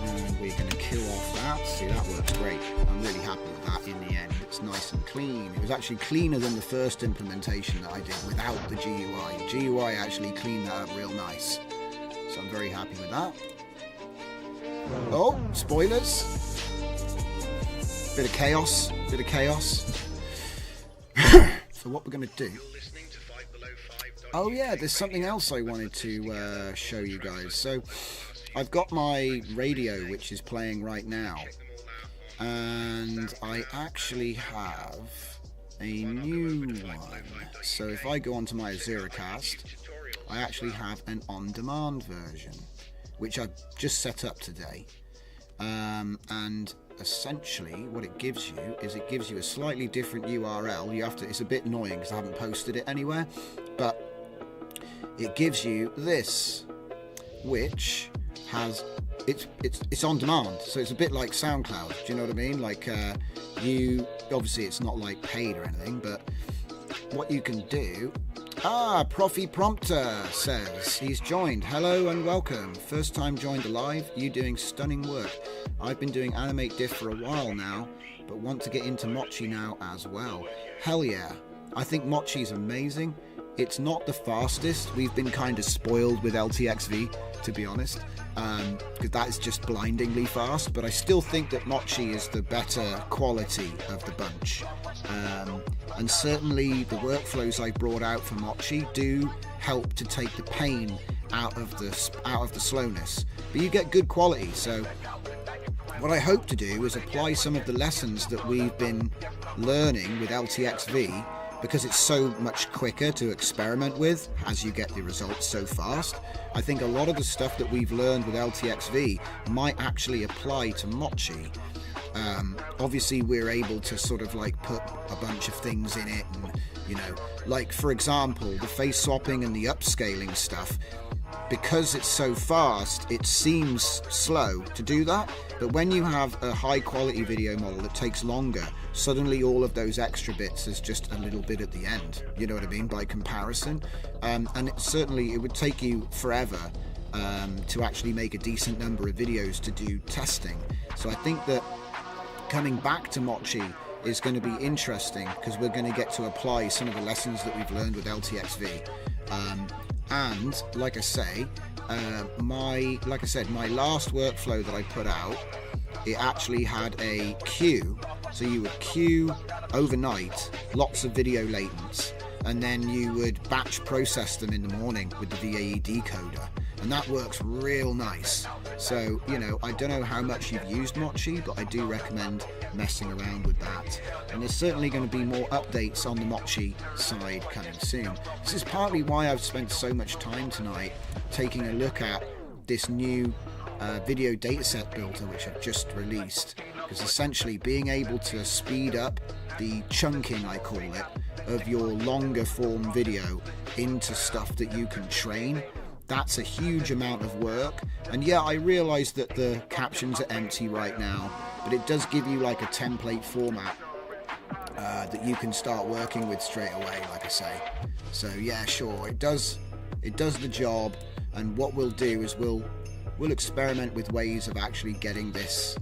and we're going to kill off that. See, that works great. I'm really happy with that in the end. It's nice and clean. It was actually cleaner than the first implementation that I did without the GUI. The GUI actually cleaned that up real nice, so I'm very happy with that. Oh, spoilers. Bit of chaos. So what we're going to do... Oh yeah, there's something else I wanted to show you guys. So I've got my radio which is playing right now, and I actually have a new one. So if I go onto my Azuracast, I actually have an on-demand version which I've just set up today, and essentially what it gives you is it gives you a slightly different URL. You have to, it's a bit annoying because I haven't posted it anywhere, but it gives you this, which has it's on demand, so it's a bit like SoundCloud. Do you know what I mean? Like you obviously it's not like paid or anything, but what you can do Profi Prompter says he's joined. Hello and welcome. First time joined live. You doing stunning work. I've been doing Animate Diff for a while now, but want to get into Mochi now as well. Hell yeah. I think Mochi's amazing. It's not the fastest. We've been kind of spoiled with LTXV, to be honest, because that is just blindingly fast, but I still think that Mochi is the better quality of the bunch. And certainly the workflows I brought out for Mochi do help to take the pain out of the slowness, but you get good quality. So what I hope to do is apply some of the lessons that we've been learning with LTXV, because it's so much quicker to experiment with as you get the results so fast. I think a lot of the stuff that we've learned with LTXV might actually apply to Mochi. Obviously we're able to sort of like put a bunch of things in it, and you know, like for example the face swapping and the upscaling stuff, because it's so fast it seems slow to do that, but when you have a high quality video model that takes longer, suddenly all of those extra bits is just a little bit at the end, you know what I mean, by comparison. And it would take you forever to actually make a decent number of videos to do testing. So I think that coming back to Mochi is going to be interesting, because we're going to get to apply some of the lessons that we've learned with LTXV. And like I say, my last workflow that I put out, it actually had a queue. So you would queue overnight lots of video latents, and then you would batch process them in the morning with the VAE decoder, and that works real nice. So, you know, I don't know how much you've used Mochi, but I do recommend messing around with that. And there's certainly going to be more updates on the Mochi side coming soon. This is partly why I've spent so much time tonight taking a look at this new video dataset builder which I've just released, because essentially being able to speed up the chunking, I call it, of your longer form video into stuff that you can train, that's a huge amount of work. And yeah, I realise that the captions are empty right now, but it does give you like a template format that you can start working with straight away, like I say. So yeah, sure, it does the job. And what we'll do is we'll experiment with ways of actually getting this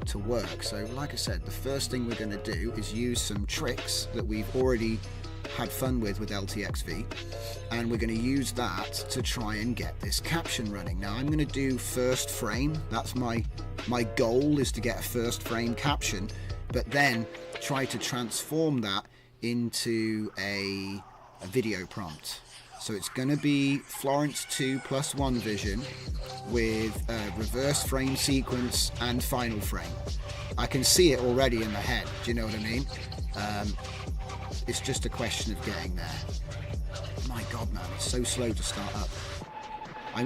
to work. So like I said, the first thing we're going to do is use some tricks that we've already had fun with LTXV, and we're going to use that to try and get this caption running. Now I'm going to do first frame. That's my goal, is to get a first frame caption, but then try to transform that into a video prompt. So it's going to be Florence 2 plus One Vision with reverse frame sequence and final frame. I can see it already in my head, do you know what I mean? It's just a question of getting there. My God, man, it's so slow to start up.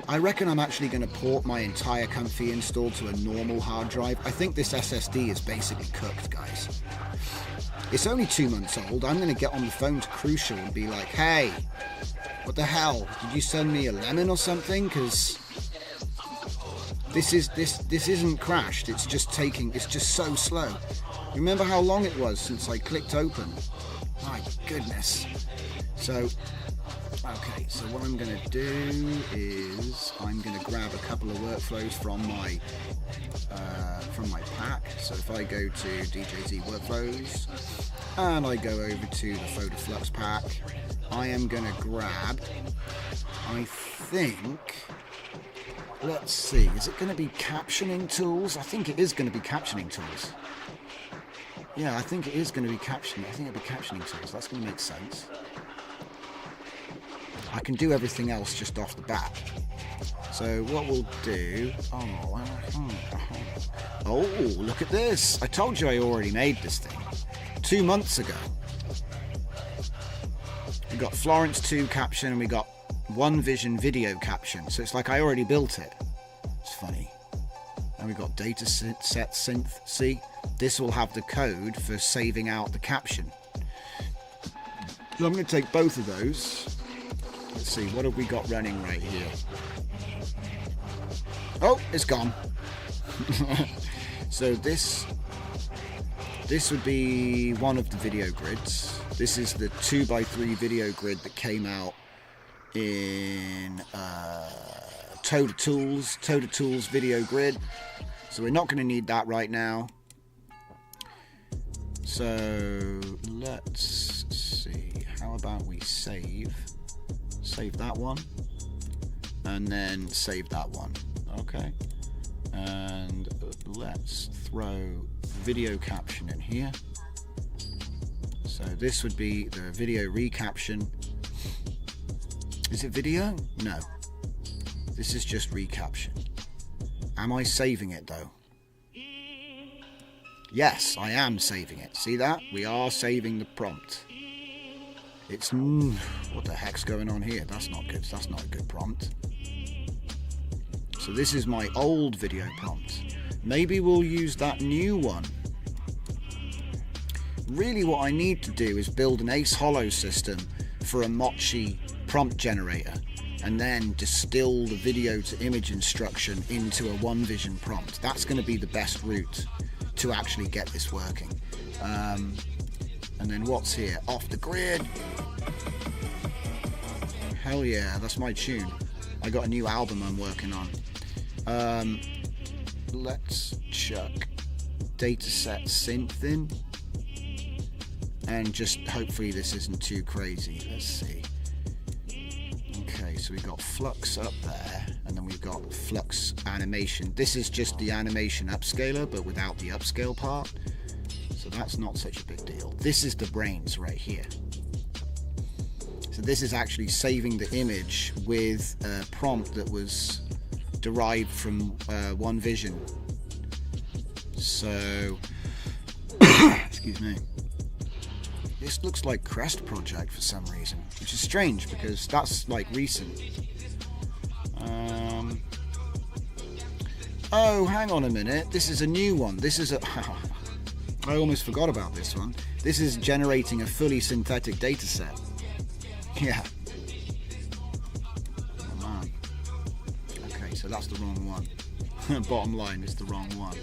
I reckon I'm actually going to port my entire Comfy install to a normal hard drive. I think this SSD is basically cooked, guys. It's only 2 months old. I'm going to get on the phone to Crucial and be like, hey, what the hell? Did you send me a lemon or something? Because this isn't crashed. It's just so slow. Remember how long it was since I clicked open? My goodness. So, okay, so what I'm going to do is I'm going to grab a couple of workflows from my pack. So if I go to DJZ workflows and I go over to the PhotoFlux pack, I am going to grab, I think, let's see, is it going to be captioning tools? I think it is going to be captioning tools. Yeah, I think it is going to be captioning. I think it'll be captioning tools. That's going to make sense. I can do everything else just off the bat. So what we'll do... Oh, look at this. I told you I already made this thing 2 months ago. We got Florence 2 caption and we got One Vision video caption. So it's like I already built it. It's funny. And we got data set synth. See? This will have the code for saving out the caption. So I'm going to take both of those. Let's see, what have we got running right here? Oh, it's gone. So this would be one of the video grids. This is the 2x3 video grid that came out in Toda Tools video grid. So we're not going to need that right now. So let's see, how about we save that one, and then save that one, okay, and let's throw video caption in here. So this would be the video recaption. Is it video? No, this is just recaption. Am I saving it though? Yes, I am saving it. See that? We are saving the prompt. It's... what the heck's going on here? That's not good. That's not a good prompt. So this is my old video prompt. Maybe we'll use that new one. Really what I need to do is build an Ace Hollow system for a Mochi prompt generator, and then distill the video to image instruction into a OneVision prompt. That's going to be the best route to actually get this working. And then what's here? Off the Grid. Hell yeah, that's my tune. I got a new album I'm working on. Let's chuck dataset synth in, and just hopefully this isn't too crazy. Let's see. Okay, so we've got flux up there, and then we've got flux animation. This is just the animation upscaler, but without the upscale part. So that's not such a big deal. This is the brains right here. So this is actually saving the image with a prompt that was derived from OneVision. So, excuse me. This looks like Crest Project for some reason, which is strange because that's like recent. Oh, hang on a minute. This is a new one. This is a... I almost forgot about this one. This is generating a fully synthetic data set. Yeah. Oh man. Okay, so that's the wrong one. Bottom line is the wrong one.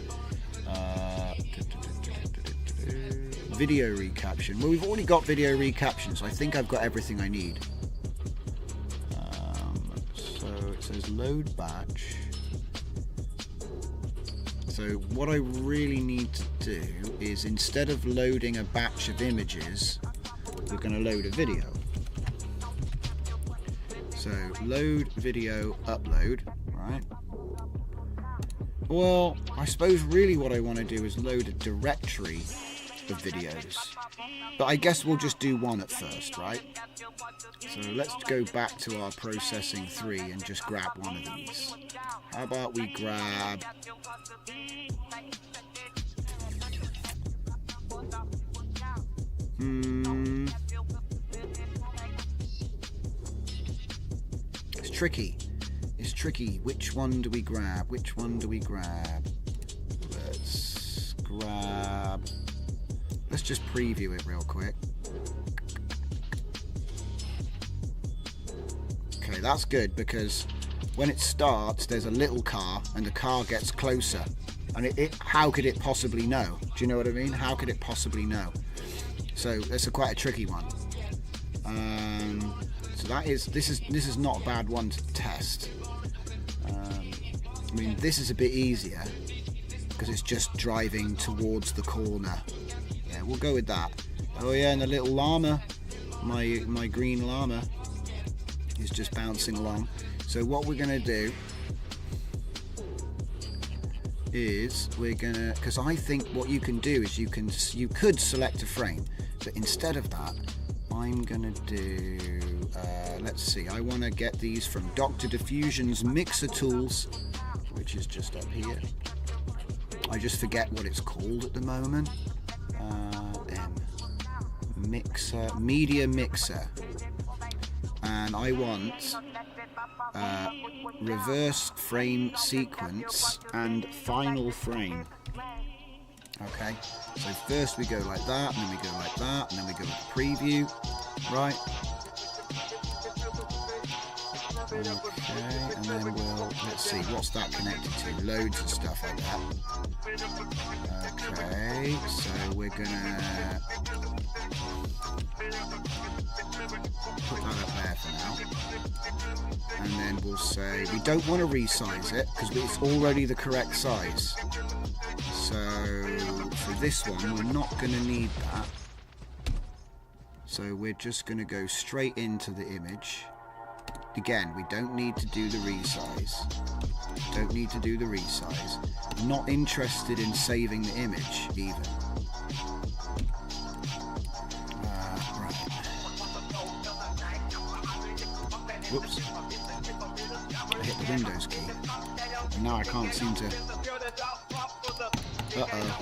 Video recaption. Well, we've already got video recaption, so I think I've got everything I need. So it says load batch. So what I really need to do is, instead of loading a batch of images, we're going to load a video. So load video upload, right? Well, I suppose really what I want to do is load a directory of videos, but I guess we'll just do one at first, right? So let's go back to our processing 3 and just grab one of these. How about we grab it's tricky. It's tricky. Which one do we grab? Which one do we grab? Let's grab... Let's just preview it real quick. Okay, that's good, because when it starts, there's a little car, and the car gets closer. And how could it possibly know? Do you know what I mean? How could it possibly know? So that's quite a tricky one. So this is not a bad one to test. I mean, this is a bit easier because it's just driving towards the corner. Yeah, we'll go with that. Oh yeah, and the little llama, my green llama, is just bouncing along. So what we're gonna do is because I think what you can do is you could select a frame, but instead of that, I'm gonna do let's see, I want to get these from Dr. Diffusion's Mixer Tools, which is just up here. I just forget what it's called at the moment. Media Mixer, and I want reverse frame sequence and final frame. Okay, so first we go like that, and then we go like that, and then we go with the preview, right? Okay, and then let's see, what's that connected to? Loads of stuff like that. Okay, so we're gonna Put that up there for now. And then we'll say we don't want to resize it because it's already the correct size. So for this one, we're not going to need that. So we're just going to go straight into the image. Again, we don't need to do the resize. Don't need to do the resize. I'm not interested in saving the image even. Right. Whoops. I hit the Windows key. And now I can't seem to... Uh-oh.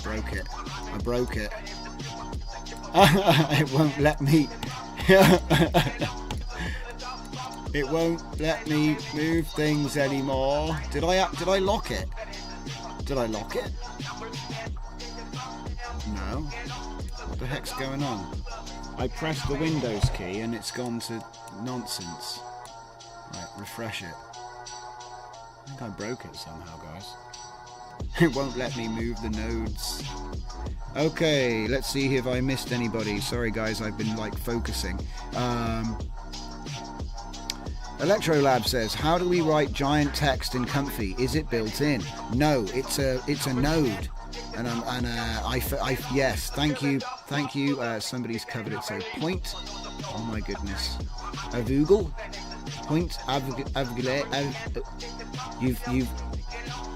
Broke it. I broke it. It won't let me... It won't let me move things anymore. Did I lock it? Did I lock it? No. What the heck's going on? I pressed the Windows key and it's gone to nonsense. Right, refresh it. I think I broke it somehow, guys. It won't let me move the nodes. Okay, let's see if I missed anybody. Sorry guys, I've been like focusing. Electrolab says, how do we write giant text in Comfy? Is it built in? No, it's a node. Yes, thank you. Somebody's covered it. So point. Oh my goodness. Avoogle. Point. You've.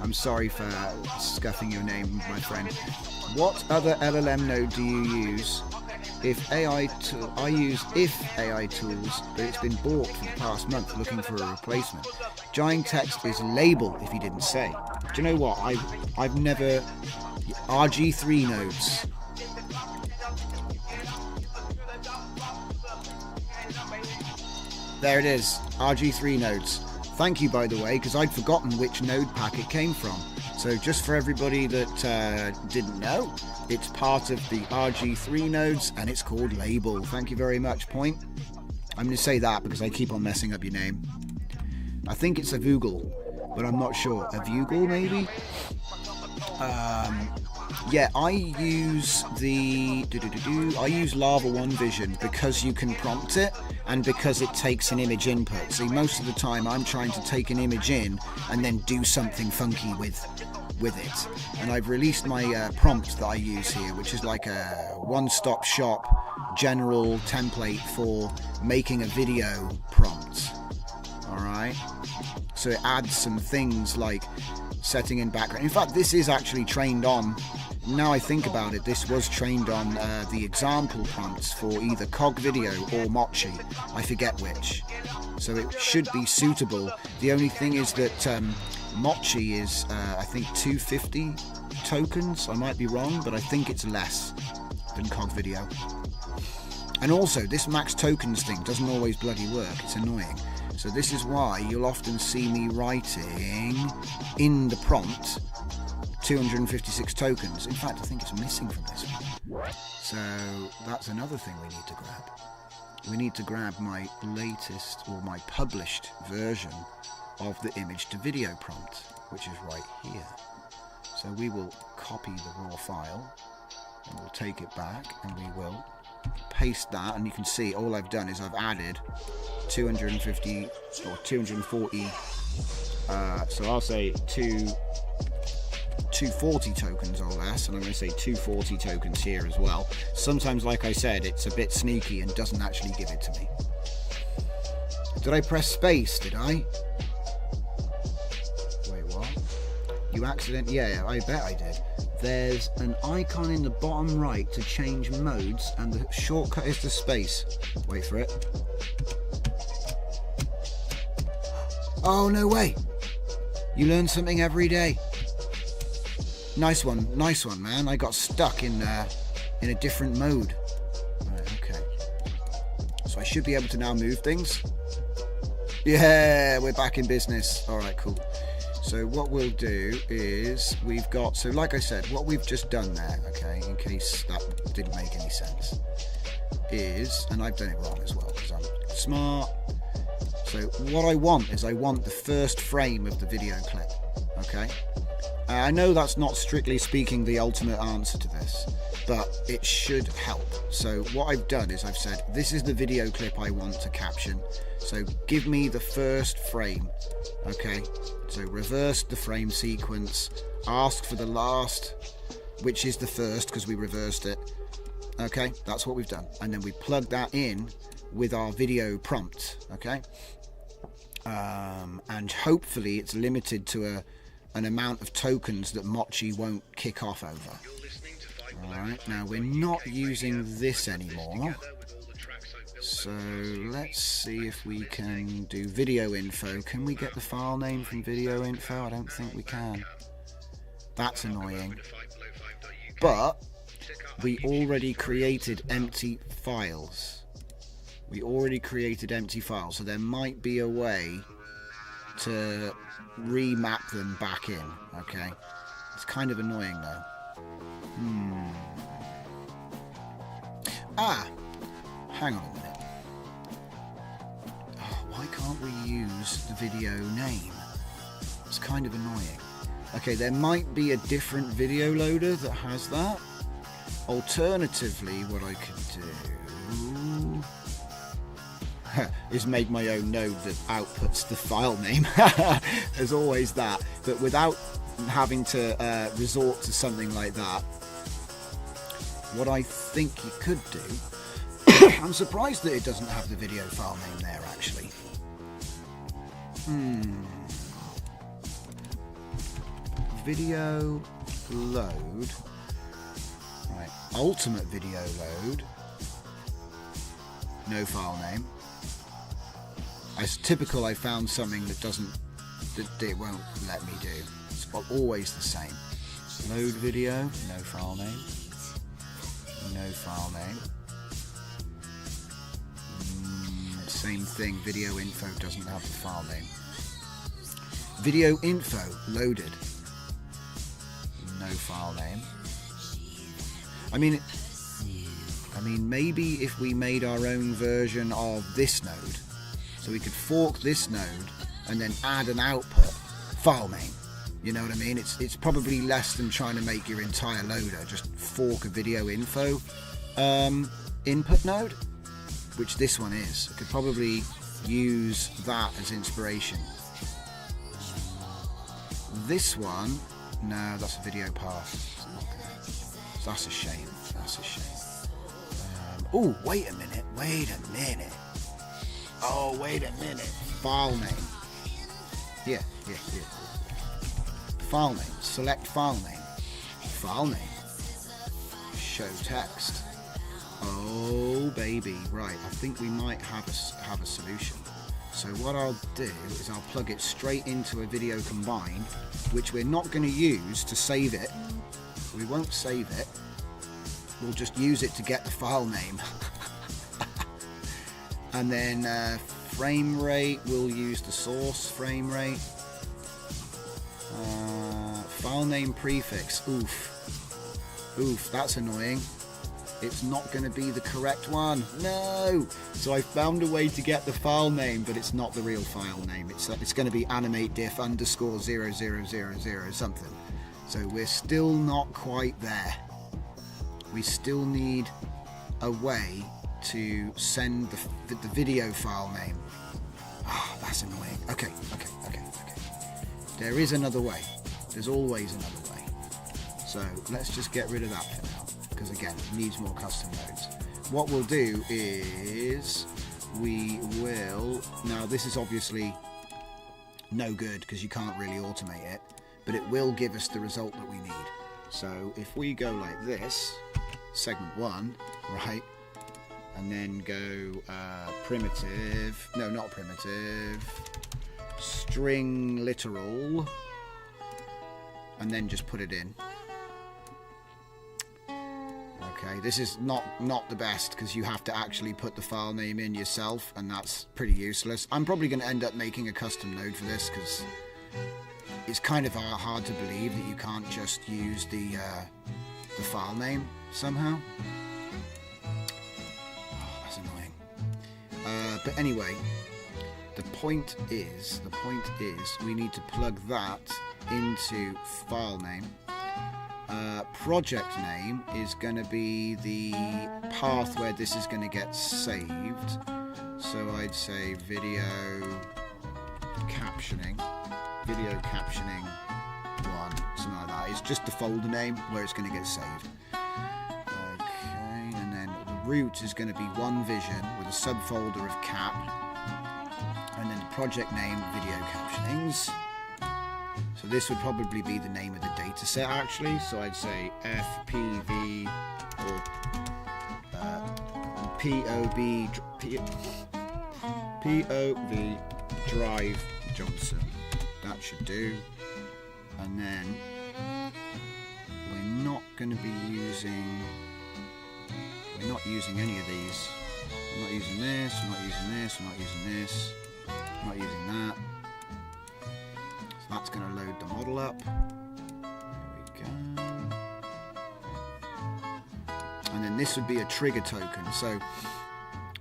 I'm sorry for scuffing your name, my friend. What other LLM node do you use? I use if AI tools, but it's been bought for the past month looking for a replacement. Giant text is label, if you didn't say. Do you know what? I've never... RG3 nodes. There it is. RG3 nodes. Thank you, by the way, because I'd forgotten which node pack it came from. So just for everybody that didn't know, it's part of the RG3 nodes and it's called label. Thank you very much, Point. I'm going to say that because I keep on messing up your name. I think it's Avoogle, but I'm not sure. Avoogle, maybe? Yeah, I use I use Lava 1 Vision because you can prompt it and because it takes an image input. See, most of the time I'm trying to take an image in and then do something funky with it. And I've released my prompt that I use here, which is like a one-stop shop general template for making a video prompt. Alright? So it adds some things like setting in background. In fact, this is actually trained on, now I think about it, this was trained on the example prompts for either Cog Video or Mochi. I forget which. So it should be suitable. The only thing is that Mochi is, I think, 250 tokens. I might be wrong, but I think it's less than Cog Video. And also, this max tokens thing doesn't always bloody work. It's annoying. So this is why you'll often see me writing in the prompt 256 tokens. In fact, I think it's missing from this one. So that's another thing we need to grab. We need to grab my latest or my published version of the image to video prompt, which is right here. So we will copy the raw file and we'll take it back and we will paste that, and you can see all I've done is I've added 250 or 240 so I'll say 240 tokens or less, and I'm going to say 240 tokens here as well. Sometimes, like I said, it's a bit sneaky and doesn't actually give it to me. Did I press space? Did I? Wait, what? You accidentally... Yeah, I bet I did. There's an icon in the bottom right to change modes, and the shortcut is the space. Wait for it. Oh, no way! You learn something every day. Nice one, man. I got stuck in a different mode. Right, okay. So I should be able to now move things. Yeah, we're back in business. All right, cool. So what we'll do is we've got, so like I said, what we've just done there, okay, in case that didn't make any sense, is, and I've done it wrong as well because I'm smart. So what I want is I want the first frame of the video clip, okay? I know that's not strictly speaking the ultimate answer to this, but it should help. So what I've done is I've said, this is the video clip I want to caption. So give me the first frame. Okay, so reverse the frame sequence, ask for the last, which is the first because we reversed it. Okay, that's what we've done. And then we plug that in with our video prompt. Okay, and hopefully it's limited to an amount of tokens that Mochi won't kick off over. Alright, now we're not using this anymore. So let's see if we can do video info. Can we get the file name from video info? I don't think we can. That's annoying. But we already created empty files. We already created empty files, so there might be a way to remap them back in. Okay, it's kind of annoying though. Hang on a minute. Oh, why can't we use the video name? It's kind of annoying. Okay, there might be a different video loader that has that. Alternatively, what I could do is make my own node that outputs the file name. There's always that, but without having to resort to something like that, what I think you could do, I'm surprised that it doesn't have the video file name there actually. Video load, right, ultimate video load, no file name. As typical, I found something that it won't let me do. It's always the same. Load video, no file name. No file name. Same thing, video info doesn't have the file name. Video info loaded. No file name. I mean, maybe if we made our own version of this node, so we could fork this node and then add an output file name. You know what I mean? It's probably less than trying to make your entire loader. Just fork a video info input node, which this one is. I could probably use that as inspiration. This one, no, that's a video path. So that's a shame. That's a shame. Oh, wait a minute. Oh, wait a minute. File name. Yeah. File name. Select file name. File name. Show text. Oh, baby. Right, I think we might have a solution. So what I'll do is I'll plug it straight into a video combine, which we're not going to use to save it. We won't save it. We'll just use it to get the file name. And then frame rate, we'll use the source frame rate. File name prefix, oof, that's annoying. It's not going to be the correct one. No! So I found a way to get the file name, but it's not the real file name. It's going to be animate_diff _0000 something. So we're still not quite there. We still need a way to send the video file name. Ah, that's annoying. Okay. There is another way. There's always another way. So let's just get rid of that for now, because again, it needs more custom nodes. What we'll do is we will, now this is obviously no good because you can't really automate it, but it will give us the result that we need. So if we go like this, segment 1, right, and then go primitive, no, not primitive, string literal, and then just put it in. Okay, this is not the best because you have to actually put the file name in yourself, and that's pretty useless. I'm probably going to end up making a custom node for this because it's kind of hard to believe that you can't just use the file name somehow. Oh, that's annoying. But anyway, the point is we need to plug that into file name. Project name is going to be the path where this is going to get saved. So I'd say video captioning 1, something like that. It's just the folder name where it's going to get saved. Okay, and then the root is going to be one vision with a subfolder of cap, and then the project name video captionings. So this would probably be the name of the data set actually. So I'd say FPV or POV Drive Johnson. That should do. And then we're not going to be using. We're not using any of these. We're not using this. We're not using this. We're not using this. We're not using that. So that's going to load the model up. There we go. And then this would be a trigger token. So,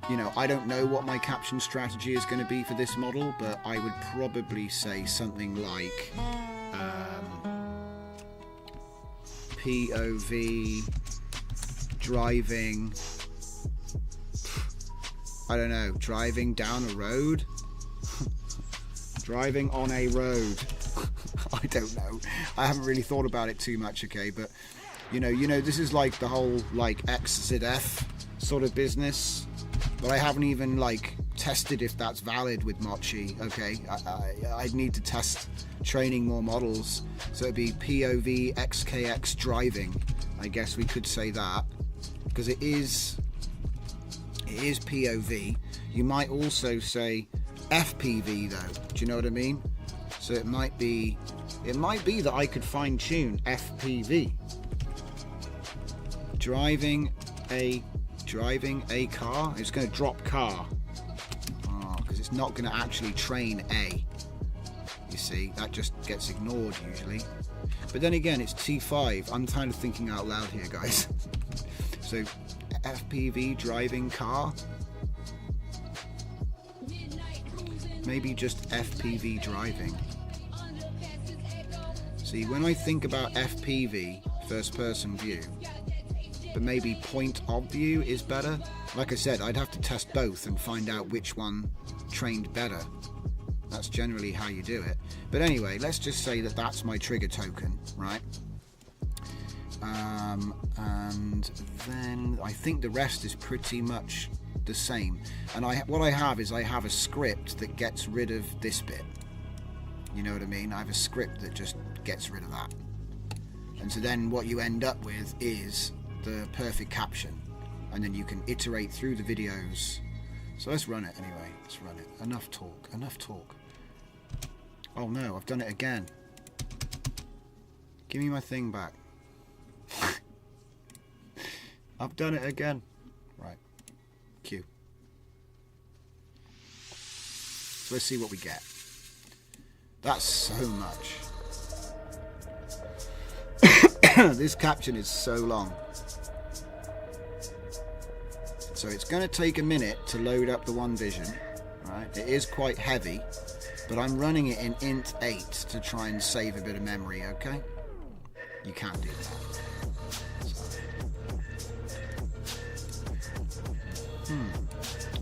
you know, I don't know what my caption strategy is going to be for this model, but I would probably say something like POV driving, I don't know, driving down a road, driving on a road. I don't know. I haven't really thought about it too much, okay, but you know, this is like the whole like XZF sort of business. But I haven't even like tested if that's valid with Mochi. Okay, I'd need to test training more models. So it'd be POV XKX driving. I guess we could say that because it is POV. You might also say FPV though. Do you know what I mean? So it might be that I could fine tune FPV. Driving a car. It's going to drop car because it's not going to actually train A. You see, that just gets ignored usually. But then again, it's T5. I'm kind of thinking out loud here, guys. So FPV driving car, maybe just FPV driving. See, when I think about FPV, first person view, but maybe point of view is better. Like I said, I'd have to test both and find out which one trained better. That's generally how you do it. But anyway, let's just say that that's my trigger token, right? And then I think the rest is pretty much the same. And what I have is I have a script that gets rid of this bit. You know what I mean? I have a script that just gets rid of that. And so then what you end up with is the perfect caption, and then you can iterate through the videos. So let's run it anyway. Let's run it. Enough talk. Oh no, I've done it again. Give me my thing back. I've done it again. Right. Cue. So let's see what we get. That's so much. This caption is so long. So it's going to take a minute to load up the one vision, right? It is quite heavy, but I'm running it in int 8 to try and save a bit of memory, okay? You can't do that.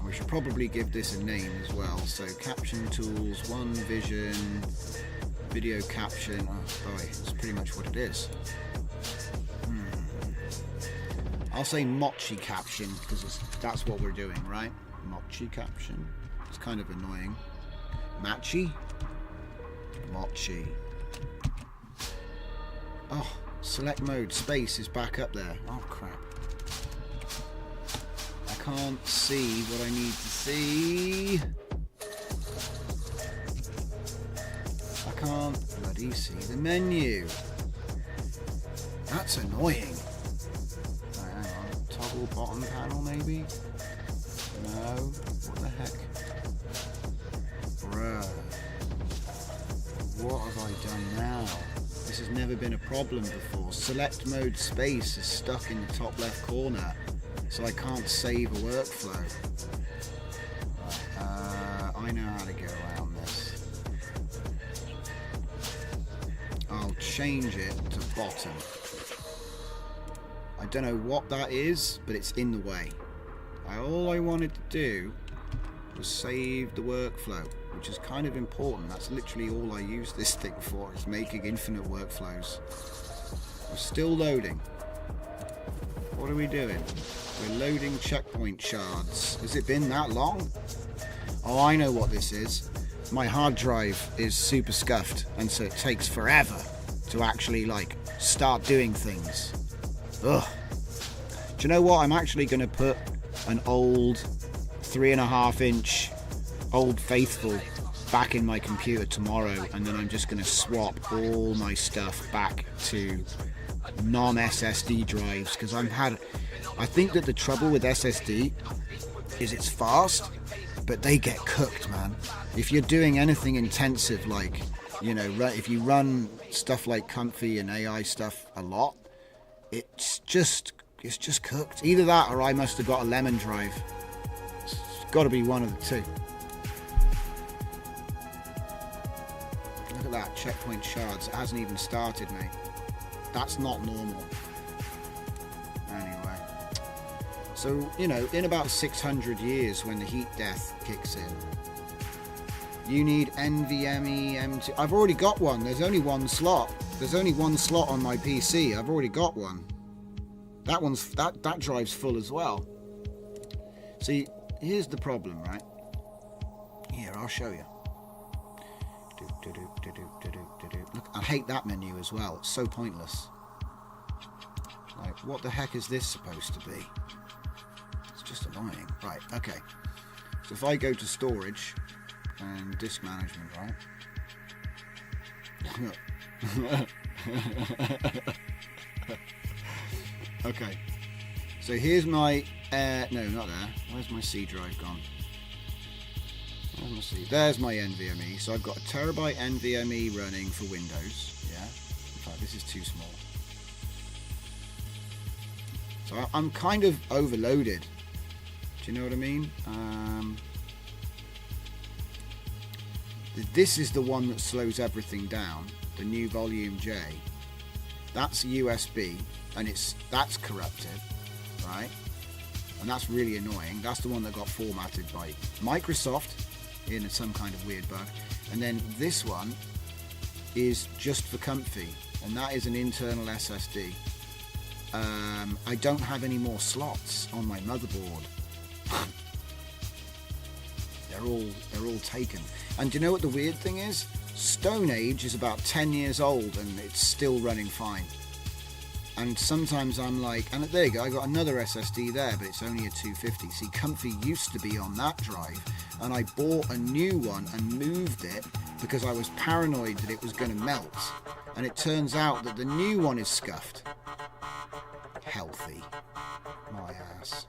We should probably give this a name as well. So caption tools, one vision, video caption. Oh boy, that's pretty much what it is. I'll say Mochi caption because that's what we're doing, right? Mochi caption. It's kind of annoying. Machi? Mochi. Oh, select mode space is back up there. Oh crap. I can't see what I need to see. I can't bloody see the menu. That's annoying. Toggle bottom panel maybe? No? What the heck? Bruh. What have I done now? This has never been a problem before. Select mode space is stuck in the top left corner, so I can't save a workflow. I know how to get around this. change it to bottom. I don't know what that is, but it's in the way. All I wanted to do was save the workflow, which is kind of important. That's literally all I use this thing for, is making infinite workflows. We're still loading. What are we doing? We're loading checkpoint shards. Has it been that long? Oh, I know what this is. My hard drive is super scuffed, and so it takes forever to actually like start doing things. Ugh. Do you know what? I'm actually going to put an old 3.5-inch Old Faithful back in my computer tomorrow, and then I'm just going to swap all my stuff back to non-SSD drives, because I think that the trouble with SSD is it's fast, but they get cooked, man. If you're doing anything intensive, like, you know, if you run stuff like Comfy and AI stuff a lot, it's just cooked. Either that or I must have got a lemon drive. It's got to be one of the two. Look at that, checkpoint shards. It hasn't even started, mate. That's not normal. Anyway. So, you know, in about 600 years, when the heat death kicks in, you need NVMe M2. I've already got one. There's only one slot. There's only one slot on my PC. I've already got one. That drive's full as well. See, here's the problem, right? Here, I'll show you. Look, I hate that menu as well. It's so pointless. Like, what the heck is this supposed to be? It's just annoying. Right, okay. So if I go to storage and disk management, right? Okay. So here's my... no, not there. Where's my C drive gone? There's my NVMe. So I've got a terabyte NVMe running for Windows. Yeah. In fact, this is too small. So I'm kind of overloaded. Do you know what I mean? This is the one that slows everything down. The new Volume J. That's USB, and that's corrupted, right? And that's really annoying. That's the one that got formatted by Microsoft in some kind of weird bug. And then this one is just for Comfy, and that is an internal SSD. I don't have any more slots on my motherboard. They're all taken. And do you know what the weird thing is? Stone Age is about 10 years old and it's still running fine. And sometimes I'm like, and there you go, I got another SSD there, but it's only a 250. See, Comfy used to be on that drive, and I bought a new one and moved it because I was paranoid that it was going to melt. And it turns out that the new one is scuffed. Healthy. My ass.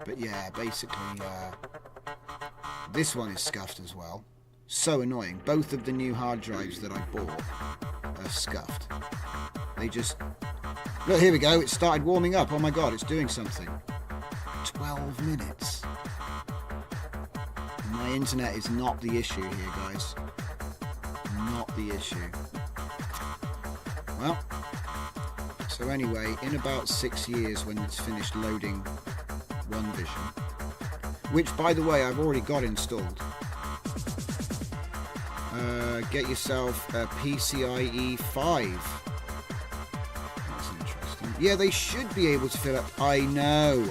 But yeah, basically, this one is scuffed as well. So annoying. Both of the new hard drives that I bought are scuffed. They just... Look, here we go. It started warming up. Oh my god, it's doing something. 12 minutes. My internet is not the issue here, guys. Not the issue. Well, so anyway, in about 6 years when it's finished loading OneVision, which, by the way, I've already got installed, get yourself a PCIe 5. That's interesting. Yeah, they should be able to fill up... I know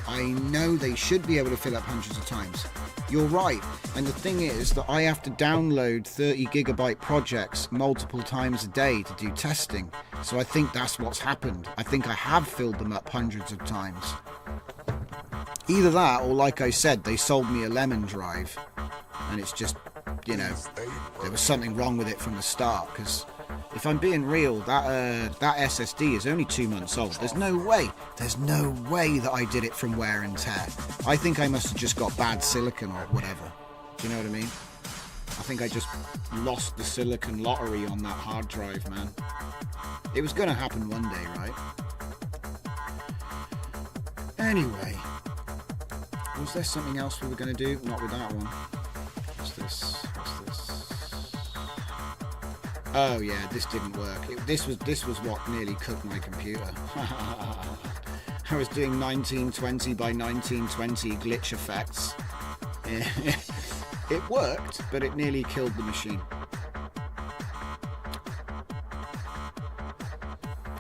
they should be able to fill up hundreds of times. You're right. And the thing is that I have to download 30 gigabyte projects multiple times a day to do testing. So I think that's what's happened. I think I have filled them up hundreds of times. Either that, or like I said, they sold me a lemon drive. And it's just, you know, there was something wrong with it from the start. Because if I'm being real, that SSD is only 2 months old. There's no way that I did it from wear and tear. I think I must have just got bad silicon or whatever. Do you know what I mean? I think I just lost the silicon lottery on that hard drive, man. It was going to happen one day, right? Anyway. Was there something else we were going to do? Not with that one. What's this? Oh yeah, this didn't work. This was what nearly cooked my computer. I was doing 1920 by 1920 glitch effects. It worked, but it nearly killed the machine.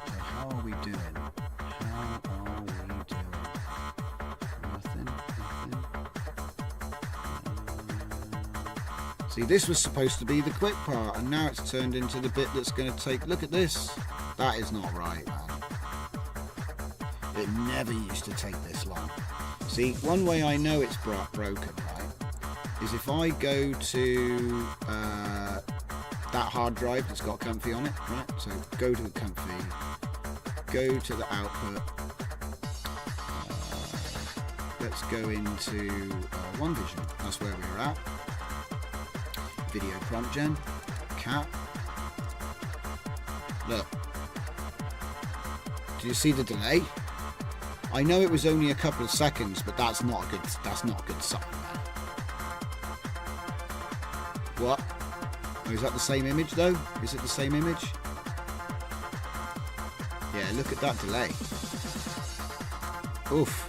So how are we doing? Nothing. See, this was supposed to be the quick part, and now it's turned into the bit that's going to take... Look at this. That is not right, man. It never used to take this long. See, one way I know it's broken, right, is if I go to that hard drive that's got Comfy on it, right? So go to the Comfy, go to the output. Let's go into OneVision. That's where we were at. Video prompt gen, cat. Look. Do you see the delay? I know it was only a couple of seconds, but that's not a good sign, man. What? Oh, is that the same image though? Is it the same image? Yeah, look at that delay. Oof.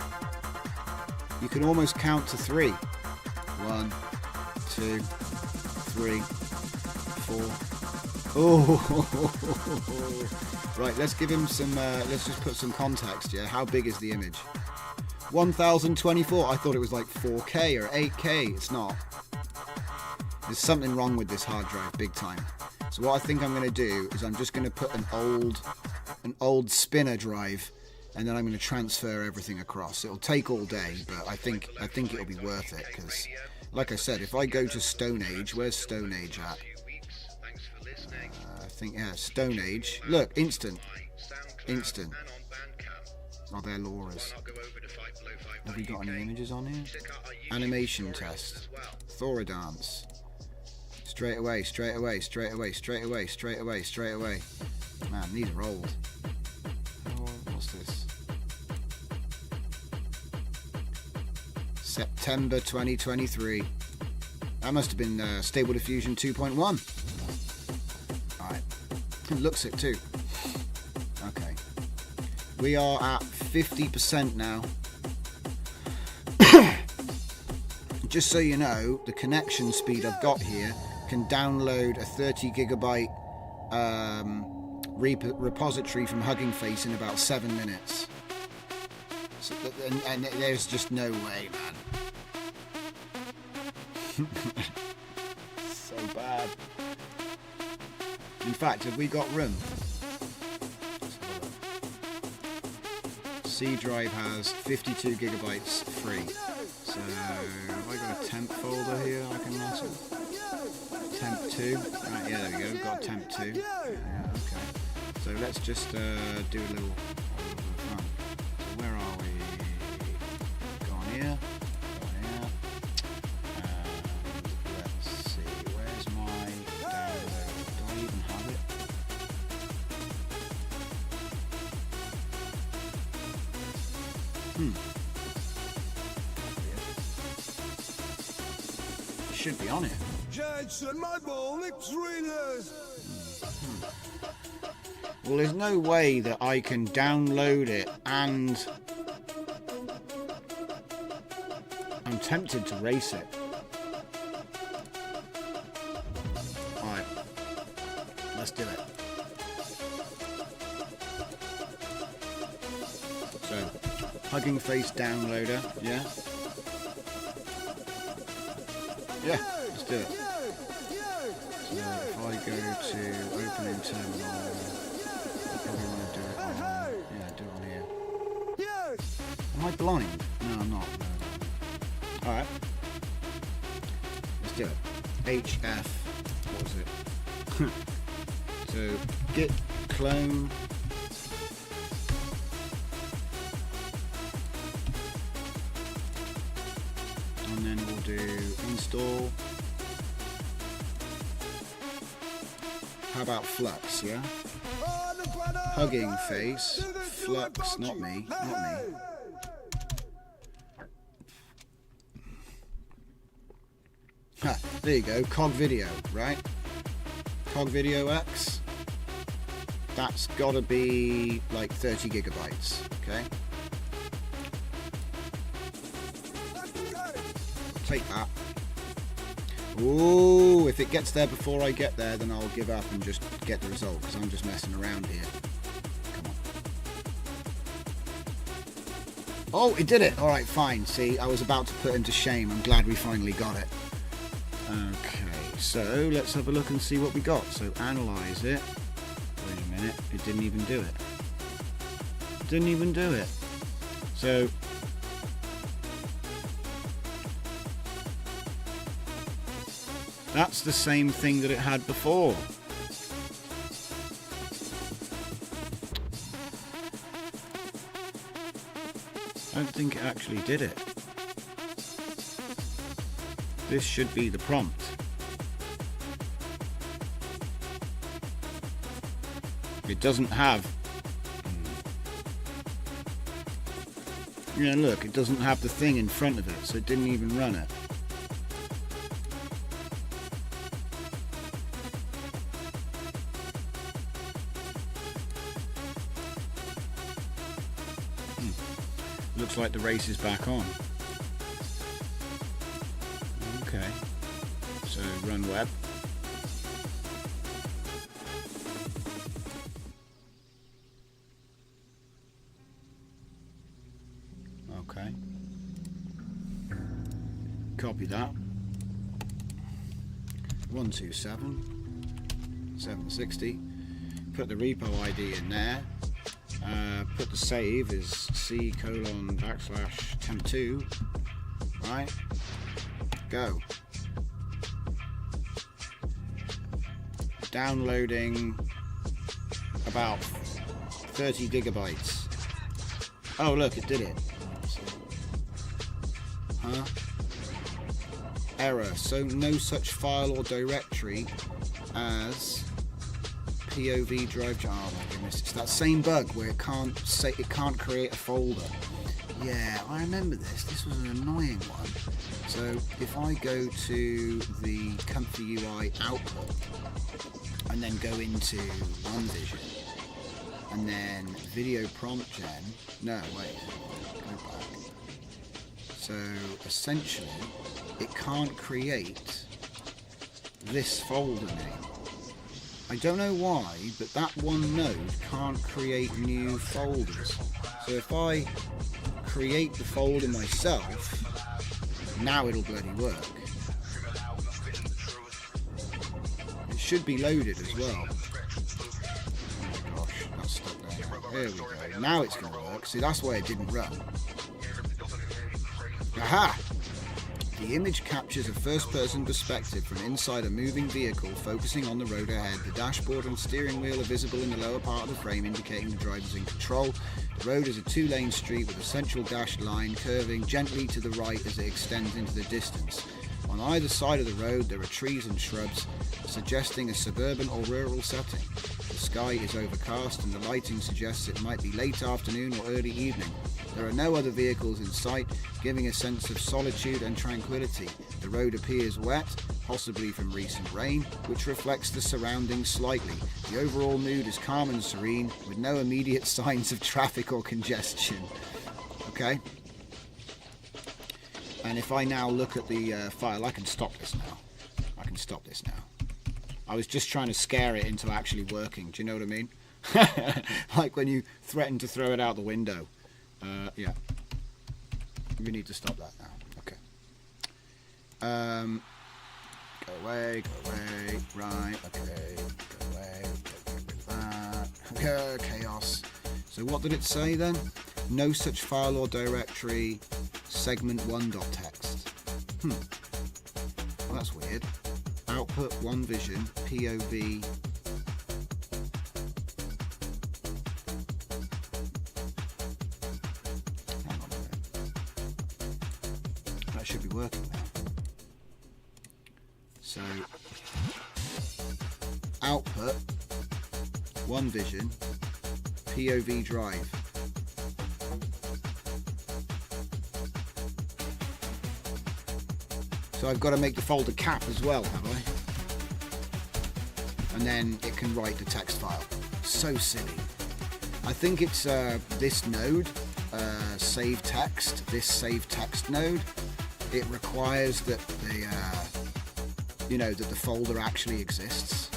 You can almost count to 3. 1, 2, 3, 4. Oh. Right, let's give him some, let's just put some context, yeah? How big is the image? 1024. I thought it was like 4K or 8K. It's not. There's something wrong with this hard drive, big time. So what I think I'm going to do is I'm just going to put an old spinner drive, and then I'm going to transfer everything across. It'll take all day, but I think it'll be worth it, because, like I said, if I go to Stone Age, where's Stone Age at? Yeah, Stone Age. Look, instant. Oh, they're Laura's. Have we got any images on here? Animation test. Thora dance. Straight away. Man, these are old. Oh, what's this? September 2023. That must have been Stable Diffusion 2.1. It looks it too. Okay. We are at 50% now. Just so you know, the connection speed I've got here can download a 30 gigabyte repository from Hugging Face in about 7 minutes. So, and there's just no way, man. So bad. In fact, have we got room? C drive has 52 gigabytes free. So, have I got a temp folder here I can run to? Temp 2. Right, yeah, there we go. We've got temp 2. Yeah, okay. So let's just do a little fun. So where are we? Go on here. Let's see. Where's my download? Do I even have it? It should be on it. Well, there's no way that I can download it, and I'm tempted to race it. Alright, let's do it. So, Hugging Face downloader, yeah? Yeah, let's do it. So if I go to opening terminal, I probably want to do it on, do it on here. Am I blind? No, I'm not. No. Alright. Let's do it. HF, what is it? So git clone. And then we'll do install. How about Flux, yeah? Hugging Face. Flux, not me. Ha, there you go. Cog video, right? Cog Video X. That's got to be like 30 gigabytes. Okay. Take that. Ooh, if it gets there before I get there, then I'll give up and just get the result, because I'm just messing around here. Come on. Oh, it did it. All right, fine. See, I was about to put him to shame. I'm glad we finally got it. Okay, so let's have a look and see what we got. So analyze it. Wait a minute. It didn't even do it. Didn't even do it. So that's the same thing that it had before. I don't think it actually did it. This should be the prompt. It doesn't have... Yeah, look, it doesn't have the thing in front of it, so it didn't even run it. Looks like the race is back on. Okay, so run web. Okay, copy that. 127 760. Put the repo ID in there. Put the save is C:\temp2, right? Go. Downloading about 30 gigabytes. Oh, look, it did it. Huh? Error. So no such file or directory as POV drive. Oh my goodness, it's that same bug where it can't create a folder. Yeah, I remember this. This was an annoying one. So if I go to the Comfy UI output and then go into OneVision and then video prompt gen. No, wait. Go back. So essentially, it can't create this folder name. I don't know why, but that one node can't create new folders. So if I create the folder myself, now it'll bloody work. It should be loaded as well. Oh my gosh, that's stuck there now. There we go. Now it's going to work. See, that's why it didn't run. Aha! The image captures a first-person perspective from inside a moving vehicle, focusing on the road ahead. The dashboard and steering wheel are visible in the lower part of the frame, indicating the driver's in control. The road is a two-lane street with a central dashed line curving gently to the right as it extends into the distance. On either side of the road, there are trees and shrubs, suggesting a suburban or rural setting. The sky is overcast and the lighting suggests it might be late afternoon or early evening. There are no other vehicles in sight, giving a sense of solitude and tranquility. The road appears wet, possibly from recent rain, which reflects the surroundings slightly. The overall mood is calm and serene, with no immediate signs of traffic or congestion. Okay. And if I now look at the file, I can stop this now. I can stop this now. I was just trying to scare it into actually working. Do you know what I mean? Like when you threaten to throw it out the window. Yeah. We need to stop that now. Okay. Go away, right, okay, go away, get rid of that. Okay, chaos. So what did it say then? No such file or directory, segment1.txt. Well, that's weird. Output OneVision, POV. Hang on a minute. That should be working now. So, output OneVision, POV drive. So I've got to make the folder cap as well, have I? and then it can write the text file. So silly. I think it's this node, save text, this save text node. It requires that the that the folder actually exists.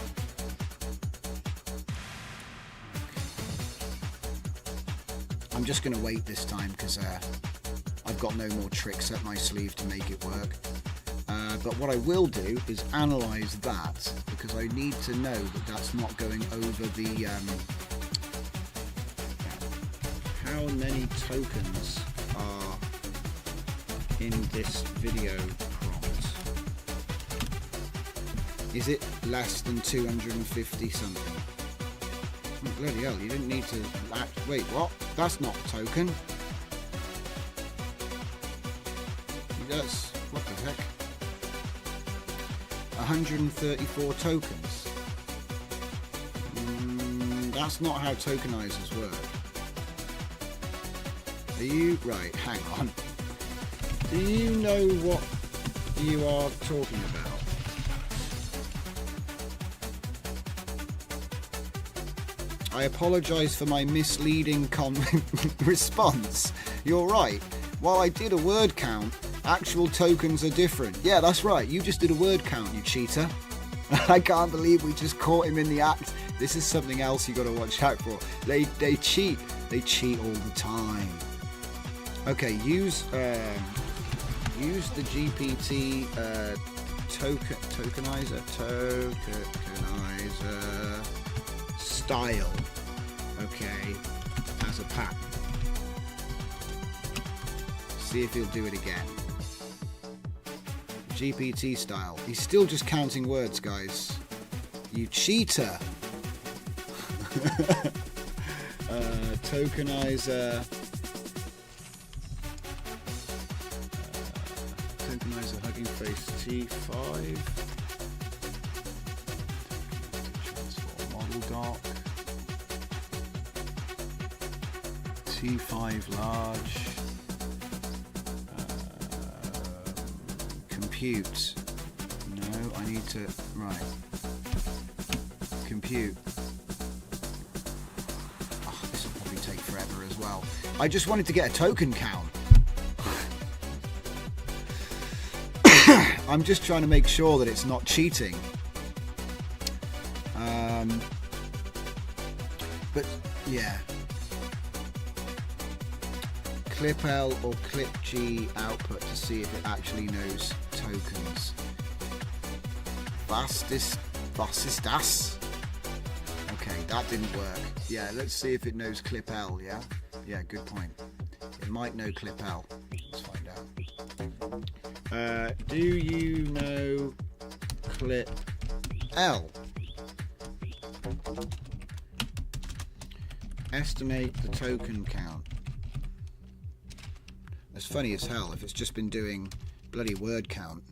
I'm just going to wait this time because I've got no more tricks up my sleeve to make it work. But what I will do is analyze that, because I need to know that that's not going over the how many tokens are in this video prompt. Is it less than 250 something? Oh, bloody hell, you didn't need to wait, what? That's not a token. That's, what the heck? 134 tokens. That's not how tokenizers work. Are you, right, hang on. Do you know what you are talking about? I apologise for my misleading response. You're right. While I did a word count, actual tokens are different. Yeah, that's right. You just did a word count, you cheater. I can't believe we just caught him in the act. This is something else you got to watch out for. They cheat. They cheat all the time. Okay, use the GPT tokenizer style. Okay, as a pattern. See if he'll do it again. GPT style. He's still just counting words, guys. You cheater. Tokenizer. Tokenizer Hugging Face T5. Transform model doc. T5 large. Compute. No, I need to. Right. Compute. Oh, this will probably take forever as well. I just wanted to get a token count. I'm just trying to make sure that it's not cheating. But yeah. Clip L or clip G output to see if it actually knows tokens. Vastistas. Okay, that didn't work. Yeah, let's see if it knows clip L, yeah? Yeah, good point. It might know clip L. Let's find out. Do you know clip L? Estimate the token count. It's funny as hell if it's just been doing bloody word count.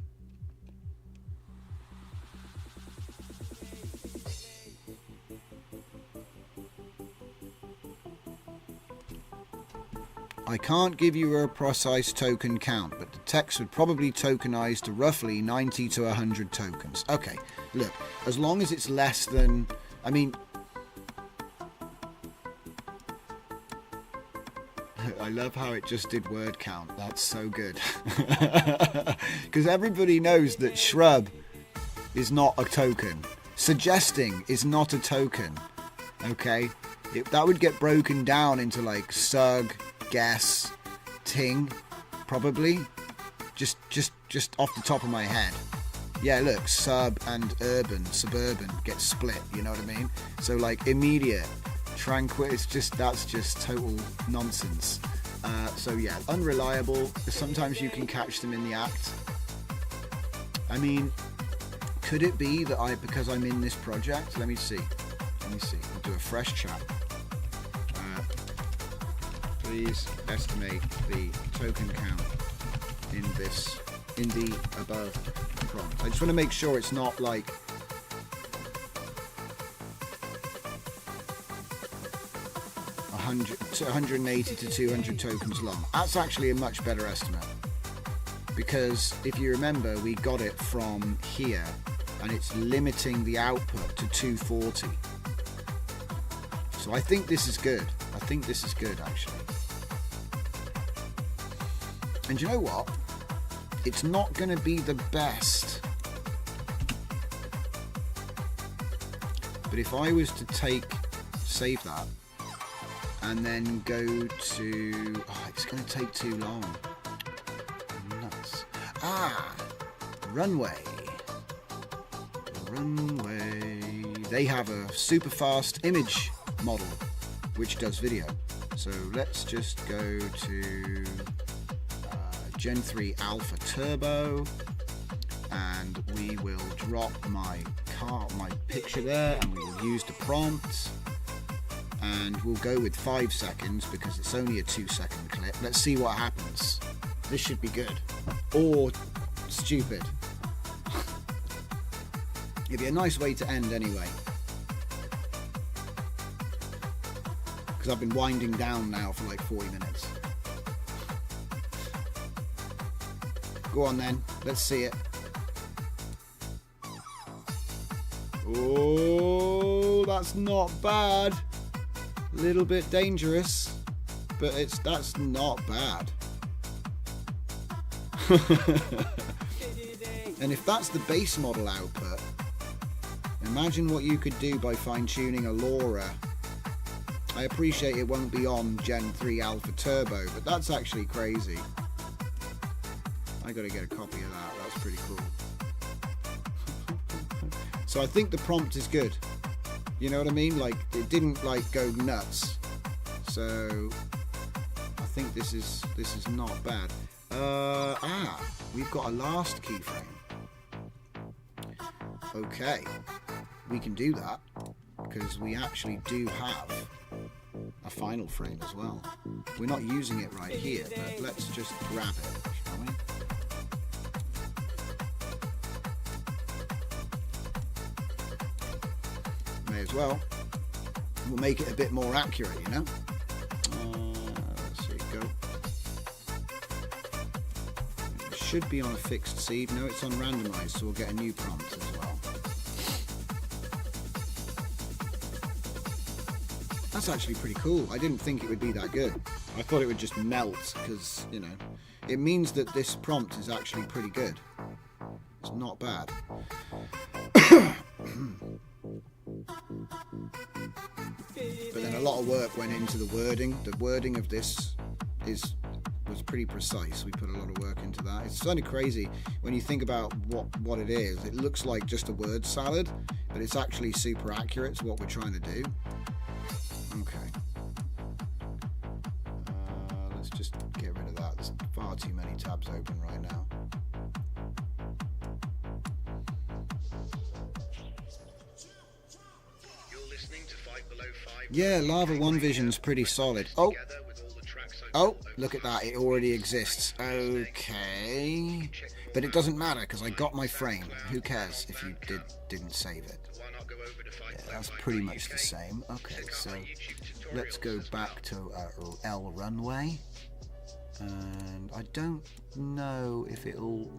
I can't give you a precise token count, but the text would probably tokenize to roughly 90 to 100 tokens. Okay, look, as long as it's less than, I mean, I love how it just did word count. That's so good. Because everybody knows that shrub is not a token. Suggesting is not a token. Okay? That would get broken down into like sug, guess, ting, probably. Just off the top of my head. Yeah, look, sub and urban, suburban get split, you know what I mean? So like immediate, tranquil, that's just total nonsense. So yeah, unreliable. Sometimes you can catch them in the act. I mean, could it be that because I'm in this project? Let me see. I'll do a fresh chat. Please estimate the token count in the above prompt. I just want to make sure it's not like 180 to 200 tokens long. That's actually a much better estimate, because if you remember, we got it from here, and it's limiting the output to 240. So I think this is good. I think this is good, actually. And you know what? It's not going to be the best. But if I was to save that, and then go to... Oh, it's going to take too long. Nuts. Runway. They have a super fast image model which does video. So let's just go to Gen 3 Alpha Turbo, and we will drop my picture there, and we will use the prompt, and we'll go with 5 seconds because it's only a 2-second clip. Let's see what happens. This should be good or stupid. It'd be a nice way to end anyway, because I've been winding down now for like 40 minutes. Go on then, let's see it. Oh, that's not bad. A little bit dangerous, but that's not bad. And if that's the base model output, imagine what you could do by fine-tuning a LoRa. I appreciate it won't be on Gen 3 Alpha Turbo, but that's actually crazy. I gotta get a copy of that, that's pretty cool. So I think the prompt is good. You know what I mean? Like, it didn't like go nuts. So I think this is not bad. We've got a last keyframe. Okay, we can do that because we actually do have a final frame as well. We're not using it right here, but let's just grab it, shall we? May as well. We'll make it a bit more accurate, you know. Let's see, go. It should be on a fixed seed. No, it's on randomized, so we'll get a new prompt as well. That's actually pretty cool. I didn't think it would be that good. I thought it would just melt because, you know, it means that this prompt is actually pretty good. It's not bad. But then a lot of work went into the wording. The wording of this was pretty precise. We put a lot of work into that. It's kind of crazy when you think about what it is. It looks like just a word salad, but it's actually super accurate to what we're trying to do. Okay. Let's just get rid of that. There's far too many tabs open right now. Yeah, Lava One Vision's pretty solid. Oh, look at that. It already exists. Okay. But it doesn't matter because I got my frame. Who cares if you didn't save it? Yeah, that's pretty much the same. Okay, so let's go back to L Runway. And I don't know if it'll...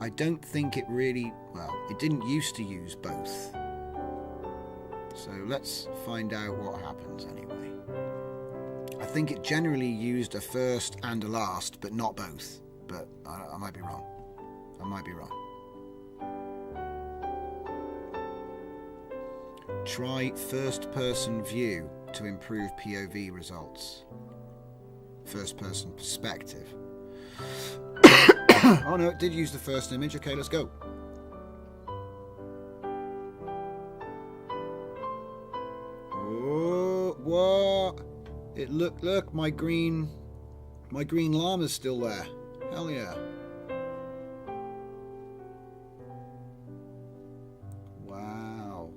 I don't think it really... Well, it didn't used to use both. So let's find out what happens anyway. I think it generally used a first and a last, but not both. But I might be wrong. I might be wrong. Try first-person view to improve POV results. First-person perspective. Oh no, it did use the first image. Okay, let's go. Oh, what? It look, my green llama's still there. Hell yeah. Wow.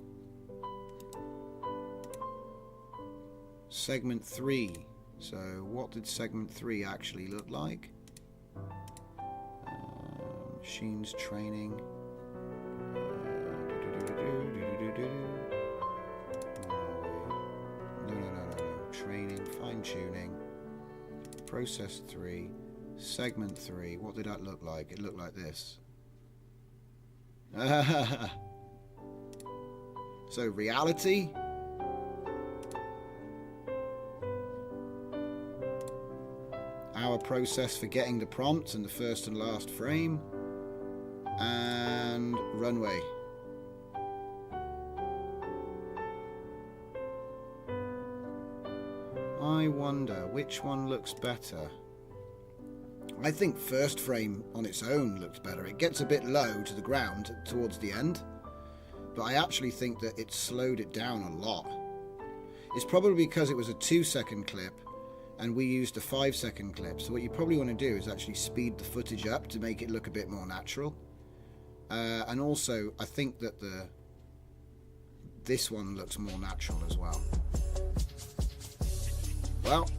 Segment 3. So what did segment 3 actually look like? Machines training. No. Training, fine tuning. Process 3. Segment 3. What did that look like? It looked like this. So reality. Our process for getting the prompt and the first and last frame. And runway. I wonder which one looks better. I think first frame on its own looks better. It gets a bit low to the ground towards the end, but I actually think that it slowed it down a lot. It's probably because it was a 2-second clip and we used a 5-second clip. So what you probably want to do is actually speed the footage up to make it look a bit more natural. And also I think that this one looks more natural as well. Well,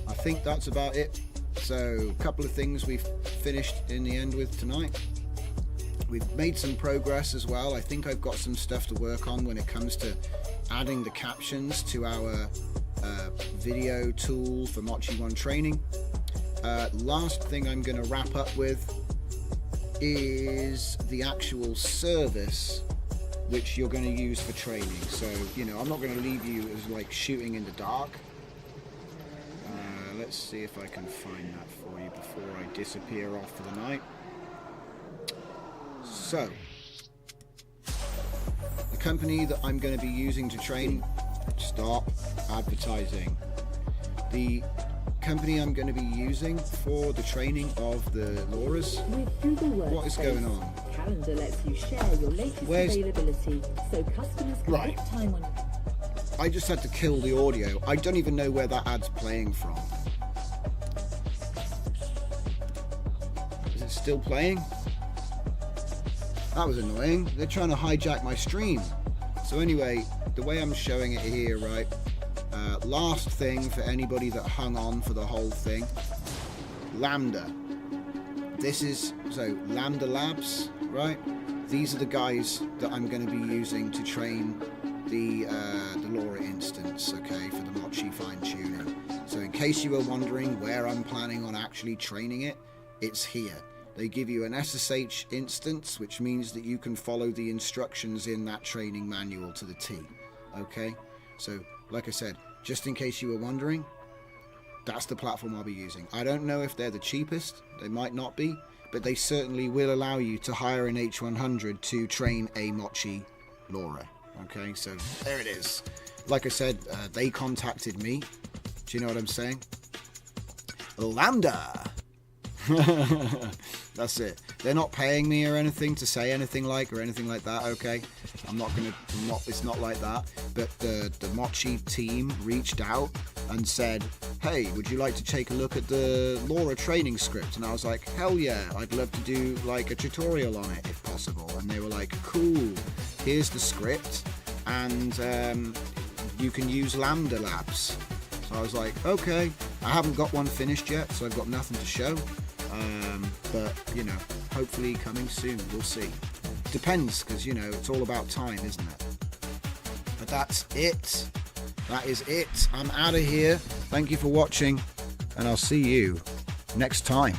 I think that's about it. So a couple of things we've finished in the end with tonight. We've made some progress as well. I think I've got some stuff to work on when it comes to adding the captions to our video tool for Mochi 1 training. Last thing I'm going to wrap up with is the actual service which you're going to use for training. So, you know, I'm not going to leave you as like shooting in the dark. Let's see if I can find that for you before I disappear off for the night. So, the company that I'm going to be using to train, stop advertising. The company I'm going to be using for the training of the LoRa's. What is going on? Calendar lets you share your latest availability, so customers can book time on. I just had to kill the audio. I don't even know where that ad's playing from. Is it still playing? That was annoying. They're trying to hijack my stream. So anyway, the way I'm showing it here, right? Last thing for anybody that hung on for the whole thing. Lambda. This is, so Lambda Labs, right? These are the guys that I'm going to be using to train the LoRa instance, okay, for the Mochi fine tuning. So in case you were wondering where I'm planning on actually training it, it's here. They give you an SSH instance, which means that you can follow the instructions in that training manual to the T, okay? So, like I said, just in case you were wondering, that's the platform I'll be using. I don't know if they're the cheapest, they might not be, but they certainly will allow you to hire an H100 to train a Mochi LoRa, okay? So, there it is. Like I said, they contacted me. Do you know what I'm saying? Lambda! That's it. They're not paying me or anything to say anything like that, okay? It's not like that. But the Mochi team reached out and said, hey, would you like to take a look at the LoRa training script? And I was like, hell yeah, I'd love to do like a tutorial on it if possible. And they were like, cool, here's the script and you can use Lambda Labs. So I was like, okay, I haven't got one finished yet, so I've got nothing to show. But, you know, hopefully coming soon, we'll see. Depends, because, you know, it's all about time, isn't it? But that's it. That is it. I'm out of here. Thank you for watching, and I'll see you next time.